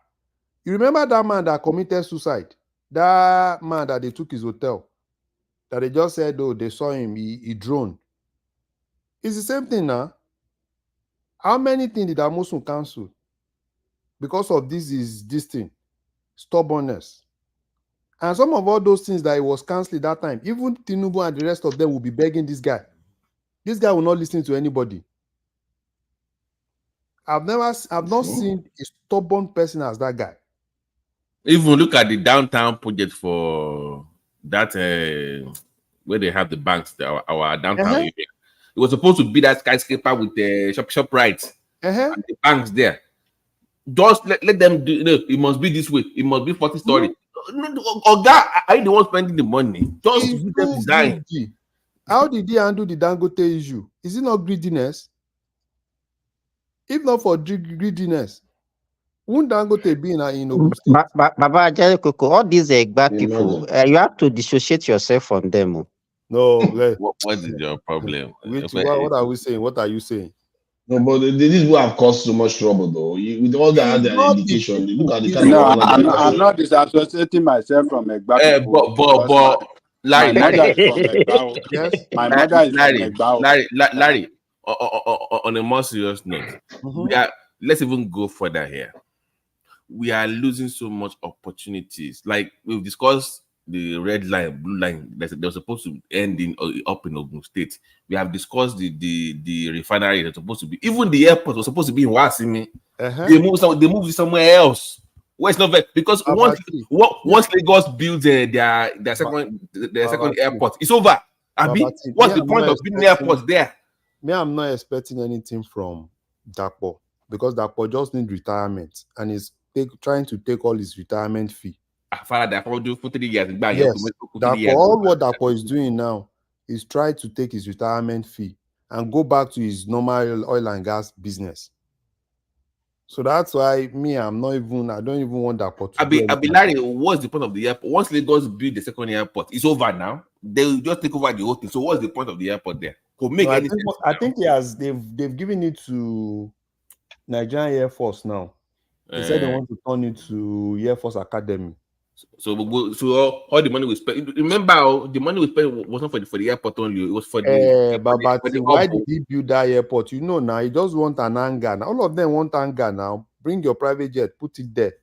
You remember that man that committed suicide? That man that they took his hotel, that they just said, oh, they saw him, he droned. It's the same thing now. How many things did Amosun cancel? Because of this thing, stubbornness. And some of all those things that he was canceling that time, even Tinubu and the rest of them will be begging this guy. This guy will not listen to anybody. I've not seen a stubborn person as that guy. Even look at the downtown project for that where they have the banks, our downtown area. It was supposed to be that skyscraper with the shop rights and the banks there. Just let them do. It must be this way. It must be 40 stories. Oga, I the one spending the money. Just give them design. Greedy. How did he handle the Dangote issue? Is it not greediness? If not for greediness, wouldn't Dangote be in Ogun State? Baba Ajayi-Koko, all these bad people, you have to dissociate yourself from them. No, what is your problem? What are we saying? What are you saying? No, but these people have caused so much trouble, though. With all that their education, look at the kind no, of. I'm not disassociating myself from Egba people. But my mother is from Egba. Yes, my mother is from Egba. Larry, on a more serious note, let's even go further here. We are losing so much opportunities. Like we've discussed the red line, blue line they're supposed to end up in Ogun State. We have discussed the refinery that's supposed to be, even the airport was supposed to be in Wasimi. They moved somewhere else. Where it's not very, because once Lagos builds their second airport, it's over. What's the point of building airports there? I'm not expecting anything from Dapo, because Dapo just needs retirement and is trying to take all his retirement fee. Yes, all what Dapo is doing now is try to take his retirement fee and go back to his normal oil and gas business. So that's why I don't even want Dapo to Larry, what's the point of the airport? Once Lagos build the second airport, it's over now. They will just take over the whole thing. So what's the point of the airport there? I think they've given it to Nigerian Air Force now. They said they want to turn it to Air Force Academy. So all the money we spent. Remember, the money we spent wasn't for the airport only. It was for the. Why did he build that airport? You know now he just want an hangar. Now, all of them want hangar now. Bring your private jet, put it there.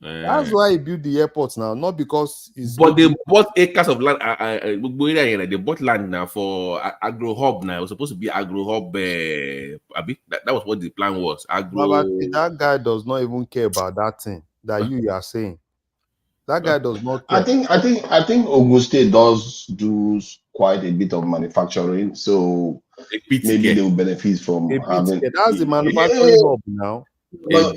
That's why he built the airport now, not because it's. But they bought acres of land. They bought land now for agro hub. Now it was supposed to be agro hub. That was what the plan was. That guy does not even care about that thing that you are saying. That guy does not care. I think Ogun State does do quite a bit of manufacturing, so maybe they will benefit from having. That's the manufacturing hub now. But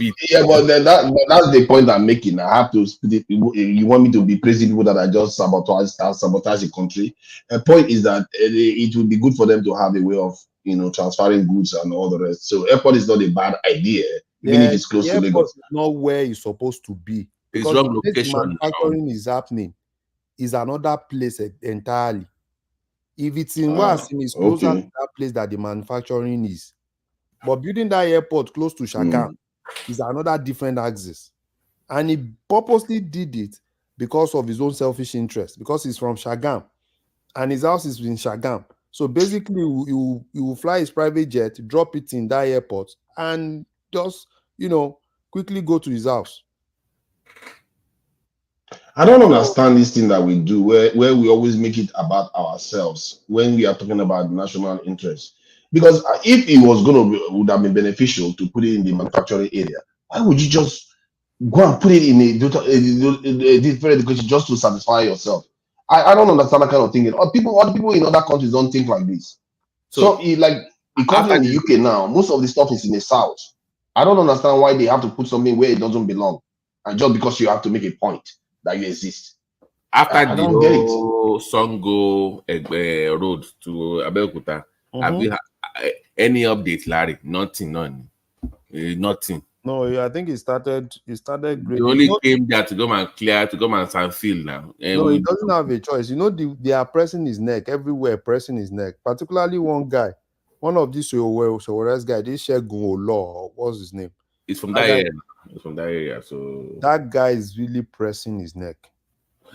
then that's the point I'm making. I have to split it. You want me to be praising people that are just sabotage the country? The point is that it would be good for them to have a way of transferring goods and all the rest. So airport is not a bad idea, even if it's close to Lagos. It's not where it's supposed to be. Because wrong location. Manufacturing is happening is another place entirely. If it's in Wasim, it's closer to that place that the manufacturing is. But building that airport close to Shagam is another different axis. And he purposely did it because of his own selfish interest, because he's from Shagam and his house is in Shagam. So basically, he will fly his private jet, drop it in that airport, and just, quickly go to his house. I don't understand this thing that we do where we always make it about ourselves when we are talking about national interest. Because if it was would have been beneficial to put it in the manufacturing area, why would you just go and put it in a different education just to satisfy yourself? I don't understand that kind of thinking. Other people in other countries don't think like this. So like the country in the UK now, most of the stuff is in the south. I don't understand why they have to put something where it doesn't belong, and just because you have to make a point that you exist. After I the don't get it. whole Songo road to Abeokuta, have you any update, Larry? Nothing, none. Nothing. No, I think it started great. They only came there to come and clear, to come and stand field now. No, he doesn't have a choice. They are pressing his neck everywhere, pressing his neck. Particularly one guy, one of these Soweres guy, this Shegun Law, what's his name? It's from that area. It's from that area. So that guy is really pressing his neck.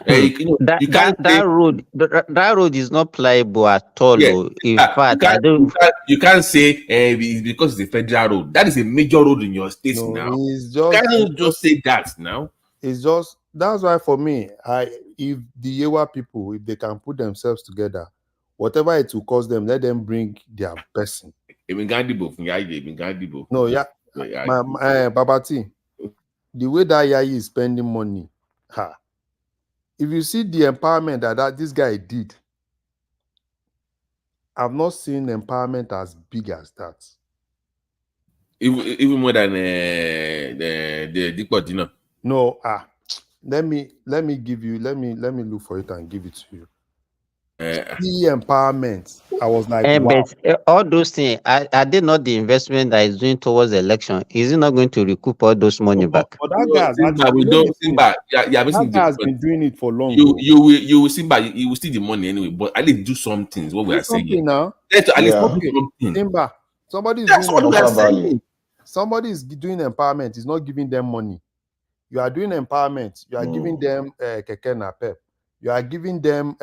That road is not pliable at all. Yeah. In fact, you can't say because it's a federal road. That is a major road in your state now. You can't just say that now. It's just that's why for me, if the Yewa people, if they can put themselves together, whatever it will cost them, let them bring their person. No, yeah, Babati, the way that Yayi is spending money, if you see the empowerment that this guy did, I've not seen empowerment as big as that. Even more than the Dikpo. No, let me look for it and give it to you. The empowerment, I was like, wow. But all those things, are they not the investment that is doing towards the election? Is he not going to recoup all those money back? But that guy has been doing it for long. You will see, but you will see the money anyway. But at least do something. Is what we are saying now. At least do something. Simba, somebody is doing empowerment. Is not giving them money. You are doing empowerment. You are giving them keke napep. You are giving them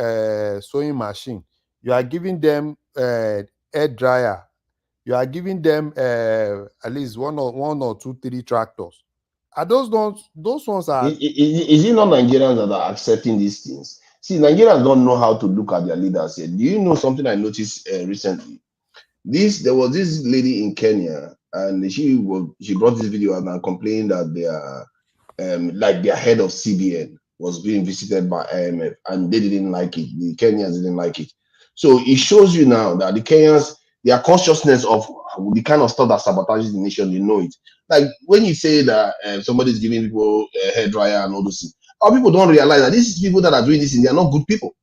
sewing machine. You are giving them air dryer. You are giving them at least one or two, 3 tractors. Are those ones are? Is it not Nigerians that are accepting these things? See, Nigerians don't know how to look at their leaders yet. Do you know something I noticed recently? There was this lady in Kenya, and she brought this video and complained that their head of CBN was being visited by IMF, and they didn't like it. The Kenyans didn't like it. So it shows you now that the Kenyans, their consciousness of the kind of stuff that sabotages the nation, you know it. Like when you say that somebody's giving people a hair dryer and all those things, our people don't realize that these people that are doing this, they are not good people.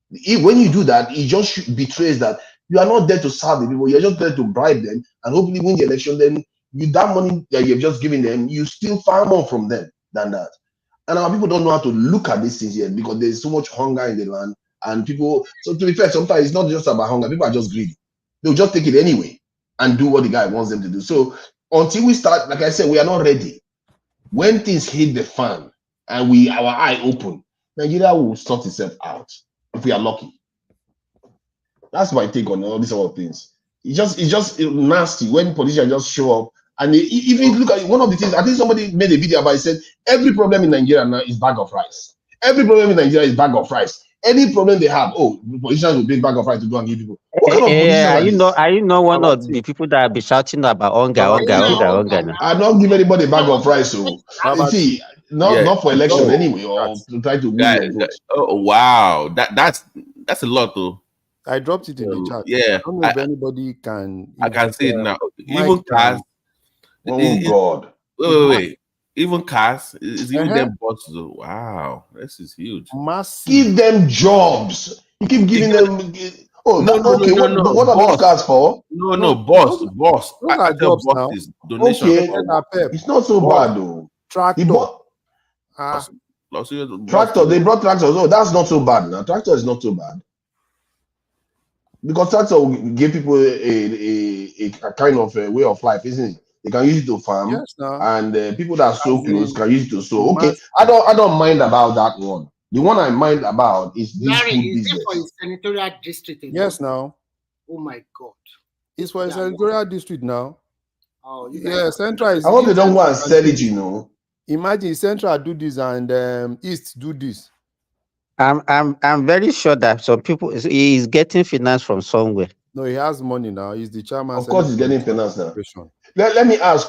When you do that, it just betrays that you are not there to serve the people. You're just there to bribe them and hopefully win the election. Then that money that you've just given them, you steal far more from them than that. And our people don't know how to look at these things yet because there's so much hunger in the land. And people, so to be fair, sometimes it's not just about hunger. People are just greedy. They'll just take it anyway and do what the guy wants them to do. So until we start, like I said, we are not ready. When things hit the fan and our eye open, Nigeria will sort itself out if we are lucky. That's my take on all these other things. It's just nasty when politicians just show up. And even look at one of the things, I think somebody made a video about it, said every problem in Nigeria now is bag of rice. Every problem in Nigeria is bag of rice. Any problem they have, politicians will bring bag of rice to go and give people. What kind of politicians are you know one of the people that will be shouting about hunger? I don't give anybody a bag of rice. So see, not for election anyway, or to try to win your vote. Oh wow, that's a lot though. I dropped it in the chat. Yeah, I don't know if anybody can. I can see it now. Even cars. Oh God! Wait. Even cars is giving them bosses. Wow, this is huge. Massive. Give them jobs. You keep giving them. No. What are those cars for? No, boss. Those are jobs now. Donation. Okay, it's not so bad though. Tractor. Tractor. They brought tractors. Oh, that's not so bad. Now tractor is not so bad. Because tractor will give people a kind of a way of life, isn't it? They can use it to farm, and people that sew clothes can use it to sew. Okay, I don't mind about that one. The one I mind about is this Larry, food is business. it for a senatorial district? Yes, now. Oh my God. It's for a senatorial district now. Oh, yeah, Central is. I hope they don't go and sell it, you know. Imagine Central do this and East do this. I'm very sure that some people is getting finance from somewhere. No, he has money now. He's the chairman. Of course, he's getting finance now. Corporation. Let me ask.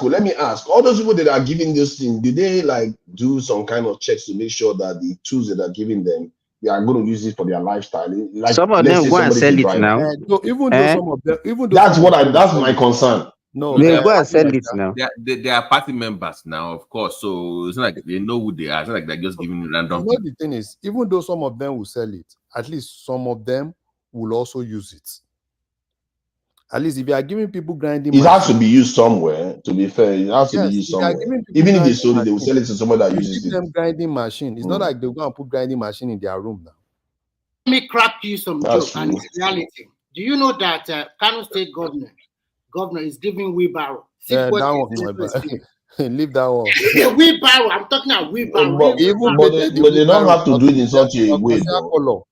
All those people that are giving this thing, do they like do some kind of checks to make sure that the tools that are giving them, they are going to use it for their lifestyle? Like, Some of let's them say go and somebody sell is it driving. now. So even though some of them, That's my concern. No, they go and sell it now. They are party members now, of course. So it's not like they know who they are. It's not like they're just giving random. You know, the thing is, even though some of them will sell it, at least some of them will also use it. At least if you are giving people grinding, It has to be used somewhere. To be fair, it has to be used if you are somewhere. giving people Even if they grinding sold it, they will machine, sell it to somebody that you uses give it. them grinding machine. It's not like they'll go and put grinding machine in their room now. Let me crack you some That's joke, and true. it's reality. Do you know that Kano State governor is giving wheelbarrow? That one, leave that one. Wheelbarrow. I'm talking about wheelbarrow. But they don't have to do it in such a way, though.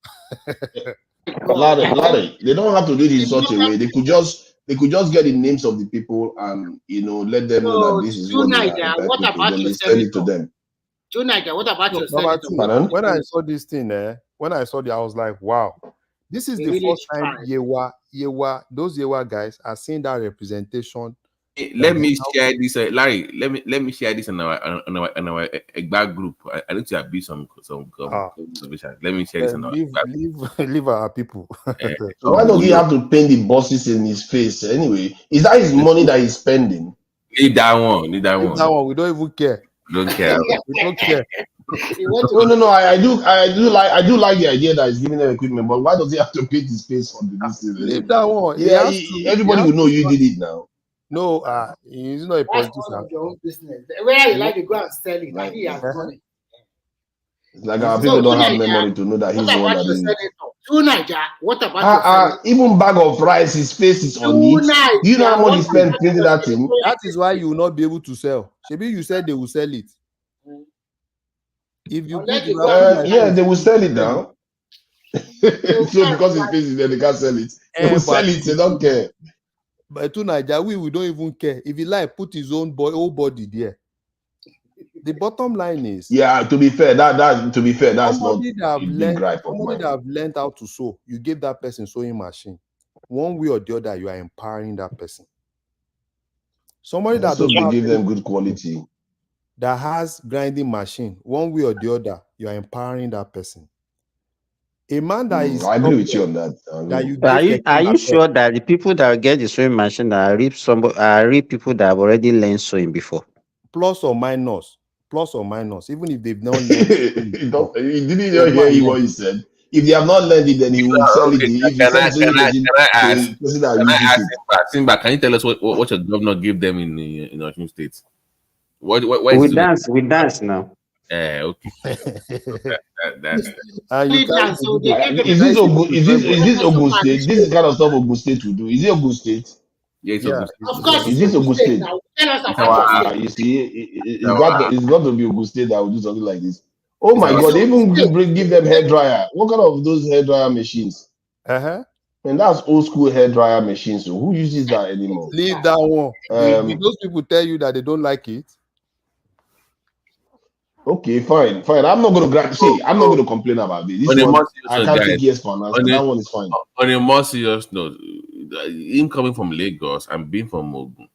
Larry, they don't have to do it in such a way. They could just get the names of the people and let them know that this is what they are entitled to. Then they send it to them. Junior, what about your senator? When I saw this thing, I was like, wow, this is the first time Yewa, those Yewa guys are seeing that representation. Let me share this, Larry. Let me share this in our Egba group. I need to have some conversation. Let me share this in our leave our people. Why does he have to paint the bosses in his face anyway? Is that his money that he's spending? Leave that one. Leave that one. We don't even care. Don't care. We don't care. No. I do like the idea that he's giving them equipment, but why does he have to paint his face for this thing? Leave that one. Yeah, everybody will know you did it now. No, he's not a politician. Your own business. Where you like to go and sell it, and he has money. It's like our people don't have memory to know that he's the one that did it. What about even bag of rice, his face is on it. Do you know how much he spent printing that thing? That is why you will not be able to sell. Maybe you said they will sell it. If you they will sell it now. So because his face is there, they can't sell it. They will sell it. They don't care. But to Nigeria, we don't even care. If he like, put his own whole body there. The bottom line is, to be fair, that's not somebody that have learned how to sew. You give that person sewing machine. One way or the other, you are empowering that person. Somebody that does not give them good quality, that has grinding machine. One way or the other, you are empowering that person. A man that is, I agree with you on that. Are you sure that the people that get the sewing machine are reap people that have already learned sewing before? Plus or minus, even if they've not learned. Didn't hear what he said? If they have not learned it, then he will sell it. If he sells it, Simba, can you tell us what your governor gave them in Osun State? We dance now. Okay. Is this Ogun State? This is kind of stuff Ogun State will do. Is it Ogun State? Yeah, it's Ogun State. Of course, is this Ogun State? Now. Tell us about you see, it's got to be Ogun State that will do something like this. Oh my God! They even give them hair dryer. What kind of those hair dryer machines? And that's old school hair dryer machines. So who uses that anymore? Leave that one. Did those people tell you that they don't like it? Okay, fine. I'm not going to complain about this. This one, I can't take yes for an answer. That one is fine. On a more serious note, him coming from Lagos and being from Ogun,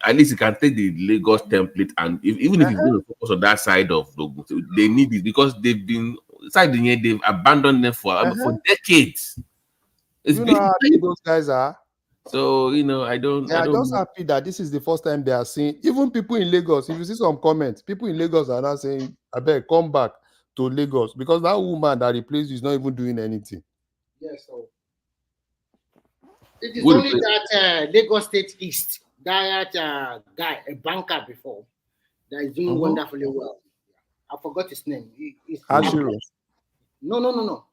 at least you can take the Lagos template, and even if you going to focus on that side of Ogun, they need it because they've abandoned them for decades. It's you know how happy those guys are. So I don't. They are just happy that this is the first time they are seeing. Even people in Lagos, if you see some comments, people in Lagos are now saying, "I beg, come back to Lagos," because that woman that replaced you is not even doing anything. Yes, so it is only that Lagos State East, that guy, a banker before, that is doing wonderfully well. I forgot his name. Ashiru. No.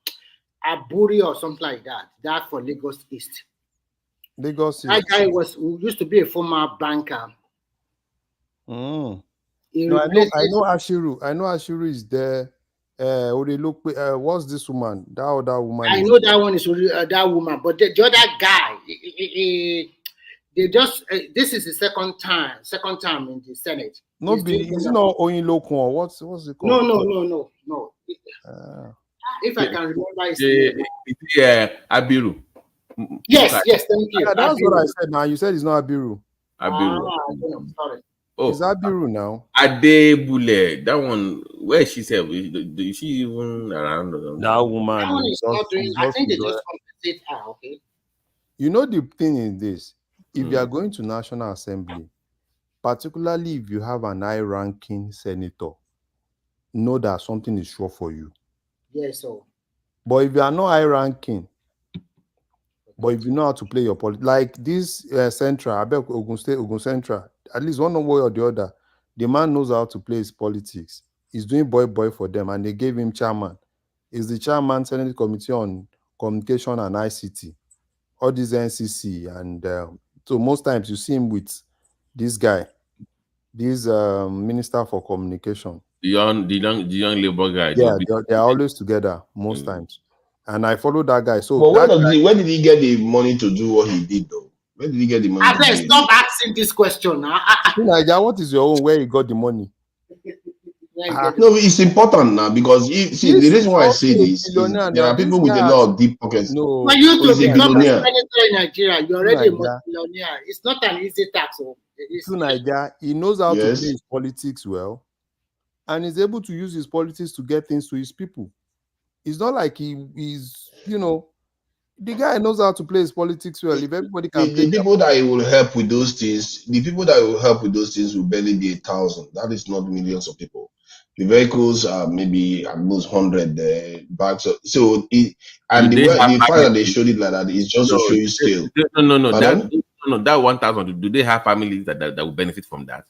Aburi or something like that. That for Lagos East. Lagos East. That guy used to be a former banker. No, I know Ashiru. I know Ashiru is there. What's this woman? That other woman. I know that one is that woman, but the other guy, they just this is the second time in the Senate. No, is it not Oyinlokun? What's it called? No. If I can remember his name. Abiru. Yes, thank you. Yeah, that's what I said now. You said it's not Abiru. Abiru. I don't know, sorry. Oh, it's Abiru now. Adebule. That one, where is she? Is she even around? That woman. That one is not doing. I think they just compensate her. Okay. You know, the thing is this: if you are Mm. going to National Assembly, particularly if you have an high-ranking senator, know that something is sure for you. Yes, so. But if you are not high-ranking, but if you know how to play your politics, like this Central, I bet Ogun State, Ogun Central, at least one way or the other, the man knows how to play his politics. He's doing boy for them, and they gave him chairman. He's the chairman, Senate Committee on Communication and ICT, all these NCC, and so most times you see him with this guy, this Minister for Communication. The young Labour guy. Yeah, they are always together most times. And I follow that guy. So but that where did he get the money to do what he did, though? Where did he get the money? I beg, stop asking this question now. Naija, what is your own? Where he got the money? No, it's important now because the reason why I say this is there are people with a lot of deep pockets. No, for you to become a billionaire senator in Nigeria, you're already a multi-billionaire. It's not an easy task. To Naija, he knows how to play his politics well, and is able to use his politics to get things to his people. It's not like he's, the guy knows how to play his politics well. If everybody can play, the people that he will help with those things, will barely be 1,000. That is not millions of people. The vehicles are maybe at most 100 bags. So the fact that they showed it like that is just to show you scale. No. That 1,000. Do they have families that will benefit from that?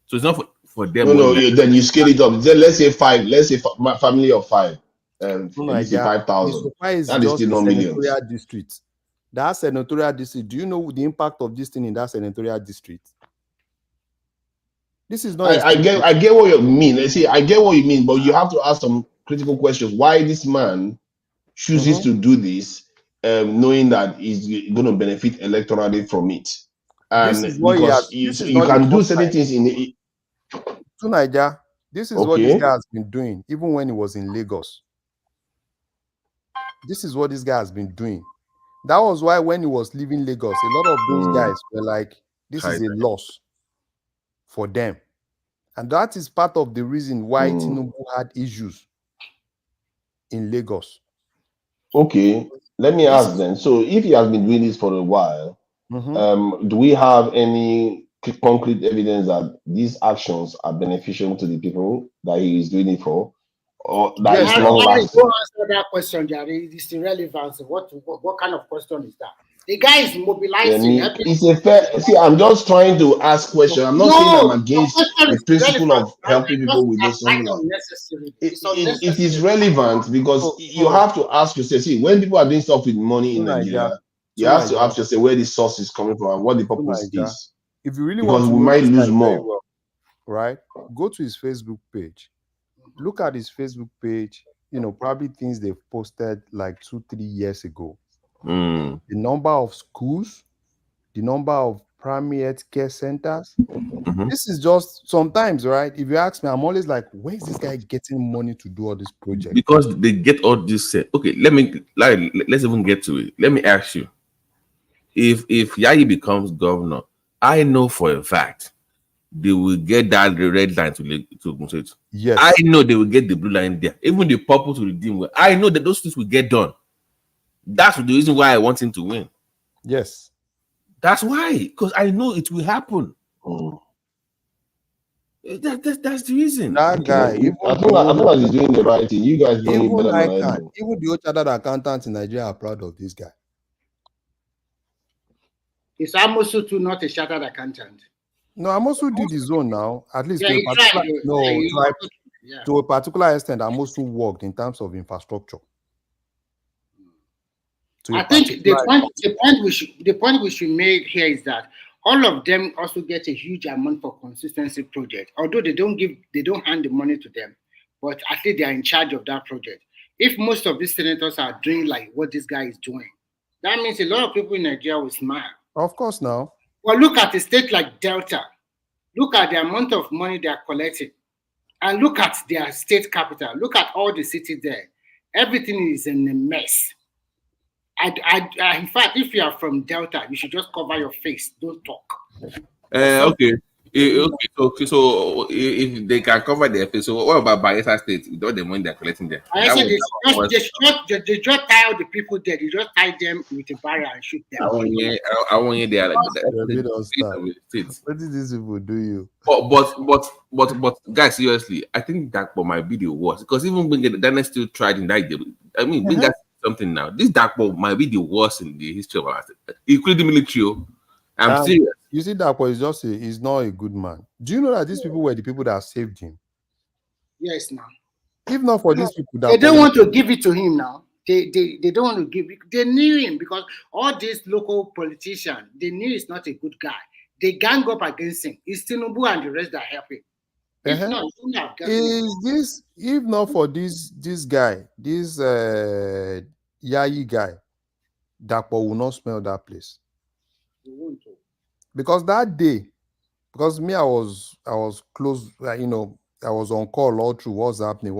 So it's not for them. No. Then you scale it up. Then let's say 5. Let's say family of 5. Let's say 5,000. That is still not millions. District. That senatorial district. Do you know the impact of this thing in that senatorial district? This is not. I get what you mean. Let's see. I get what you mean, but you have to ask some critical questions. Why this man chooses to do this, knowing that he's going to benefit electorally from it, and because you can do certain things in the. To Naija, this is what this guy has been doing, even when he was in Lagos. This is what this guy has been doing. That was why when he was leaving Lagos, a lot of those guys were like, this is a loss for them. And that is part of the reason why Tinubu had issues in Lagos. Okay, let me ask then. So if he has been doing this for a while, do we have any concrete evidence that these actions are beneficial to the people that he is doing it for? Or that is long lasting? Don't answer that question, Jerry. It's irrelevant. What kind of question is that? The guy is mobilizing. It's a fair. See, I'm just trying to ask questions. I'm not saying I'm against the principle of helping people with this. It is relevant because you have to ask yourself. See, when people are doing stuff with money in Nigeria, you have to ask yourself where the source is coming from and what the purpose is. If you really because want to, we might lose more. Well, right? Go to his Facebook page. Look at his Facebook page, probably things they've posted like 2-3 years ago. The number of schools, the number of primary health care centers. This is just sometimes, right? If you ask me, I'm always like, where is this guy getting money to do all this project? Because they get all this set. Okay, let's even get to it. Let me ask you. If Yayi becomes governor, I know for a fact they will get that red line to yes. I know they will get the blue line there. Even the purple to redeem. I know that those things will get done. That's the reason why I want him to win. Yes. That's why. Because I know it will happen. That's the reason. That guy, I think he's doing the right thing. You guys know him better than I do. Even the chartered accountants in Nigeria are proud of this guy. Is Amosu too not a chartered accountant? No, Amosu did his own now. At least to a particular extent, Amosu worked in terms of infrastructure. I think the point we should make here is that all of them also get a huge amount for consistency project. Although they don't hand the money to them, but I think they are in charge of that project. If most of these senators are doing like what this guy is doing, that means a lot of people in Nigeria will smile. Of course, now. Well, look at a state like Delta. Look at the amount of money they are collecting. And look at their state capital. Look at all the cities there. Everything is in a mess. In fact, if you are from Delta, you should just cover your face. Don't talk. Okay. So if they can cover their face, so what about Bayelsa State? Without the money they're collecting there? I said they just tie all the people there. They just tie them with a barrier and shoot them. I want you there like that. What did these people do you? But guys, seriously, I think Dakpo might be the worst because even when Ghana still tried in that game, I mean, bring that something now. This Dakpo might be the worst in the history of our state, including the military. I'm serious. You see, Dakpo is he's not a good man. Do you know that these people were the people that saved him? Yes, now. If not for these people, they don't want to give it to him now. They don't want to give it. They knew him because all these local politicians, they knew he's not a good guy. They gang up against him. It's Tinubu and the rest that help him. If not, if not for this guy, this Yayi guy, Dakpo will not smell that place. Because that day, because me, I was close, I was on call all through what's happening.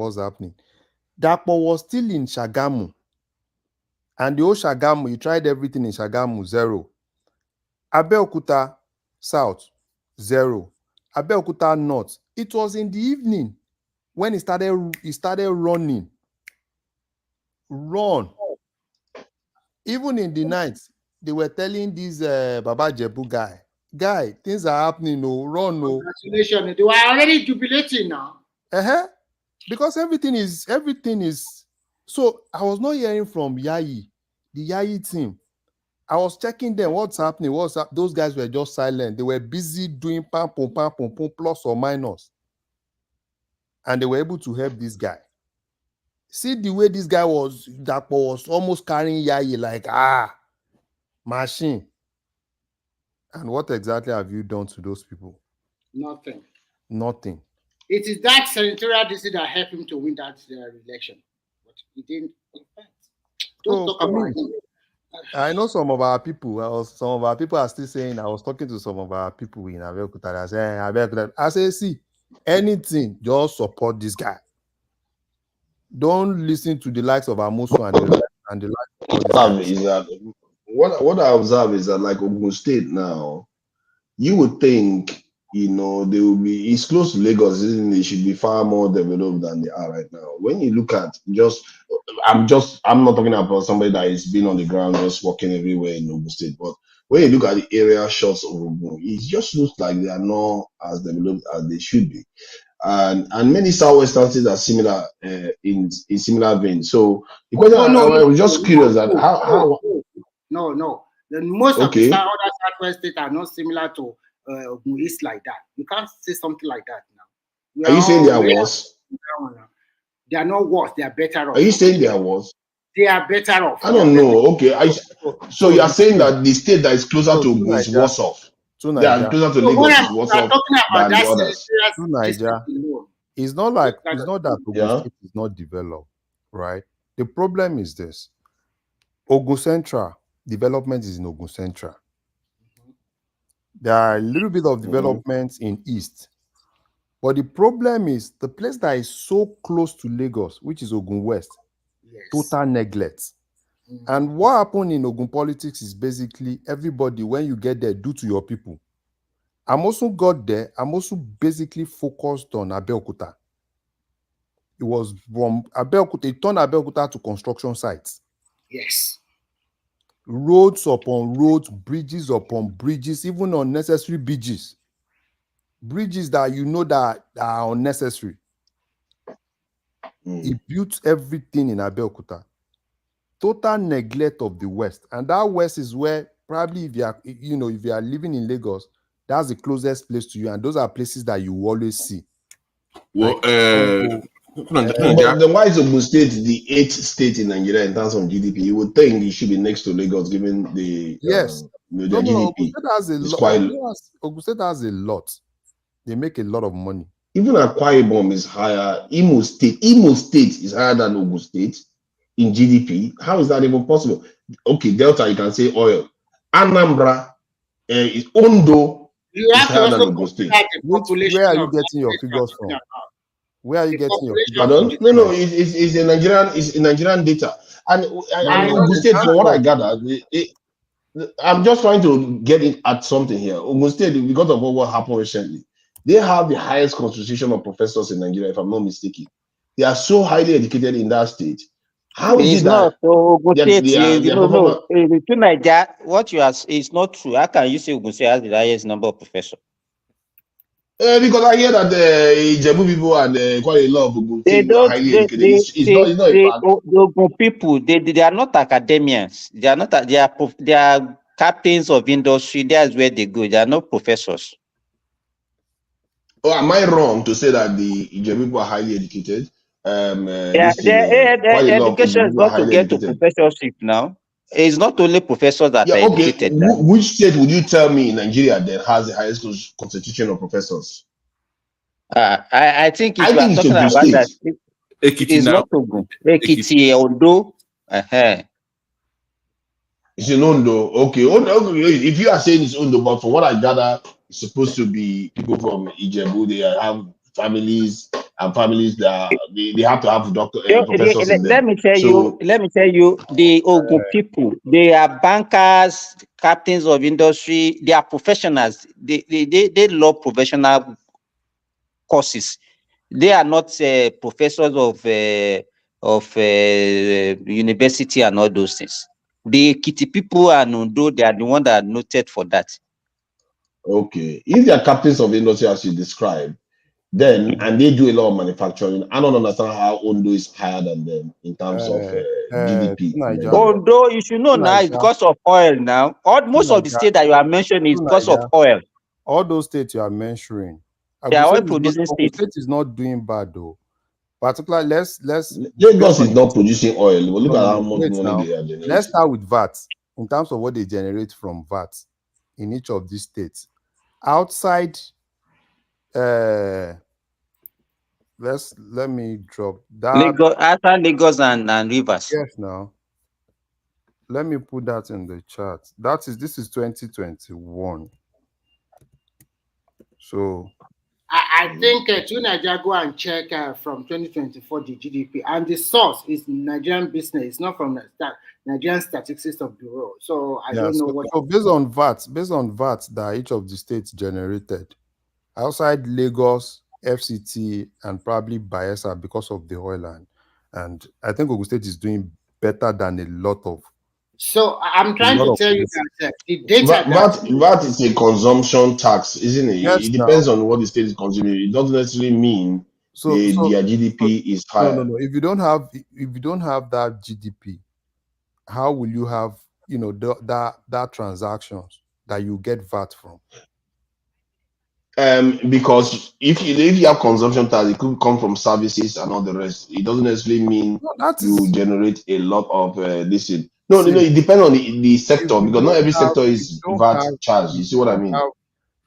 Dakpo was still in Shagamu. And the old Shagamu, he tried everything in Shagamu, 0. Abeokuta South, 0. Abeokuta North. It was in the evening when he started running. Run. Even in the night, they were telling this Baba Jebu guy, things are happening, no, run, no. Congratulations. They were already jubilating now. Because everything is. So I was not hearing from Yayi, the Yayi team. I was checking them, what's happening, those guys were just silent. They were busy doing pam, plus or minus. And they were able to help this guy. See the way this guy was almost carrying Yayi like, machine. And what exactly have you done to those people? Nothing. It is that senatorial district that helped him to win that election. But he didn't. Don't talk about him. I know some of our people are still saying, I was talking to some of our people in Abeokuta. I say, see, anything, just support this guy. Don't listen to the likes of Amusu and the likes of is that what I observe is that like Ogun State now, you would think, they will be, it's close to Lagos, isn't it? They should be far more developed than they are right now. When you look at I'm not talking about somebody that has been on the ground just walking everywhere in Ogun State, but when you look at the area shots of Ogun, it just looks like they are not as developed as they should be. And many southwestern states are similar in similar veins. So the question I was just curious that how No. Most of the other southwest states are not similar to Ogun East like that. You can't say something like that now. Are you saying they are worse? They are not worse. They are better off. Are you saying they are worse? They are better off. I don't know. Okay. So you are saying that the state that is closer to Ogun is worse off? They are closer to Lagos is worse off than the others. To Nigeria, it's not that Ogun State is not developed, right? The problem is this. Ogun Central development is in Ogun Central. There are a little bit of developments in East. But the problem is the place that is so close to Lagos, which is Ogun West, total neglect. And what happened in Ogun politics is basically everybody, when you get there, do to your people. Amosu got there. Amosu basically focused on Abeokuta. It was from Abeokuta, it turned Abeokuta to construction sites. Yes. Roads upon roads, bridges upon bridges, even unnecessary bridges. Bridges that that are unnecessary. He built everything in Abeokuta. Total neglect of the West. And that West is where probably if you are living in Lagos, that's the closest place to you. And those are places that you always see. Well, but then why is Ogun State the 8th state in Nigeria in terms of GDP? You would think it should be next to Lagos, given the GDP. Ogun State has a lot. They make a lot of money. Even Akwa Ibom is higher. Imo State is higher than Ogun State in GDP. How is that even possible? Okay, Delta, you can say oil. Anambra is Ondo is higher than Ogun State. Where are you getting your figures from? Where are you The getting your population figures of from? Pardon? the No, no, state. it's in Nigerian data. And No, I no, Ogun know. in State, terms from what I of gather, I'm just trying to get it at something here. Ogun State, because of what happened recently, they have the highest concentration of professors in Nigeria, if I'm not mistaken. They are so highly educated in that state. How is It's it that not so Ogun State. You their know, no. performance? To Niger, what you are is not true. How can you say Ogun State has the highest number of professors? Because I hear that Ijebu people and quite a lot of Ogun They State were don't. highly educated. It's not a fact. The Ogun people. They are not academians. They are not. They are captains of industry. That's where they go. They are not professors. Oh, am I wrong to say that the Ijebu people are highly educated? Yeah, This thing, quite a lot of education Ogun is people are not to highly get to educated. professorship now. It's not only professors that Yeah, are okay. educated. Now. Which state would you tell me in Nigeria that has the highest concentration of professors? I think if I you are think it's talking Ogun about State. that, Ekiti it's now. not Ogun. Ekiti. Ekiti, Ondo. Uh-huh. It's in Ondo. Okay. Ondo, if you are saying it's Ondo, but from what I gather, it's supposed to be people from Ijebu. They have families and families that they have to have professors in Let them. me tell you, So, the Ogun people, they are bankers, captains of industry, they are professionals. They love professional courses. They are not professors of university and all those things. The Kitty people and Ondo, they are the one that are noted for that. okay. If they are captains of industry as you described, then and they do a lot of manufacturing. I don't understand how Ondo is higher than them in terms of GDP in Niger, Nigeria. Although you should know now, it's Niger, because of oil now. Most of the Niger, states that you are mentioning is because of Niger. oil. All those states you are mentioning, They are oil Ogun producing states. State is not doing bad though. Particularly, let's based Lagos on is not producing oil. But look no, at no, how no. much Wait money now. they are Let's generating. start with VAT in terms of what they generate from VAT in each of these states. Outside, let me drop that. Lagos, after Lagos and Rivers. Yes, now let me put that in the chat. This is 2021. So I think Tunaja go and check from 2024 the GDP, and the source is Nigerian business. It's not from the Nigerian Statistics of Bureau. So I yeah, don't know what. so based on VAT that each of the states generated outside Lagos, FCT, and probably Bayelsa because of the oil and I think Ogun State is doing better than a lot of So I'm trying to tell you places. that the data that VAT is a consumption tax, isn't it? Yes, It now. depends on what the state is consuming. It doesn't necessarily mean their So GDP is no. higher. If you don't have that GDP, how will you have that transactions that you get VAT from? Because if you have consumption tax, it could come from services and all the rest. It doesn't necessarily mean No, that you is generate a lot of this. No. see It depends on the if sector you because not don't every have sector if is you don't VAT have charged. if You see you what I don't mean? have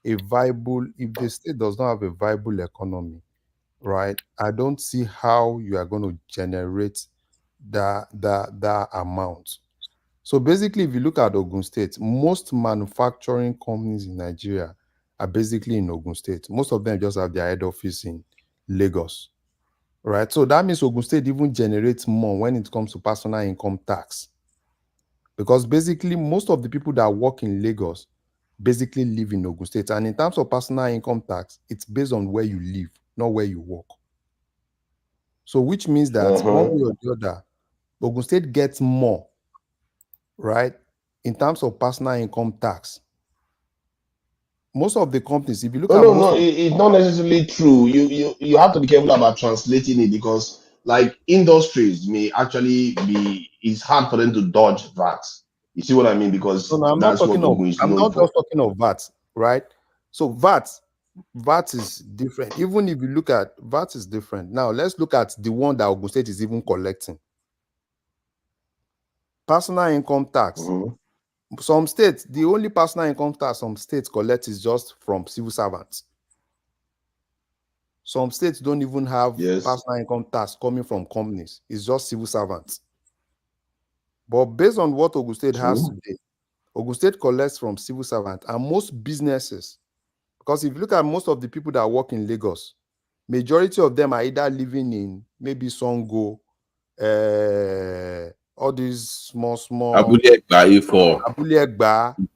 a viable if the state does not have a viable economy, right? I don't see how you are going to generate that amount. So basically, if you look at Ogun State, most manufacturing companies in Nigeria are basically in Ogun State. Most of them just have their head office in Lagos, right? So that means Ogun State even generates more when it comes to personal income tax. Because basically, most of the people that work in Lagos basically live in Ogun State. And in terms of personal income tax, it's based on where you live, not where you work. So which means that one way or the other, Ogun State gets more, right? In terms of personal income tax. Most of the companies, if you look No, at no, most no. of It's not necessarily true. You have to be careful about translating it because like industries may actually be. It's hard for them to dodge VAT. You see what I mean? no, Because no, that's what Ogun is I'm known not just for. talking of VAT, right? So VAT is different. Even if you look at VAT is different. Now let's look at the one that Ogun State is even collecting. Personal income tax. Mhm. Some states, the only personal income tax some states collect is just from civil servants. Some states don't even have Yes. personal income tax coming from companies. It's just civil servants. But based on what Ogun State has True. today, Ogun State collects from civil servants and most businesses, because if you look at most of the people that work in Lagos, majority of them are either living in maybe Songo, all these small Abule Egba,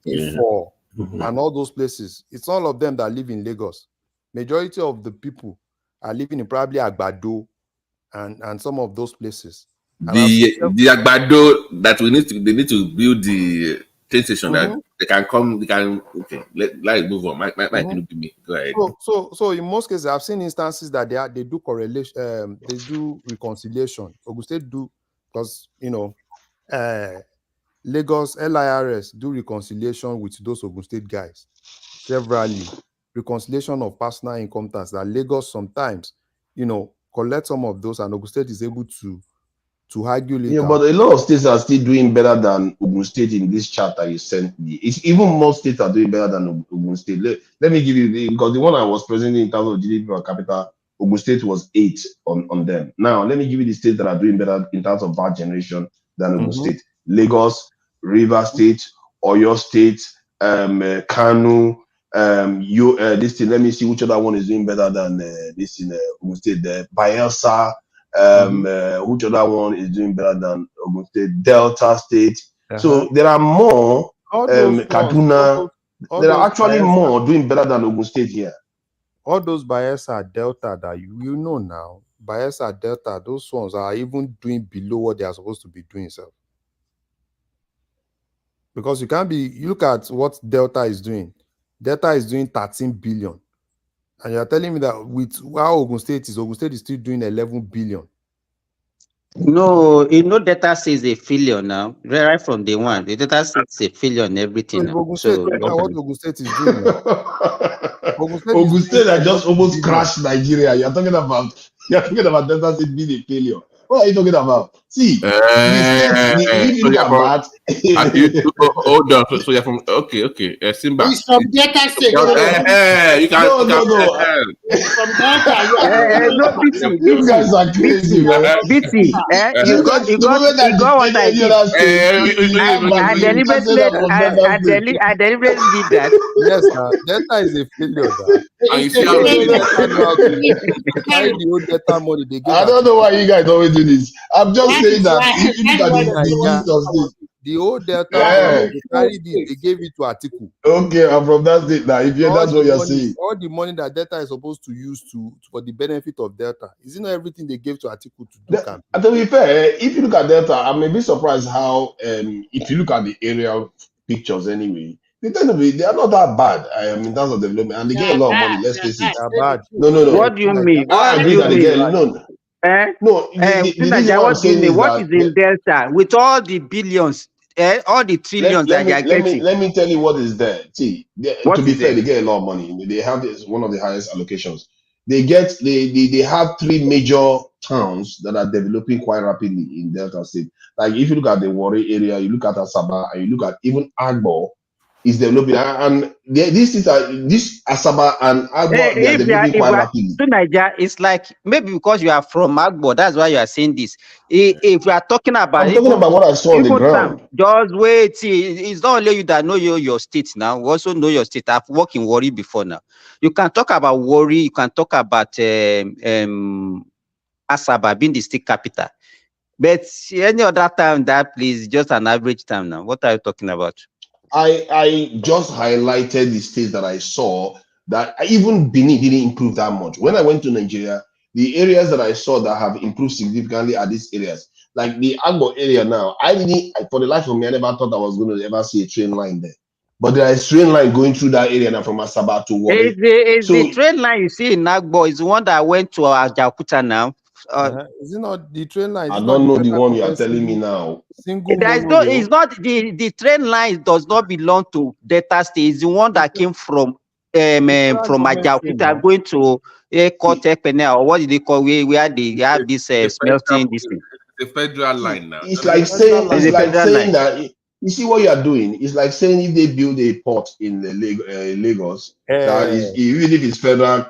Ifo, and all those places. It's all of them that live in Lagos. Majority of the people are living in probably Agbado and some of those places. The Agbado that they need to build the train station that they can okay. Let's move on. Mike, give me. Go ahead. So in most cases, I've seen instances that they do correlation, they do reconciliation. Ogun State do, because Lagos LIRS do reconciliation with those Ogun State guys severally. Reconciliation of personal income tax that Lagos sometimes, collect some of those, and Ogun State is able to argue it Yeah, out. but a lot of states are still doing better than Ogun State in this chart that you sent me. It's even more states are doing better than Ogun State. Let me give you because the one I was presenting in terms of GDP per capita, Ogun State was 8 on them. Now let me give you the states that are doing better in terms of VAT generation than Ogun State: Lagos, River State, Oyo State, Kanu. This thing. Let me see which other one is doing better than this in Ogun State. There, Bayelsa. Which other one is doing better than Ogun State? Delta State. So there are more. Kaduna. There are actually more doing better than Ogun State here. All those Bayelsa Delta that you know now, Bayelsa Delta, those ones are even doing below what they are supposed to be doing, sir. Because you can't be. You look at what Delta is doing. Delta is doing 13 billion. And you're telling me that with how Ogun State is still doing 11 billion. No, data says a billion now. Right from day one. The data says a billion everything. Ogun State, what Ogun State is doing now. Ogun State that just almost crashed Nigeria. You're talking about Delta State being a failure. What are you talking about? See, the states, if you look at that. Hold on. So you're from okay. Simba. He's from Delta State. You can. No. From Delta. No, BT. You guys are crazy, man. BT. You got what I did. I deliberately did that. Yes, Delta is a failure. And you see how carry the old Delta money they get. I don't know why you guys always do this. I'm just saying that if you look at the list of states, the old Delta money, they carried it, they gave it to Atiku. Okay, I'm from that state now. If that's what you're saying, all the money that Delta is supposed to use for the benefit of Delta, is it not everything they gave to Atiku to do campaign? To be fair, if you look at Delta, I'm a bit surprised how if you look at the aerial pictures anyway, they are not that bad in terms of development, and they get a lot of money. Let's face it. They're bad. No. What do you mean? I agree that they get no. What do you mean? What is in Delta with all the billions, all the trillions that they are getting? Let me tell you what is there. See, to be fair, they get a lot of money. They have one of the highest allocations. They have 3 major towns that are developing quite rapidly in Delta State. Like if you look at the Warri area, you look at Asaba, and you look at even Agbo is developing, and this Asaba and Agbo they are developing quite rapidly. To Nigeria, it's like maybe because you are from Agbo, that's why you are saying this. If we are talking about, I'm talking about what I saw on the ground. Just wait. It's not only you that know your state now. We also know your state. I've worked in Warri before now. You can talk about Warri. You can talk about Asaba being the state capital. But any other time that place is just an average time now. What are you talking about? I just highlighted the states that I saw that even Benin didn't improve that much. When I went to Nigeria, the areas that I saw that have improved significantly are these areas. Like the Agbo area now, for the life of me, I never thought I was going to ever see a train line there. But there is a train line going through that area now from Asaba to Warri. The train line you see in Agbo is the one that went to Ajaokuta now. Is it not the train line? I don't know the one you are telling me now. It's not the train line does not belong to Delta State. It's the one that came from Ajaokuta going to Kotekpene, or what did they call where they have this smelting this thing. The federal line now. It's like saying that. You see what you are doing? It's like saying if they build a port in Lagos, that is, even if it's federal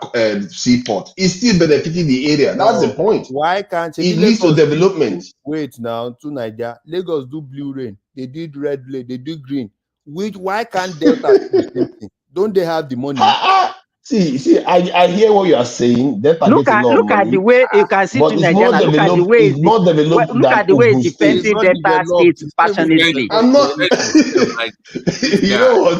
seaport, it's still benefiting the area. That's the point. Why can't it leads to development? Wait now, to Nigeria, Lagos do blue rain, they did red rain, they do green. Why can't Delta do the same thing? Don't they have the money? See, I hear what you are saying. Delta Look gets a at lot of look at the money, way you can see but to it's more Nigeria. Look at the developed. way It's more developed look than at the way Ogun it's State. It's defending not Delta State developed. It's not even passionately. I'm not. Like this You guy. know what?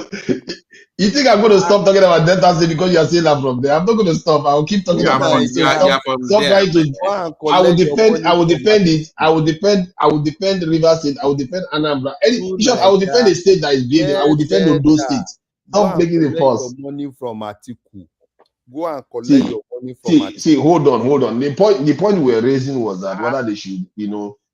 You think I'm going to stop talking about Delta State because you are saying that from there? I'm not going to stop. I will keep talking You are about from it. So Niger. from stop there. trying to. Go and I will collect your defend. I money will from defend it. Atiku. I will defend Rivers State. I will defend Anambra. To In short, I will defend Niger. a state that is behaving. I will Get defend Ondo better. State. Go Stop and making it collect your false. money from Atiku. Go and collect See, your money from Atiku. hold on. The point we were raising was that whether they should,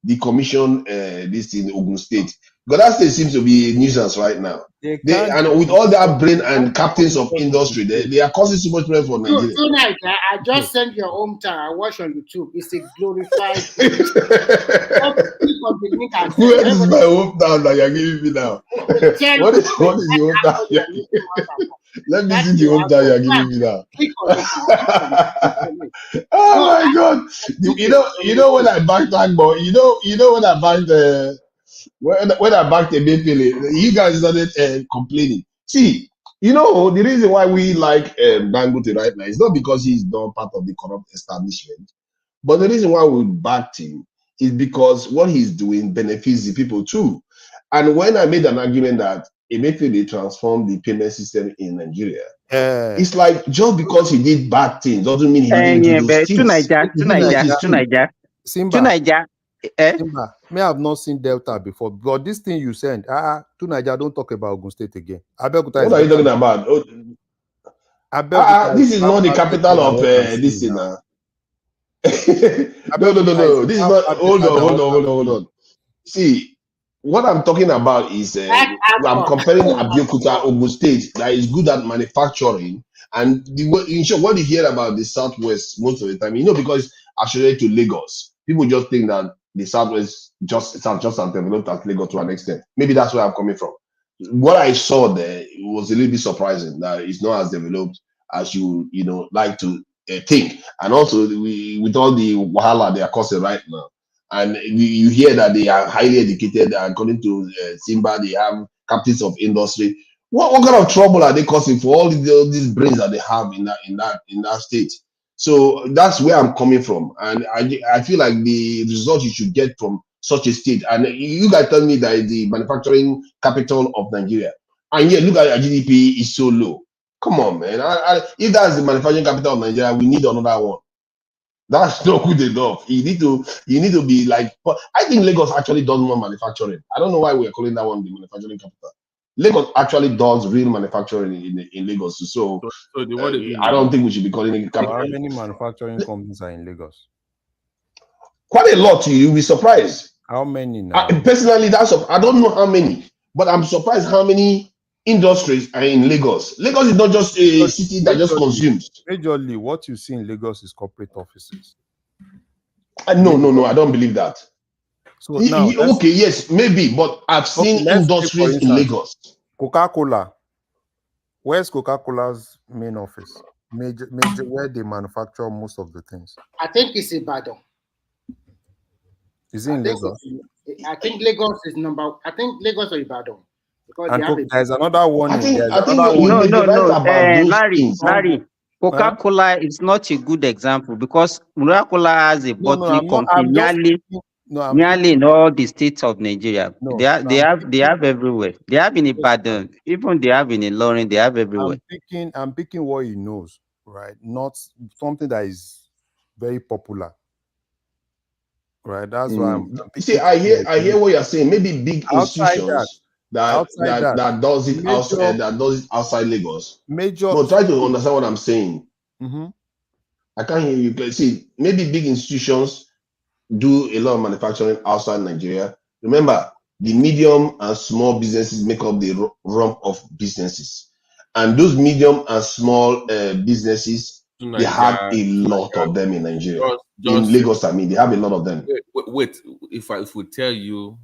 decommission this in Ogun State. Because that state seems to be a nuisance right now. They They can't and with all decommission. that brain They can't and captains of decommission Ogun industry, State. they are causing so much problem for Nigeria. Tonight, I just sent your hometown. I watch on YouTube. It's a glorified. Just click on the link and send. Where is my hometown that you're giving me now? Tell what is wait, the hometown? you are looking what I'm talking. Let me That's see the your hometown you're answer. giving me now. Click on it. Click on it. Oh No, my God! You know when I backed that boy. You know when I backed when I backed Emefiele, you guys started complaining. See, the reason why we like Dangote right now is not because he's not part of the corrupt establishment, but the reason why we backed him is because what he's doing benefits the people too. And when I made an argument that Emefiele transformed the payment system in Nigeria, it's like just because he did bad things doesn't mean he didn't do Yeah, those but to things. Niger, He did those things too. Simba. Eh? Simba, may I have not seen Delta before, but this thing you sent, to Niger, don't talk about Ogun State again. Abeokuta What are you talking about? Abeokuta This is not the far better capital than of what I'm this seeing thing now. now. No. This is not. Hold on. See, what I'm talking about is I'm comparing Abeokuta, Ogun State that is good at manufacturing, and in short, what you hear about the Southwest most of the time, because it's associated to Lagos, people just think that the Southwest just as developed as Lagos to an extent. Maybe that's where I'm coming from. What I saw there was a little bit surprising that it's not as developed as you like to think, and also with all the wahala they are causing right now. And you hear that they are highly educated. According to Simba, they have captains of industry. What kind of trouble are they causing for all these brains that they have in that state? So that's where I'm coming from, and I feel like the result you should get from such a state. And you guys tell me that it's the manufacturing capital of Nigeria, and yet look at your GDP is so low. Come on, man. If that's the manufacturing capital of Nigeria, we need another one. That's not good enough. You need to be like. But I think Lagos actually does more manufacturing. I don't know why we're calling that one the manufacturing capital. Lagos actually does real manufacturing in Lagos. So what they do I don't think we should be calling it capital. How many manufacturing companies are in Lagos? Quite a lot. You'll be surprised. How many now? Personally, I don't know how many, but I'm surprised how many industries are in Lagos. Lagos is not just a city that just consumes. Majorly, what you see in Lagos is corporate offices. No, I don't believe that. So now, okay, yes, maybe, but I've seen industries in Lagos. Coca-Cola. Where's Coca-Cola's main office? Major where they manufacture most of the things. I think it's Ibadan. Is it in Lagos? I think Lagos is number. I think Lagos or Ibadan. Because and there's another one. Larry. Coca-Cola is not a good example because Coca-Cola has a bottling company nearly in all the states of Nigeria. They have everywhere. They have in Ibadan, even they have in Ilorin, they have everywhere. I'm picking what he knows, right? Not something that is very popular. Right, that's why I'm see. I hear what you're saying. Maybe big institutions that does it outside Lagos. No, try to understand what I'm saying. Mm-hmm. I can't hear you. See, maybe big institutions do a lot of manufacturing outside Nigeria. Remember, the medium and small businesses make up the rump of businesses, and those medium and small businesses. They have a lot of them in Nigeria. In Lagos, they have a lot of them. Wait. If we tell you,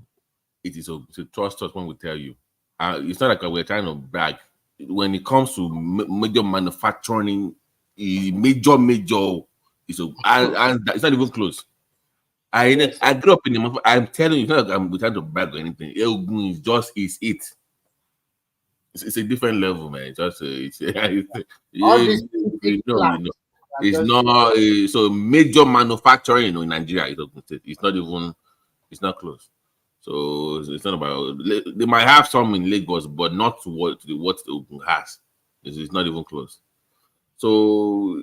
it is to trust us when we tell you. It's not like we're trying to brag. When it comes to major manufacturing, major, and it's not even close. I grew up in the. I'm telling you, it's not like we're trying to brag or anything. Is it. it's a different level, man. Just All these you know. It's just- not so major manufacturing in Nigeria. It's not even. It's not close. So it's not about. They might have some in Lagos, but not what Ogun has. It's not even close. So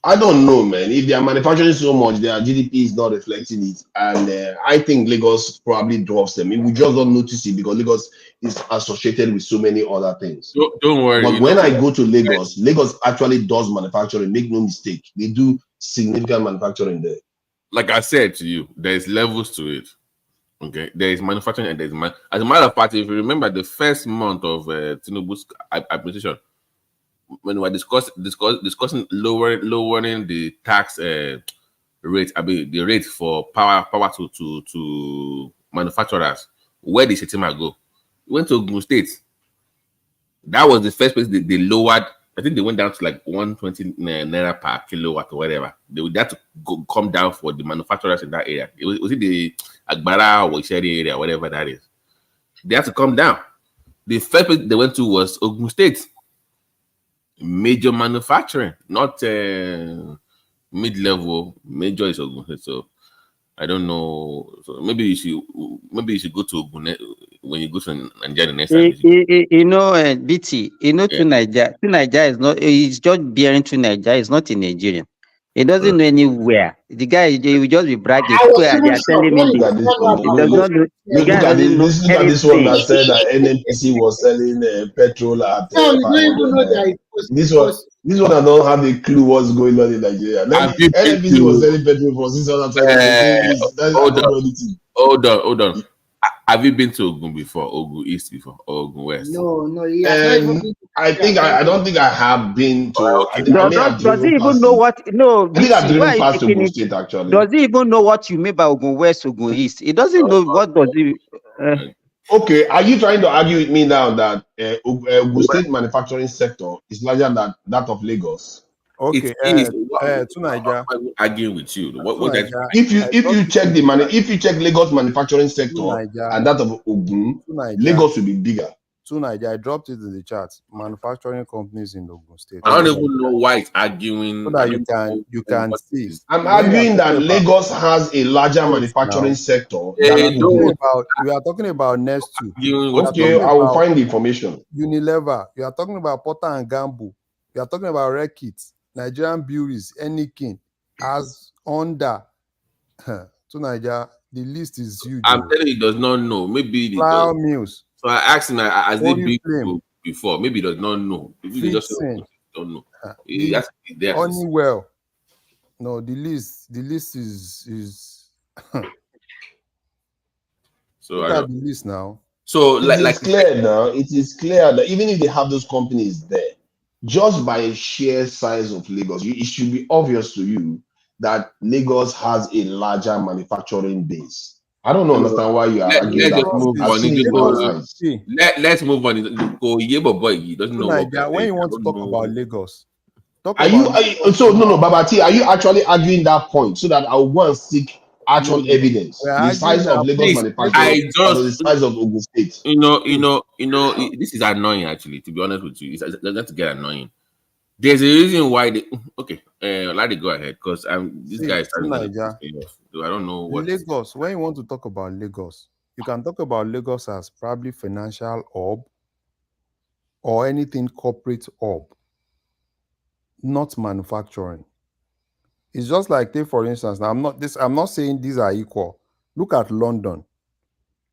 I don't know, man. If they are manufacturing so much, their GDP is not reflecting it, and I think Lagos probably drops them. We just don't notice it because Lagos is associated with so many other things. don't worry. But when I go to Lagos, Lagos actually does manufacturing. Make no mistake, they do significant manufacturing there. Like I said to you, there's levels to it. Okay, there is manufacturing and there's as a matter of fact, if you remember the first month of Tinubu's administration, when we were discussing lowering the tax rate, the rate for power to manufacturers, where did Shetima go? He went to Ogun State. That was the first place they lowered. I think they went down to like 120 naira per kilowatt or whatever. They would have to come down for the manufacturers in that area. Was it the Agbara or Isheri area, whatever that is? They have to come down. The first place they went to was Ogun State. Major manufacturing, not mid-level. Major is Ogun State. So I don't know. So maybe you should go to Ogun when you go to Nigeria next time. You know, BT, to Nigeria is not, it's just bearing to Nigeria, it's not in Nigeria. It doesn't know anywhere. The guy, they will just be bragging. People are telling me Look at this one. it does not know. The guy doesn't know Look at this one that anything. said that NNPC was selling petrol at No, you don't even know that this one I don't have a clue what's going on in Nigeria. NNPC was selling petrol for 600. Hold on. Have you been to Ogun before? Ogun East before? Ogun West? No. He has not even I don't think I have been to. Okay. Does he even know what? No, I think I've BT, driven past Ogun State actually. Does he even know what you mean by Ogun West, Ogun East? He doesn't know what does he. Okay, are you trying to argue with me now that Ogun State manufacturing sector is larger than that of Lagos? Okay, to Nigeria. Arguing with you. If you check Lagos manufacturing sector and that of Ogun, Lagos will be bigger. I dropped it in the chat. Manufacturing companies in Ogun State. I don't even know why it's arguing. So that you can see. I'm arguing that Lagos has a larger manufacturing sector than Ogun. We are talking about next two. Okay, I will find the information. Unilever. You are talking about Porter and Gamble. You are talking about Reckitt, Nigerian Breweries, Enikin, as under to Nigeria. The list is huge. I'm telling you, he does not know. Maybe Flour Mills. So I asked him, has they been before? Maybe he does not know. Maybe they just don't know. Honeywell. No, the list is so look at the list now. So it is clear that even if they have those companies there, just by sheer size of Lagos, it should be obvious to you that Lagos has a larger manufacturing base. I don't understand why you are arguing that. Let's move on. He doesn't know what when you want to talk about Lagos. Babati, are you actually arguing that point so that I will go and seek actual evidence? The size of Lagos manufacturing or the size of Ogun State. This is annoying actually, to be honest with you. It's to get annoying. There's a reason why let it go ahead because this guy is starting to I don't know what Lagos. When you want to talk about Lagos, you can talk about Lagos as probably financial hub or anything corporate hub, not manufacturing. It's just like, take for instance, now I'm not saying these are equal. Look at London.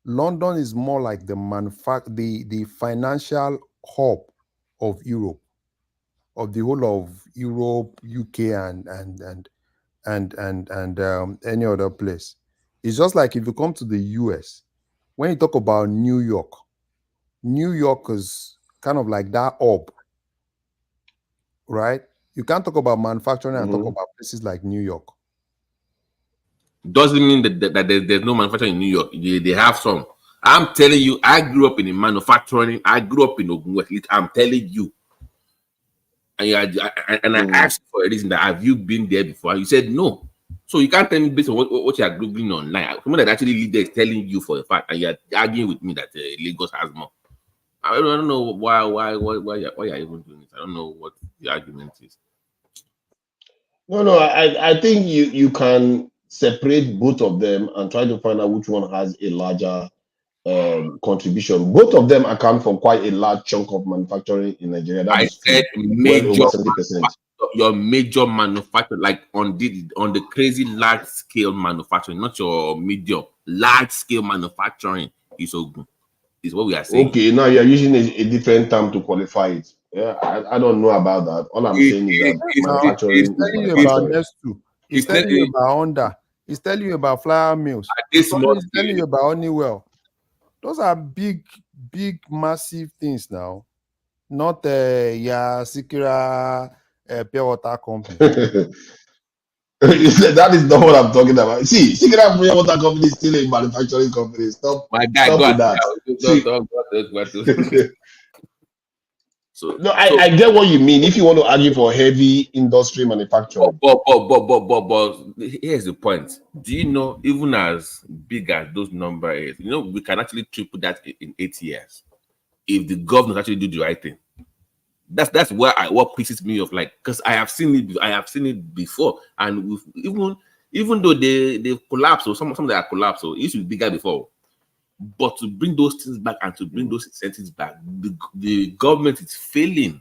London is more like the financial hub of Europe, of the whole of Europe, UK, and any other place. It's just like if you come to the US, when you talk about New York is kind of like that hub, right? You can't talk about manufacturing and talk about places like New York. Doesn't mean that there's no manufacturing in New York. They have some. I'm telling you, I grew up in manufacturing. I grew up in Ogun West. I'm telling you. And I asked for a reason that have you been there before? And you said no. So you can't tell me based on what you are googling online. Someone that actually lives there is telling you for a fact, and you're arguing with me that Lagos has more. I don't know why you're even doing it. I don't know what the argument is. No, I think you can separate both of them and try to find out which one has a larger contribution. Both of them account for quite a large chunk of manufacturing in Nigeria. That I is true. said Well major over 70%. your major manufacturer, like on the crazy large scale manufacturing, not your medium, large scale manufacturing is Ogun. Is what we are saying. Okay, now you're using a different term to qualify it. Yeah, I don't know about that. All I'm saying is that manufacturing is telling you about manufacturing. Nestle. He's telling you about Honda. He's telling you about flour mills. He's telling you about Honeywell. Those are big, massive things now. Not Sikira pure water company. That is not what I'm talking about. See, Sikira Pure Water Company is still a manufacturing company. Stop, my guy, stop go with that. So no, I get what you mean. If you want to argue for heavy industry manufacturing, but here's the point. Do you know, even as big as those numbers is, we can actually triple that in 8 years if the government actually do the right thing. That's what pisses me off, like, because I have seen it before, and even though they collapsed, or some that are collapsed, so it used to be bigger before. But to bring those things back and to bring those incentives back, the government is failing.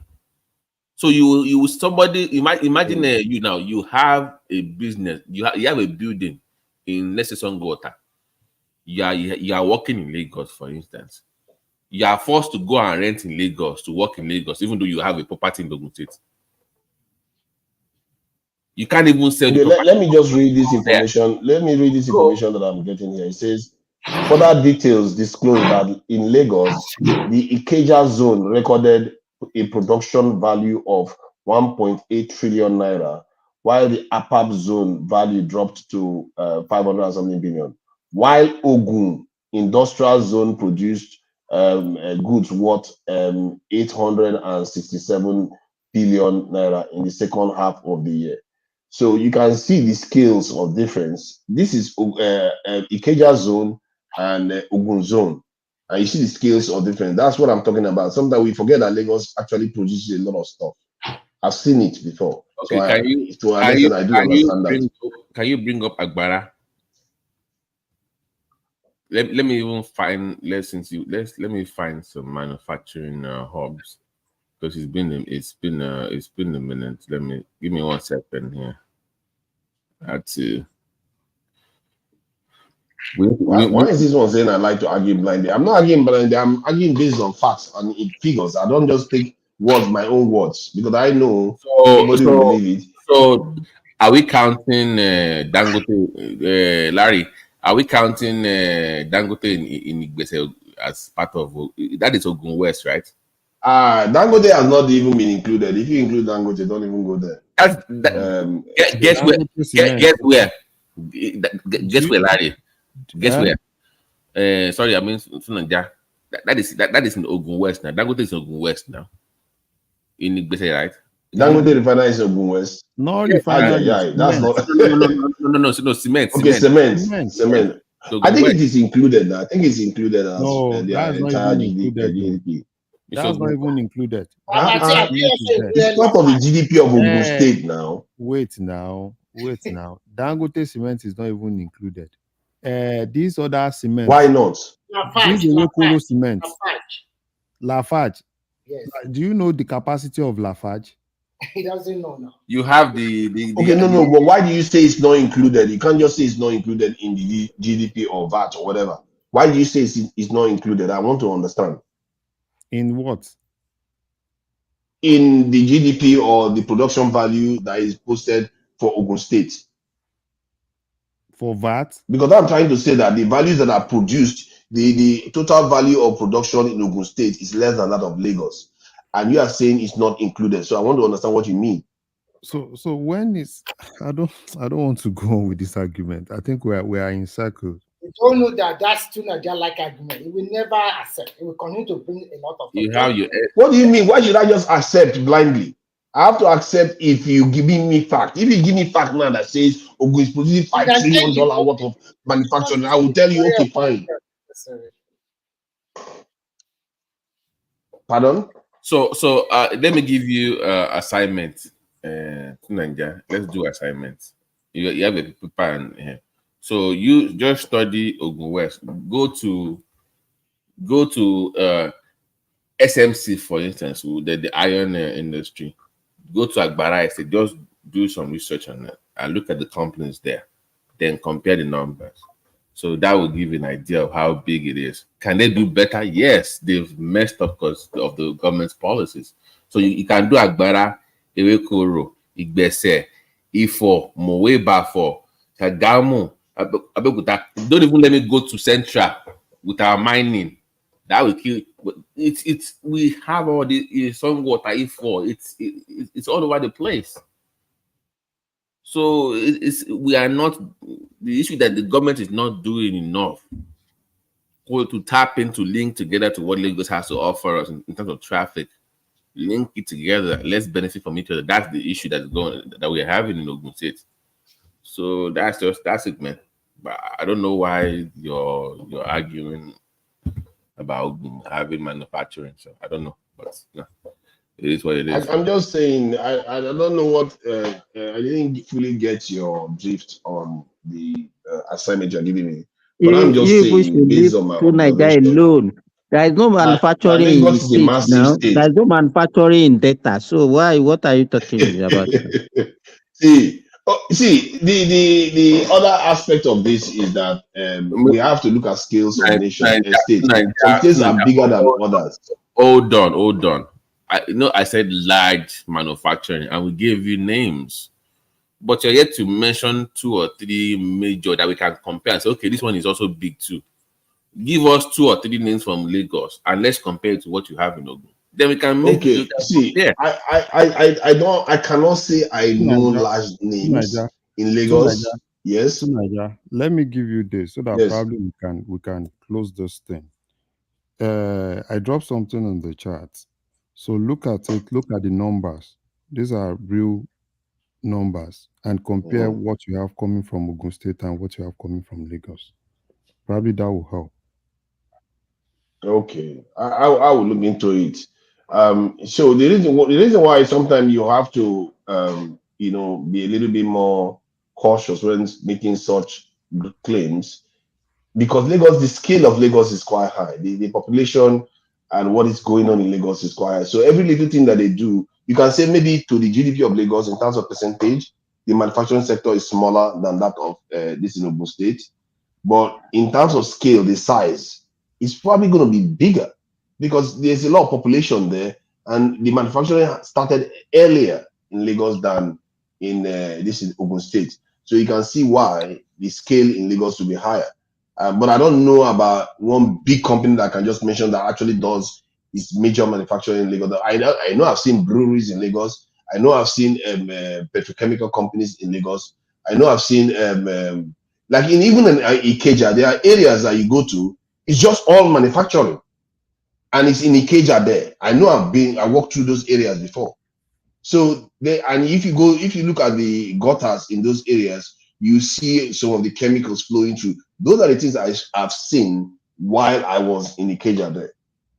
So you somebody imagine you have a business, you have a building in, let's say, Songota. You are working in Lagos, for instance. You are forced to go and rent in Lagos to work in Lagos, even though you have a property in Ogun State. You can't even sell the property. let me just read this information. Let me read this information that I'm getting here. It says, further details disclose that in Lagos, the Ikeja zone recorded a production value of 1.8 trillion naira, while the APAP zone value dropped to 500 and something billion. While Ogun industrial zone produced goods worth 867 billion naira in the second half of the year. So you can see the scales of difference. This is Ikeja zone and Ogun zone. And you see the scales of difference. That's what I'm talking about. Sometimes we forget that Lagos actually produces a lot of stuff. I've seen it before. Okay, So can you bring up Agbara? Let me even find let me find some manufacturing hubs, because it's been a minute. Give me 1 second here. Why is this one saying I like to argue blindly? I'm not arguing blindly. I'm arguing based on facts and figures. I don't just take my own words, because I know nobody will believe it. So, are we counting Dangote, Larry? Are we counting Dangote in Igbese as part of that? Is Ogun West, right? Dangote has not even been included. If you include Dangote, don't even go there. Guess where, Larry? Guess where? Sorry, I mean Sunanja. That is in Ogun West now. Dangote is in Ogun West now. In Igbese, right? Dangote refinery is Ogun West. No refinery. That's not. No, cement. Okay, cement. So I think it is included. I think it's included as their entire GDP. That's not even included. It's part of the GDP of Ogun State now. Wait now. Dangote cement is not even included. These other cement. Why not? This is local cement. Lafarge. Yes. Do you know the capacity of Lafarge? He doesn't know now. You have the okay, no. But why do you say it's not included? You can't just say it's not included in the GDP or VAT or whatever. Why do you say it's not included? I want to understand. In what? In the GDP or the production value that is posted for Ogun State. For VAT? Because I'm trying to say that the values that are produced, the total value of production in Ogun State is less than that of Lagos. And you are saying it's not included. So I want to understand what you mean. So when is I don't want to go on with this argument. I think we are in circles. We don't know that that's still not their like argument. It will never accept. It will continue to bring a lot of. What do you mean? Why should I just accept blindly? I have to accept if you give me fact. If you give me fact now that says Ogun is producing $5 trillion worth of manufacturing, I will tell you, okay, fine. Pardon? So let me give you assignment. Tunanja, let's do assignments. You have a paper and so you just study Ogun West. Go to SMC, for instance, the iron industry. Go to Agbara Estate, just do some research on it and look at the companies there. Then compare the numbers. So that will give you an idea of how big it is. Can they do better? Yes, they've messed up because of the government's policies. So you can do Agbara, Ewekoro, Igbese, Ifo, Mowe Bafo, Kagamu, Abeokuta. Don't even let me go to Central with our mining. That will kill. It's we have all the some water Ifo. It's all over the place. So we are not, the issue that the government is not doing enough to tap into, link together to what Lagos has to offer us in terms of traffic. Link it together. Let's benefit from each other. That's the issue that we're having in Ogun State. So that's it, man. But I don't know why you're arguing about having manufacturing. So I don't know, but no, it is what it is. I'm just saying, I don't know what, I didn't fully get your drift on the assignment you're giving me. But I'm just You saying, should based leave on my to Nigeria observation, alone. There is no manufacturing in the Lagos is a state massive now. state. There is no manufacturing in data. So what are you talking about? see, the other aspect of this is that we have to look at scales of states. Some states are bigger than others. Hold on. I said large manufacturing, and we gave you names, but you're yet to mention 2 or 3 major that we can compare and say, okay, this one is also big too. Give us 2 or 3 names from Lagos, and let's compare it to what you have in Ogun. Then we can make. Okay, see, I cannot say I know large names in Lagos. Yes. Naija, let me give you this so that probably we can close this thing. I dropped something on the chat. So look at it, look at the numbers. These are real numbers, and compare what you have coming from Ogun State and what you have coming from Lagos. Probably that will help. Okay, I will look into it. So the reason why sometimes you have to be a little bit more cautious when making such claims, because Lagos, the scale of Lagos is quite high. The population and what is going on in Lagos is quite high. So every little thing that they do, you can say maybe to the GDP of Lagos in terms of percentage, the manufacturing sector is smaller than that of this in Ogun State. But in terms of scale, the size is probably going to be bigger because there's a lot of population there, and the manufacturing started earlier in Lagos than in this in Ogun State. So you can see why the scale in Lagos will be higher. But I don't know about one big company that I can just mention that actually does its major manufacturing in Lagos. I know I've seen breweries in Lagos. I know I've seen petrochemical companies in Lagos. I know I've seen like even in Ikeja, there are areas that you go to, it's just all manufacturing, and it's in Ikeja there. I know I walked through those areas before. So if you look at the gutters in those areas, you see some of the chemicals flowing through. Those are the things I've seen while I was in Ikeja there.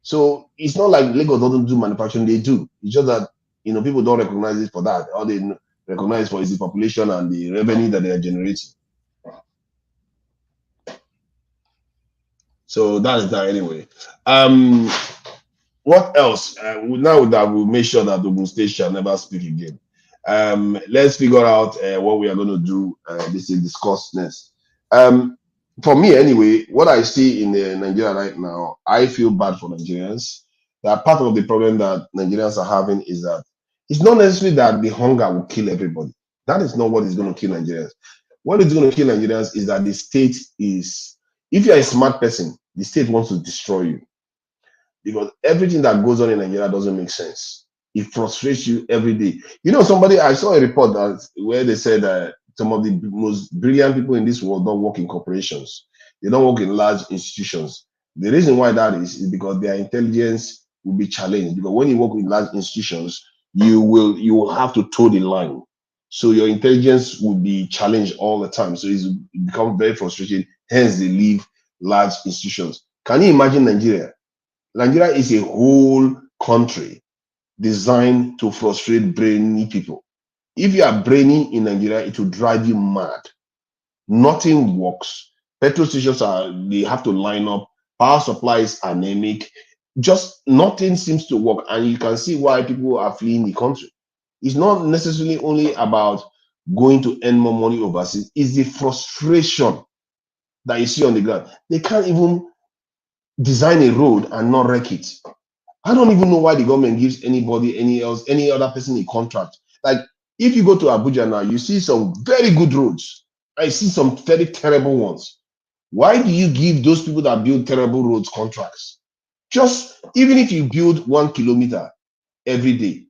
So it's not like Lagos doesn't do manufacturing; they do. It's just that people don't recognize it for that. All they recognize for is the population and the revenue that they are generating. So that is that anyway. What else? Now that we'll make sure that Ogun State shall never speak again. Let's figure out what we are going to do. This is discuss next. For me, anyway, what I see in Nigeria right now, I feel bad for Nigerians. That part of the problem that Nigerians are having is that it's not necessarily that the hunger will kill everybody. That is not what is going to kill Nigerians. What is going to kill Nigerians is that the state is, if you're a smart person, the state wants to destroy you. Because everything that goes on in Nigeria doesn't make sense. It frustrates you every day. I saw a report where they said that some of the most brilliant people in this world don't work in corporations. They don't work in large institutions. The reason why that is because their intelligence will be challenged. Because when you work with large institutions, you will have to toe the line. So your intelligence will be challenged all the time. So it becomes very frustrating. Hence, they leave large institutions. Can you imagine Nigeria? Nigeria is a whole country designed to frustrate brainy people. If you are brainy in Nigeria, it will drive you mad. Nothing works. Petrol stations they have to line up. Power supply is anemic. Just nothing seems to work. And you can see why people are fleeing the country. It's not necessarily only about going to earn more money overseas. It's the frustration that you see on the ground. They can't even design a road and not wreck it. I don't even know why the government gives anybody, any other person a contract. Like if you go to Abuja now, you see some very good roads. I see some very terrible ones. Why do you give those people that build terrible roads contracts? Just even if you build 1 kilometer every day,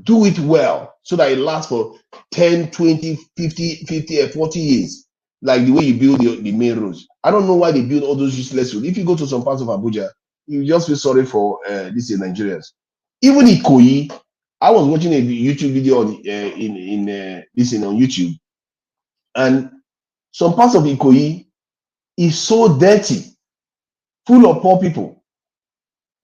do it well so that it lasts for 10, 20, 50, 40 years. Like the way you build the main roads. I don't know why they build all those useless roads. If you go to some parts of Abuja, you just feel sorry for these Nigerians. Even Ikoyi, I was watching a YouTube video on on YouTube, and some parts of Ikoyi is so dirty, full of poor people.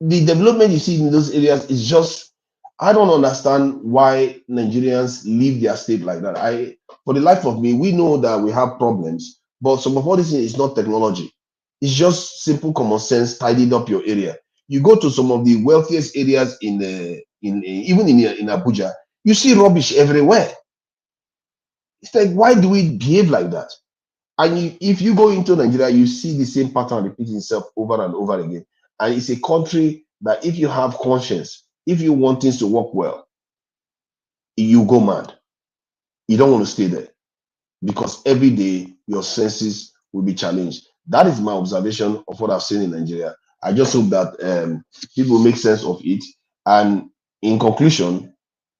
The development you see in those areas is just, I don't understand why Nigerians leave their state like that. For the life of me, we know that we have problems, but some of all this is not technology. It's just simple common sense, tidying up your area. You go to some of the wealthiest areas even in Abuja, you see rubbish everywhere. It's like, why do we behave like that? And if you go into Nigeria, you see the same pattern repeating itself over and over again. And it's a country that if you have conscience, if you want things to work well, you go mad. You don't want to stay there because every day your senses will be challenged. That is my observation of what I've seen in Nigeria. I just hope that people make sense of it. And in conclusion,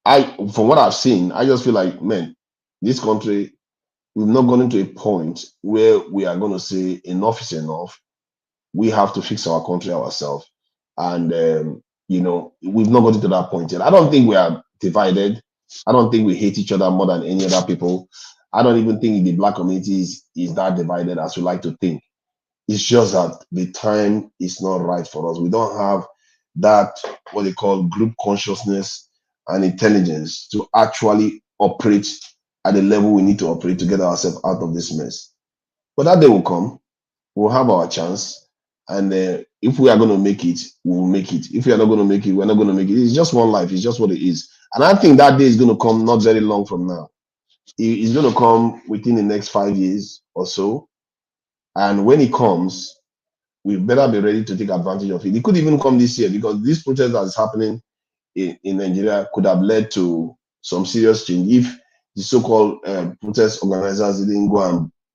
from what I've seen, I just feel like, man, this country, we've not gone into a point where we are going to say enough is enough. We have to fix our country ourselves. And, we've not gotten to that point yet. I don't think we are divided. I don't think we hate each other more than any other people. I don't even think the Black community is that divided as we like to think. It's just that the time is not right for us. We don't have that, what they call group consciousness and intelligence to actually operate at the level we need to operate to get ourselves out of this mess. But that day will come. We'll have our chance. And if we are going to make it, we will make it. If we are not going to make it, we're not going to make it. It's just one life. It's just what it is. And I think that day is going to come not very long from now. It's going to come within the next 5 years or so. And when it comes, we better be ready to take advantage of it. It could even come this year because this protest that is happening in Nigeria could have led to some serious change if the so-called protest organizers didn't go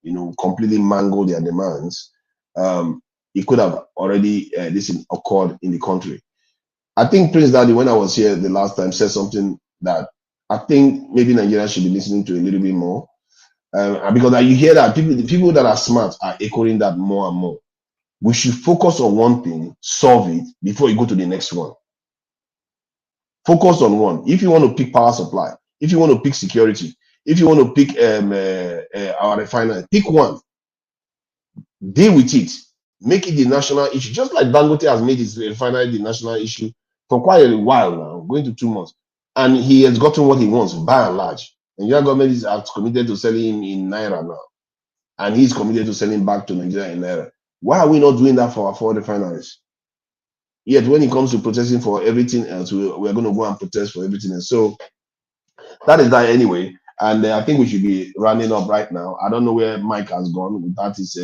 and completely mangle their demands. It could have already this occurred in the country. I think Prince Daddy, when I was here the last time, said something that I think maybe Nigeria should be listening to a little bit more. Because you hear that the people that are smart are echoing that more and more. We should focus on one thing, solve it before you go to the next one. Focus on one. If you want to pick power supply, if you want to pick security, if you want to pick our refinery, pick one. Deal with it. Make it the national issue. Just like Dangote has made his refinery the national issue for quite a while now, going to 2 months. And he has gotten what he wants by and large. And your government is committed to selling him in Naira now. And he's committed to selling back to Nigeria in Naira. Why are we not doing that for our four refineries? Yet when it comes to protesting for everything else, we're going to go and protest for everything else. So that is that anyway. And I think we should be running up right now. I don't know where Mike has gone. That is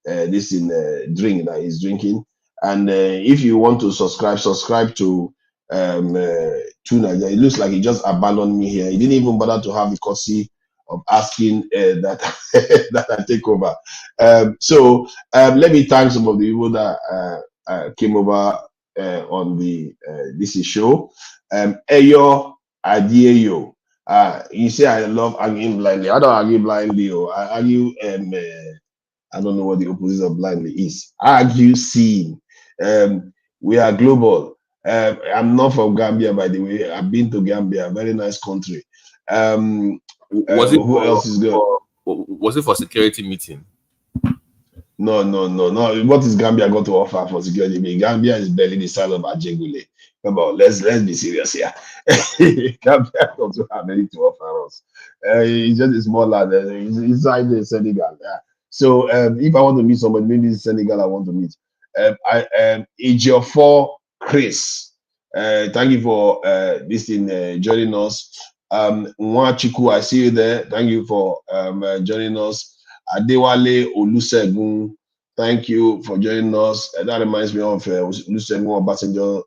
this in drink that he's drinking. And if you want to subscribe to Tuna. It looks like he just abandoned me here. He didn't even bother to have the courtesy of asking that that I take over. So let me thank some of the people that came over on the this is show. Eyo Adieyo. You say I love arguing blindly. I don't argue blindly. I argue. I don't know what the opposite of blindly is. Argue seeing. We are global. I'm not from Gambia, by the way. I've been to Gambia, very nice country. Was it who else is good? Was it for security meeting? No. What is Gambia got to offer for security? I mean, Gambia is barely the size of Ajegule. Come on, let's be serious here. Gambia doesn't have anything to offer us. It's just a small land. It's inside the Senegal. Yeah. So if I want to meet somebody, maybe it's Senegal I want to meet. Ejiofor Chris. Thank you for this in joining us. Nwachiku, I see you there. Thank you for joining us. Adewale Olusegun, thank you for joining us. That reminds me of Olusegun Obasanjo.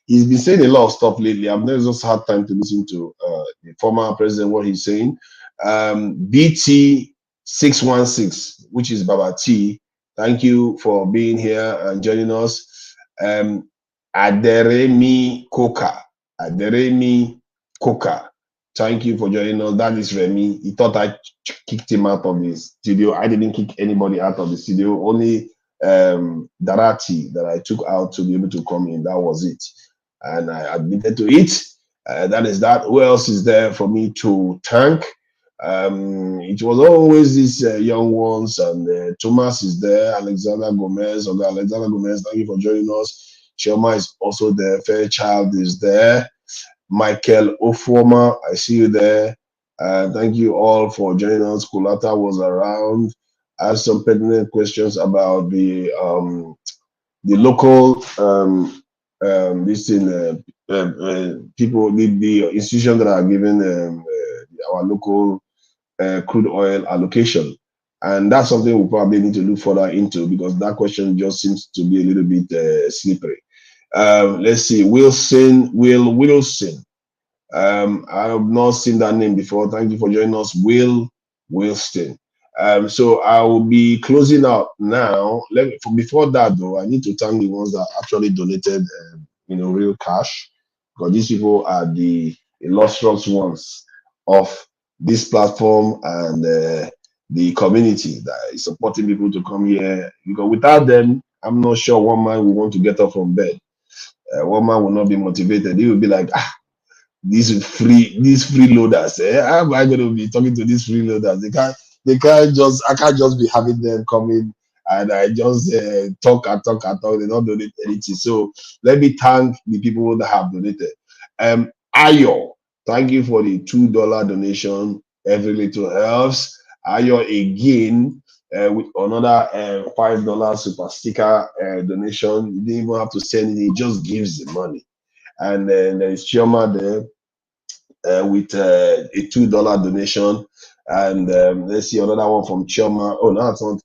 He's been saying a lot of stuff lately. I've never just had time to listen to the former president, what he's saying. BT616, which is Baba T, thank you for being here and joining us. Aderemi Koka. Thank you for joining us. That is Remy. He thought I kicked him out of the studio. I didn't kick anybody out of the studio. Only Darati that I took out to be able to come in. That was it. And I admitted to it. That is that. Who else is there for me to thank? It was always these young ones. And Thomas is there. Alexander Gomez. Alexander Gomez, thank you for joining us. Chioma is also there. Fairchild is there. Michael Ofuoma, I see you there. Thank you all for joining us. Kulata was around. I have some pertinent questions about the local people, the institutions that are given our local crude oil allocation. And that's something we probably need to look further into because that question just seems to be a little bit slippery. Let's see, Will Wilson. I have not seen that name before. Thank you for joining us, Will Wilson. So I will be closing out now. Before that, though, I need to thank the ones that actually donated, real cash, because these people are the illustrious ones of this platform and the community that is supporting people to come here. Because without them, I'm not sure one man will want to get up from bed. One man will not be motivated. He will be like, these freeloaders. How am I going to be talking to these freeloaders? I can't just be having them coming and I just talk. They don't donate anything. So let me thank the people that have donated. Ayo, thank you for the $2 donation. Every little helps. Ayo again with another $5 super sticker donation. You didn't even have to send it. He just gives the money. And then there is Chioma there with a $2 donation. And let's see another one from Chioma. Oh, no, it's not.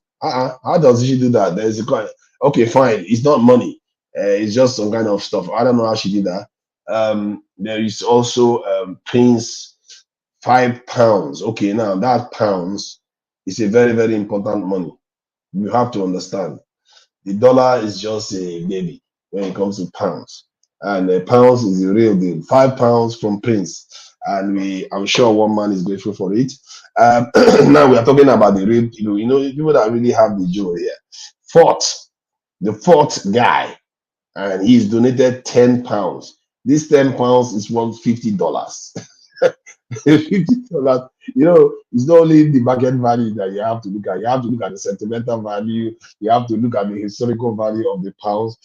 How does she do that? There's a coin. Okay, fine. It's not money. It's just some kind of stuff. I don't know how she did that. There is also Prince £5. Okay, now that pounds is a very, very important money. You have to understand. The dollar is just a baby when it comes to pounds. And pounds is the real deal. £5 from Prince. And I'm sure one man is grateful for it. Now we are talking about the real, people that really have the joy here. The fourth guy, and he's donated £10. This £10 is worth $50. $50. It's not only the market value that you have to look at. You have to look at the sentimental value. You have to look at the historical value of the pounds.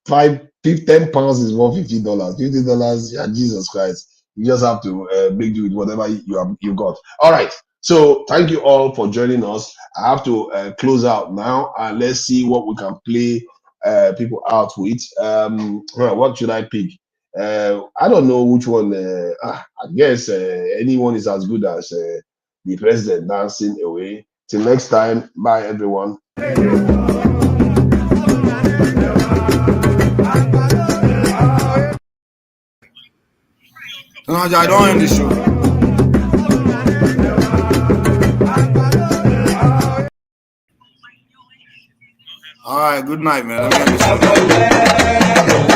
£10 is worth $50. $50, yeah, Jesus Christ. You just have to make do with whatever you got. All right. So thank you all for joining us. I have to close out now, and let's see what we can play people out with. What should I pick? I don't know which one. I guess anyone is as good as the president dancing away. Till next time, bye everyone. No, I don't end the show. All right, good night, man. Let me end the show.